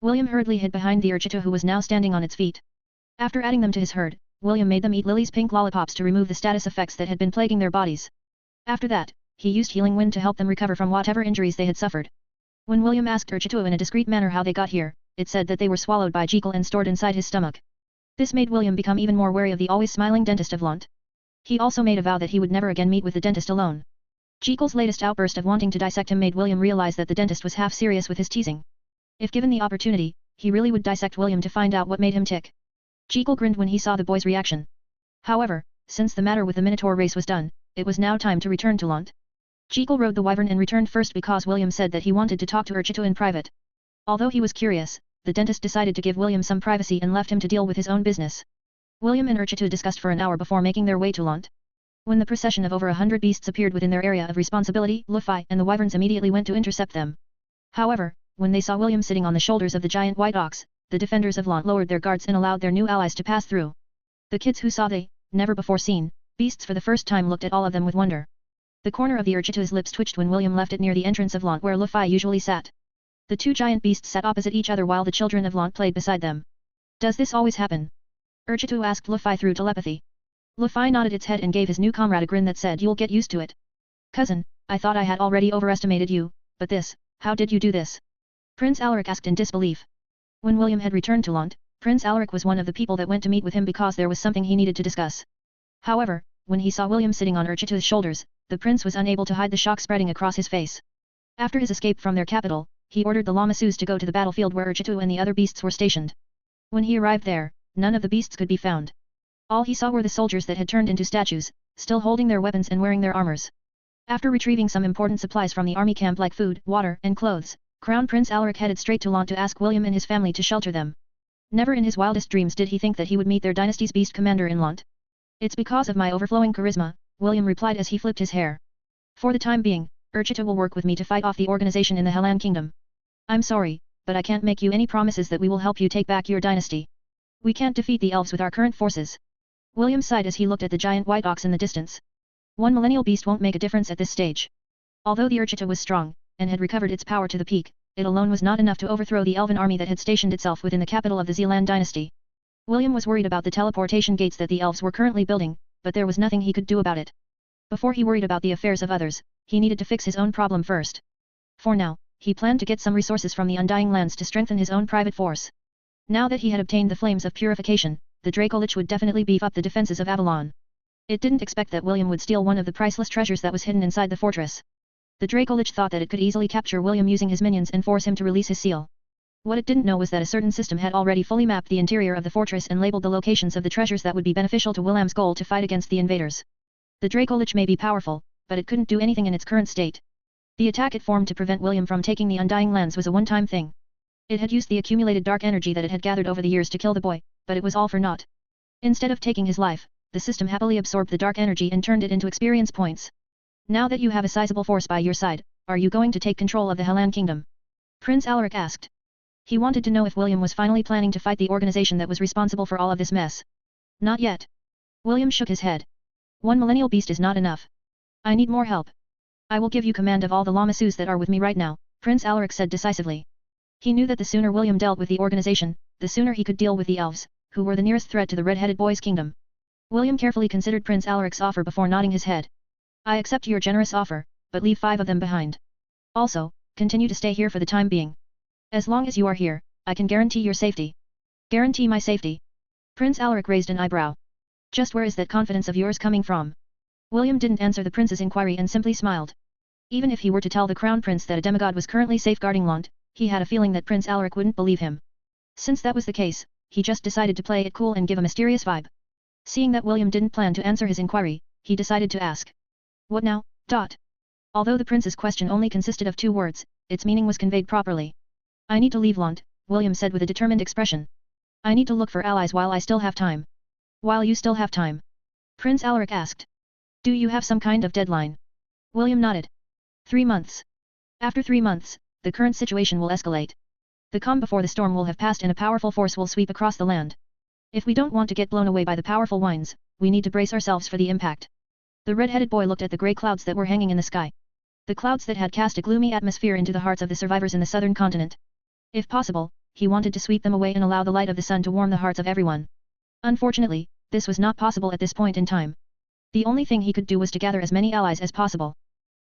William hurriedly hid behind the Urchitu who was now standing on its feet. After adding them to his herd, William made them eat Lily's pink lollipops to remove the status effects that had been plaguing their bodies. After that, he used healing wind to help them recover from whatever injuries they had suffered. When William asked Urchitu in a discreet manner how they got here, it said that they were swallowed by Jekyll and stored inside his stomach. This made William become even more wary of the always smiling dentist of Lant. He also made a vow that he would never again meet with the dentist alone. Jekyll's latest outburst of wanting to dissect him made William realize that the dentist was half serious with his teasing. If given the opportunity, he really would dissect William to find out what made him tick. Jekyll grinned when he saw the boy's reaction. However, since the matter with the Minotaur race was done, it was now time to return to Lant. Jekyll rode the wyvern and returned first because William said that he wanted to talk to Urchitu in private. Although he was curious, the dentist decided to give William some privacy and left him to deal with his own business. William and Urchitu discussed for an hour before making their way to Lant. When the procession of over 100 beasts appeared within their area of responsibility, Luffy and the wyverns immediately went to intercept them. However, when they saw William sitting on the shoulders of the giant white ox, the defenders of Lant lowered their guards and allowed their new allies to pass through. The kids who saw the never before seen, beasts for the first time looked at all of them with wonder. The corner of the Urchitu's lips twitched when William left it near the entrance of Lant where Luffy usually sat. The two giant beasts sat opposite each other while the children of Lant played beside them. Does this always happen? Urchitu asked Luffy through telepathy. Luffy nodded its head and gave his new comrade a grin that said you'll get used to it. Cousin, I thought I had already overestimated you, but this, how did you do this? Prince Alaric asked in disbelief. When William had returned to Lant, Prince Alaric was one of the people that went to meet with him because there was something he needed to discuss. However, when he saw William sitting on Urchitu's shoulders, the prince was unable to hide the shock spreading across his face. After his escape from their capital, he ordered the Lamasus to go to the battlefield where Urchitu and the other beasts were stationed. When he arrived there, none of the beasts could be found. All he saw were the soldiers that had turned into statues, still holding their weapons and wearing their armors. After retrieving some important supplies from the army camp like food, water, and clothes, Crown Prince Alaric headed straight to Lant to ask William and his family to shelter them. Never in his wildest dreams did he think that he would meet their dynasty's beast commander in Lant. It's because of my overflowing charisma, William replied as he flipped his hair. For the time being, Urchitu will work with me to fight off the organization in the Helan Kingdom. I'm sorry, but I can't make you any promises that we will help you take back your dynasty. We can't defeat the elves with our current forces. William sighed as he looked at the giant white ox in the distance. One millennial beast won't make a difference at this stage. Although the Urchitu was strong, and had recovered its power to the peak, it alone was not enough to overthrow the elven army that had stationed itself within the capital of the Zealand dynasty. William was worried about the teleportation gates that the elves were currently building, but there was nothing he could do about it. Before he worried about the affairs of others, he needed to fix his own problem first. For now, he planned to get some resources from the Undying Lands to strengthen his own private force. Now that he had obtained the flames of purification, the Dracolich would definitely beef up the defenses of Avalon. It didn't expect that William would steal one of the priceless treasures that was hidden inside the fortress. The Dracolich thought that it could easily capture William using his minions and force him to release his seal. What it didn't know was that a certain system had already fully mapped the interior of the fortress and labeled the locations of the treasures that would be beneficial to William's goal to fight against the invaders. The Dracolich may be powerful, but it couldn't do anything in its current state. The attack it formed to prevent William from taking the Undying Lands was a one-time thing. It had used the accumulated dark energy that it had gathered over the years to kill the boy, but it was all for naught. Instead of taking his life, the system happily absorbed the dark energy and turned it into experience points. Now that you have a sizable force by your side, are you going to take control of the Helan Kingdom? Prince Alaric asked. He wanted to know if William was finally planning to fight the organization that was responsible for all of this mess. Not yet. William shook his head. One millennial beast is not enough. I need more help. I will give you command of all the Lamasus that are with me right now, Prince Alaric said decisively. He knew that the sooner William dealt with the organization, the sooner he could deal with the elves, who were the nearest threat to the red-headed boy's kingdom. William carefully considered Prince Alaric's offer before nodding his head. I accept your generous offer, but leave 5 of them behind. Also, continue to stay here for the time being. As long as you are here, I can guarantee your safety. Guarantee my safety? Prince Alaric raised an eyebrow. Just where is that confidence of yours coming from? William didn't answer the prince's inquiry and simply smiled. Even if he were to tell the crown prince that a demigod was currently safeguarding Lant, he had a feeling that Prince Alaric wouldn't believe him. Since that was the case, he just decided to play it cool and give a mysterious vibe. Seeing that William didn't plan to answer his inquiry, he decided to ask. What now? Although the prince's question only consisted of 2 words, its meaning was conveyed properly. I need to leave Lant, William said with a determined expression. I need to look for allies while I still have time. While you still have time? Prince Alaric asked. Do you have some kind of deadline? William nodded. 3 months. After 3 months, the current situation will escalate. The calm before the storm will have passed and a powerful force will sweep across the land. If we don't want to get blown away by the powerful winds, we need to brace ourselves for the impact. The red-headed boy looked at the grey clouds that were hanging in the sky. The clouds that had cast a gloomy atmosphere into the hearts of the survivors in the southern continent. If possible, he wanted to sweep them away and allow the light of the sun to warm the hearts of everyone. Unfortunately, this was not possible at this point in time. The only thing he could do was to gather as many allies as possible.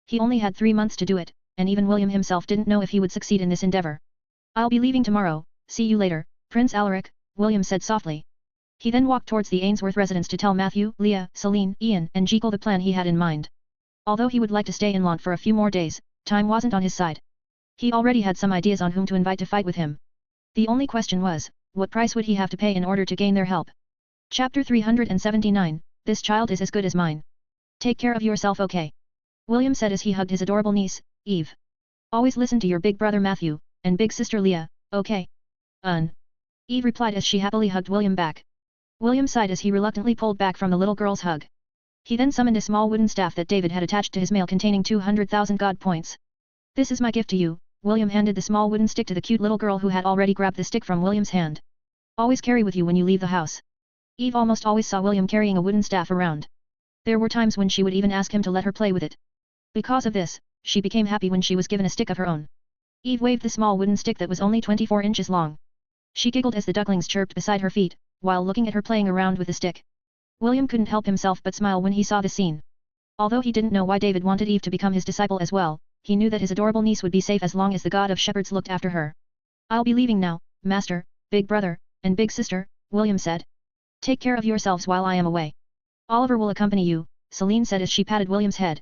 He only had 3 months to do it, and even William himself didn't know if he would succeed in this endeavor. I'll be leaving tomorrow, see you later, Prince Alaric, William said softly. He then walked towards the Ainsworth residence to tell Matthew, Leah, Celine, Ian, and Jekyll the plan he had in mind. Although he would like to stay in Lant for a few more days, time wasn't on his side. He already had some ideas on whom to invite to fight with him. The only question was, what price would he have to pay in order to gain their help? Chapter 379, This child is as good as mine. Take care of yourself, okay? William said as he hugged his adorable niece, Eve. Always listen to your big brother Matthew, and big sister Leah, okay? Eve replied as she happily hugged William back. William sighed as he reluctantly pulled back from the little girl's hug. He then summoned a small wooden staff that David had attached to his mail containing 200,000 God points. This is my gift to you, William handed the small wooden stick to the cute little girl who had already grabbed the stick from William's hand. Always carry with you when you leave the house. Eve almost always saw William carrying a wooden staff around. There were times when she would even ask him to let her play with it. Because of this, she became happy when she was given a stick of her own. Eve waved the small wooden stick that was only 24 inches long. She giggled as the ducklings chirped beside her feet, while looking at her playing around with the stick. William couldn't help himself but smile when he saw the scene. Although he didn't know why David wanted Eve to become his disciple as well, he knew that his adorable niece would be safe as long as the god of shepherds looked after her. "I'll be leaving now, master, big brother, and big sister," William said. "Take care of yourselves while I am away. Oliver will accompany you," Celine said as she patted William's head.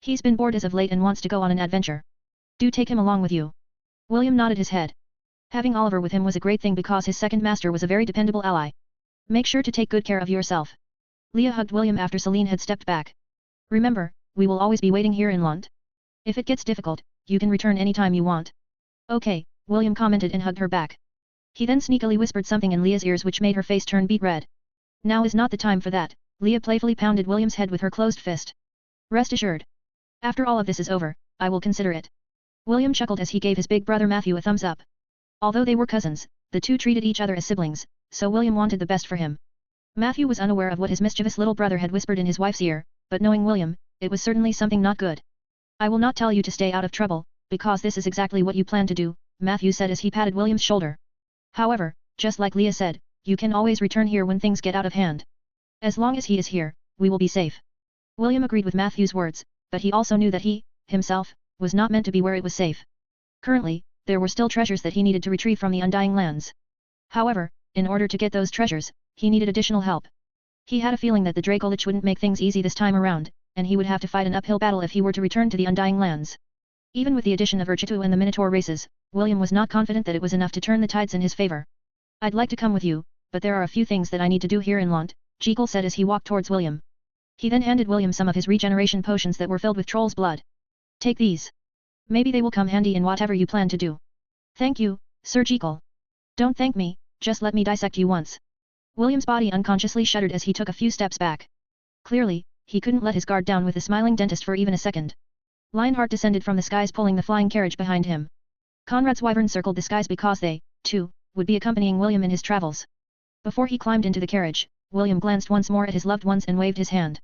"He's been bored as of late and wants to go on an adventure. Do take him along with you." William nodded his head. Having Oliver with him was a great thing because his second master was a very dependable ally. "Make sure to take good care of yourself." Leah hugged William after Celine had stepped back. "Remember, we will always be waiting here in Lont. If it gets difficult, you can return anytime you want." "Okay," William commented and hugged her back. He then sneakily whispered something in Leah's ears which made her face turn beet red. "Now is not the time for that," Leah playfully pounded William's head with her closed fist. "Rest assured. After all of this is over, I will consider it." William chuckled as he gave his big brother Matthew a thumbs up. Although they were cousins, the two treated each other as siblings, so William wanted the best for him. Matthew was unaware of what his mischievous little brother had whispered in his wife's ear, but knowing William, it was certainly something not good. "I will not tell you to stay out of trouble, because this is exactly what you plan to do," Matthew said as he patted William's shoulder. "However, just like Leah said, you can always return here when things get out of hand. As long as he is here, we will be safe." William agreed with Matthew's words, but he also knew that he, himself, was not meant to be where it was safe. Currently, there were still treasures that he needed to retrieve from the Undying Lands. However, in order to get those treasures, he needed additional help. He had a feeling that the Dracolich wouldn't make things easy this time around, and he would have to fight an uphill battle if he were to return to the Undying Lands. Even with the addition of Urchitu and the Minotaur races, William was not confident that it was enough to turn the tides in his favor. "I'd like to come with you, but there are a few things that I need to do here in Lont," Jekyll said as he walked towards William. He then handed William some of his regeneration potions that were filled with troll's blood. "Take these. Maybe they will come handy in whatever you plan to do." "Thank you, Sir Jekyll." "Don't thank me, just let me dissect you once." William's body unconsciously shuddered as he took a few steps back. Clearly, he couldn't let his guard down with the smiling dentist for even a second. Lionheart descended from the skies pulling the flying carriage behind him. Conrad's wyvern circled the skies because they, too, would be accompanying William in his travels. Before he climbed into the carriage, William glanced once more at his loved ones and waved his hand.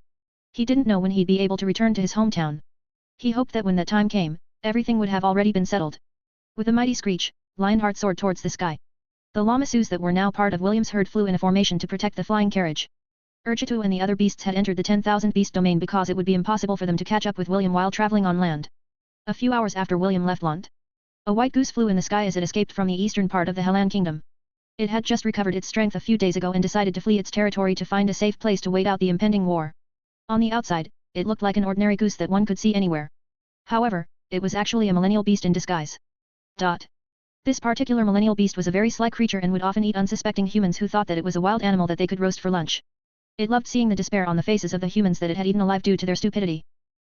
He didn't know when he'd be able to return to his hometown. He hoped that when that time came, everything would have already been settled. With a mighty screech, Lionheart soared towards the sky. The llamasus that were now part of William's herd flew in a formation to protect the flying carriage. Urchitu and the other beasts had entered the 10,000 beast domain because it would be impossible for them to catch up with William while traveling on land. A few hours after William left Lont, a white goose flew in the sky as it escaped from the eastern part of the Hellan kingdom. It had just recovered its strength a few days ago and decided to flee its territory to find a safe place to wait out the impending war. On the outside, it looked like an ordinary goose that one could see anywhere. However, it was actually a millennial beast in disguise. This particular millennial beast was a very sly creature and would often eat unsuspecting humans who thought that it was a wild animal that they could roast for lunch. It loved seeing the despair on the faces of the humans that it had eaten alive due to their stupidity.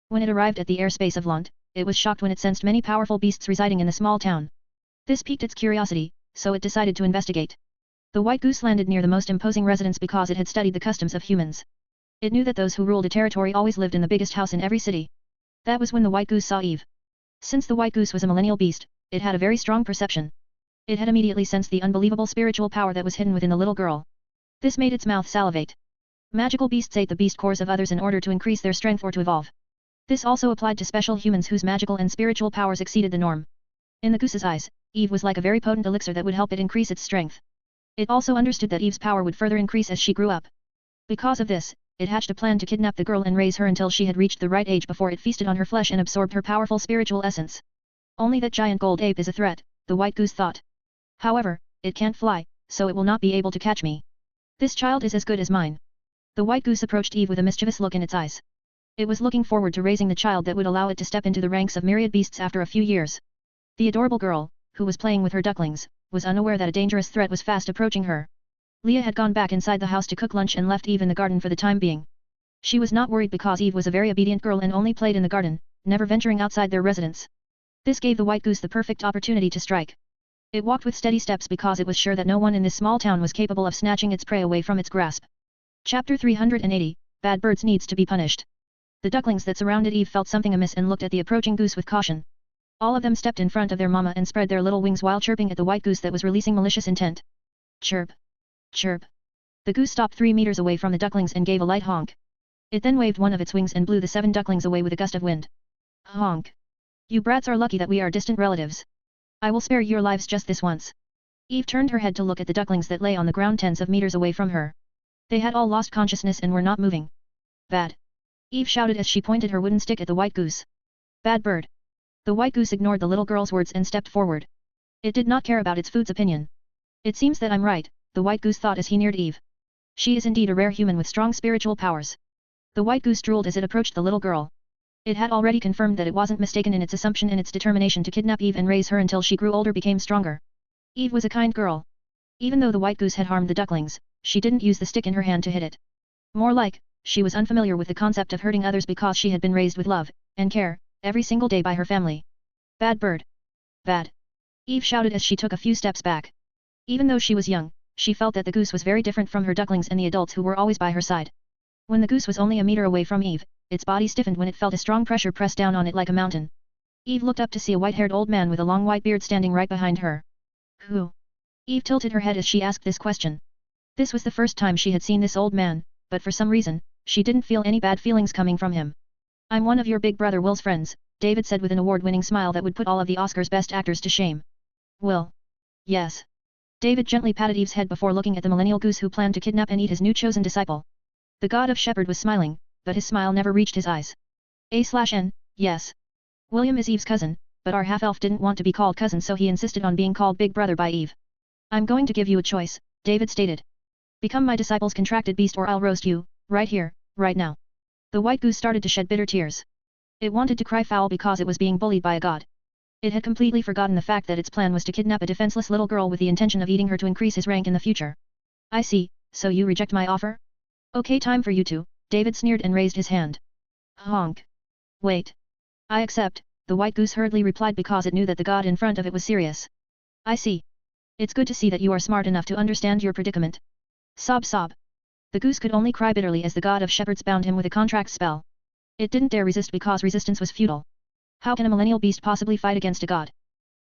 When it arrived at the airspace of Lont, it was shocked when it sensed many powerful beasts residing in the small town. This piqued its curiosity, so it decided to investigate. The white goose landed near the most imposing residence because it had studied the customs of humans. It knew that those who ruled a territory always lived in the biggest house in every city. That was when the white goose saw Eve. Since the white goose was a millennial beast, it had a very strong perception. It had immediately sensed the unbelievable spiritual power that was hidden within the little girl. This made its mouth salivate. Magical beasts ate the beast cores of others in order to increase their strength or to evolve. This also applied to special humans whose magical and spiritual powers exceeded the norm. In the goose's eyes, Eve was like a very potent elixir that would help it increase its strength. It also understood that Eve's power would further increase as she grew up. Because of this, it hatched a plan to kidnap the girl and raise her until she had reached the right age before it feasted on her flesh and absorbed her powerful spiritual essence. Only that giant gold ape is a threat, the white goose thought. However, it can't fly, so it will not be able to catch me. This child is as good as mine. The white goose approached Eve with a mischievous look in its eyes. It was looking forward to raising the child that would allow it to step into the ranks of myriad beasts after a few years. The adorable girl, who was playing with her ducklings, was unaware that a dangerous threat was fast approaching her. Leah had gone back inside the house to cook lunch and left Eve in the garden for the time being. She was not worried because Eve was a very obedient girl and only played in the garden, never venturing outside their residence. This gave the white goose the perfect opportunity to strike. It walked with steady steps because it was sure that no one in this small town was capable of snatching its prey away from its grasp. Chapter 380, Bad Birds Needs to be Punished. The ducklings that surrounded Eve felt something amiss and looked at the approaching goose with caution. All of them stepped in front of their mama and spread their little wings while chirping at the white goose that was releasing malicious intent. Chirp. Chirp. The goose stopped 3 meters away from the ducklings and gave a light honk. It then waved one of its wings and blew the 7 ducklings away with a gust of wind. Honk. You brats are lucky that we are distant relatives. I will spare your lives just this once. Eve turned her head to look at the ducklings that lay on the ground tens of meters away from her. They had all lost consciousness and were not moving. Bad. Eve shouted as she pointed her wooden stick at the white goose. Bad bird. The white goose ignored the little girl's words and stepped forward. It did not care about its food's opinion. It seems that I'm right, the white goose thought as he neared Eve. She is indeed a rare human with strong spiritual powers. The white goose drooled as it approached the little girl. It had already confirmed that it wasn't mistaken in its assumption, and its determination to kidnap Eve and raise her until she grew older became stronger. Eve was a kind girl. Even though the white goose had harmed the ducklings, she didn't use the stick in her hand to hit it. More like, she was unfamiliar with the concept of hurting others because she had been raised with love and care every single day by her family. Bad bird. Bad. Eve shouted as she took a few steps back. Even though she was young, she felt that the goose was very different from her ducklings and the adults who were always by her side. When the goose was only a meter away from Eve, its body stiffened when it felt a strong pressure press down on it like a mountain. Eve looked up to see a white-haired old man with a long white beard standing right behind her. Who? Eve tilted her head as she asked this question. This was the first time she had seen this old man, but for some reason, she didn't feel any bad feelings coming from him. I'm one of your big brother Will's friends, David said with an award-winning smile that would put all of the Oscars' best actors to shame. Will? Yes. David gently patted Eve's head before looking at the millennial goose who planned to kidnap and eat his new chosen disciple. The god of Shepherd was smiling, but his smile never reached his eyes. A/N, yes. William is Eve's cousin, but our half-elf didn't want to be called cousin, so he insisted on being called Big Brother by Eve. I'm going to give you a choice, David stated. Become my disciple's contracted beast or I'll roast you, right here, right now. The white goose started to shed bitter tears. It wanted to cry foul because it was being bullied by a god. It had completely forgotten the fact that its plan was to kidnap a defenseless little girl with the intention of eating her to increase his rank in the future. I see, so you reject my offer? Okay, time for you to, David sneered and raised his hand. Honk. Wait. I accept, the white goose hurriedly replied because it knew that the god in front of it was serious. I see. It's good to see that you are smart enough to understand your predicament. Sob sob. The goose could only cry bitterly as the god of shepherds bound him with a contract spell. It didn't dare resist because resistance was futile. How can a millennial beast possibly fight against a god?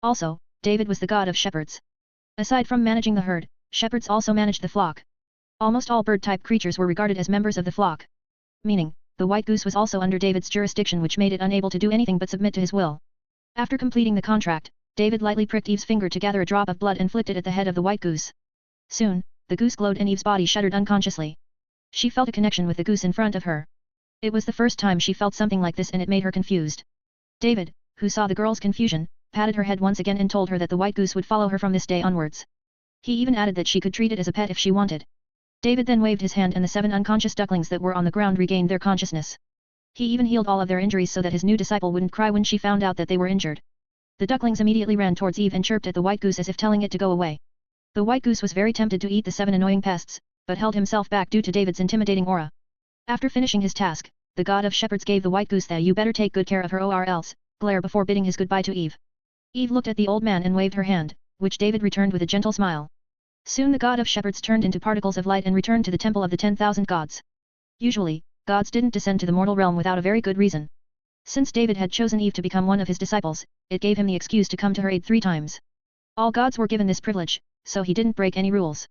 Also, David was the god of shepherds. Aside from managing the herd, shepherds also managed the flock. Almost all bird-type creatures were regarded as members of the flock. Meaning, the white goose was also under David's jurisdiction, which made it unable to do anything but submit to his will. After completing the contract, David lightly pricked Eve's finger to gather a drop of blood and flicked it at the head of the white goose. Soon, the goose glowed and Eve's body shuddered unconsciously. She felt a connection with the goose in front of her. It was the first time she felt something like this and it made her confused. David, who saw the girl's confusion, patted her head once again and told her that the white goose would follow her from this day onwards. He even added that she could treat it as a pet if she wanted. David then waved his hand and the 7 unconscious ducklings that were on the ground regained their consciousness. He even healed all of their injuries so that his new disciple wouldn't cry when she found out that they were injured. The ducklings immediately ran towards Eve and chirped at the white goose as if telling it to go away. The white goose was very tempted to eat the 7 annoying pests, but held himself back due to David's intimidating aura. After finishing his task, the god of shepherds gave the white goose the "you better take good care of her or else" glare before bidding his goodbye to Eve. Eve looked at the old man and waved her hand, which David returned with a gentle smile. Soon the god of shepherds turned into particles of light and returned to the temple of the 10,000 gods. Usually, gods didn't descend to the mortal realm without a very good reason. Since David had chosen Eve to become one of his disciples, it gave him the excuse to come to her aid 3 times. All gods were given this privilege, so he didn't break any rules.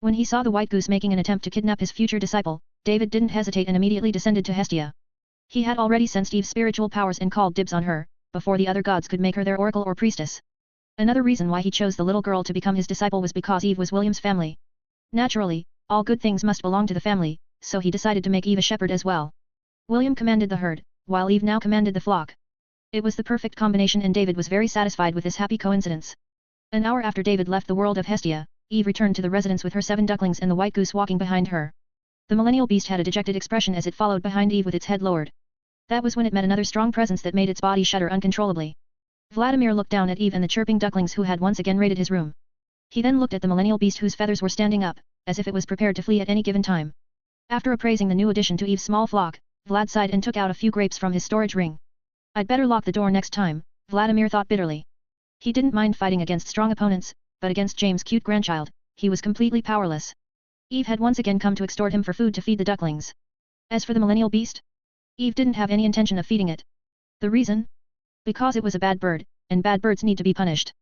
When he saw the white goose making an attempt to kidnap his future disciple, David didn't hesitate and immediately descended to Hestia. He had already sensed Eve's spiritual powers and called dibs on her, before the other gods could make her their oracle or priestess. Another reason why he chose the little girl to become his disciple was because Eve was William's family. Naturally, all good things must belong to the family, so he decided to make Eve a shepherd as well. William commanded the herd, while Eve now commanded the flock. It was the perfect combination and David was very satisfied with this happy coincidence. An hour after David left the world of Hestia, Eve returned to the residence with her 7 ducklings and the white goose walking behind her. The millennial beast had a dejected expression as it followed behind Eve with its head lowered. That was when it met another strong presence that made its body shudder uncontrollably. Vladimir looked down at Eve and the chirping ducklings who had once again raided his room. He then looked at the millennial beast whose feathers were standing up, as if it was prepared to flee at any given time. After appraising the new addition to Eve's small flock, Vlad sighed and took out a few grapes from his storage ring. I'd better lock the door next time, Vladimir thought bitterly. He didn't mind fighting against strong opponents, but against James' cute grandchild, he was completely powerless. Eve had once again come to extort him for food to feed the ducklings. As for the millennial beast, Eve didn't have any intention of feeding it. The reason? Because it was a bad bird, and bad birds need to be punished.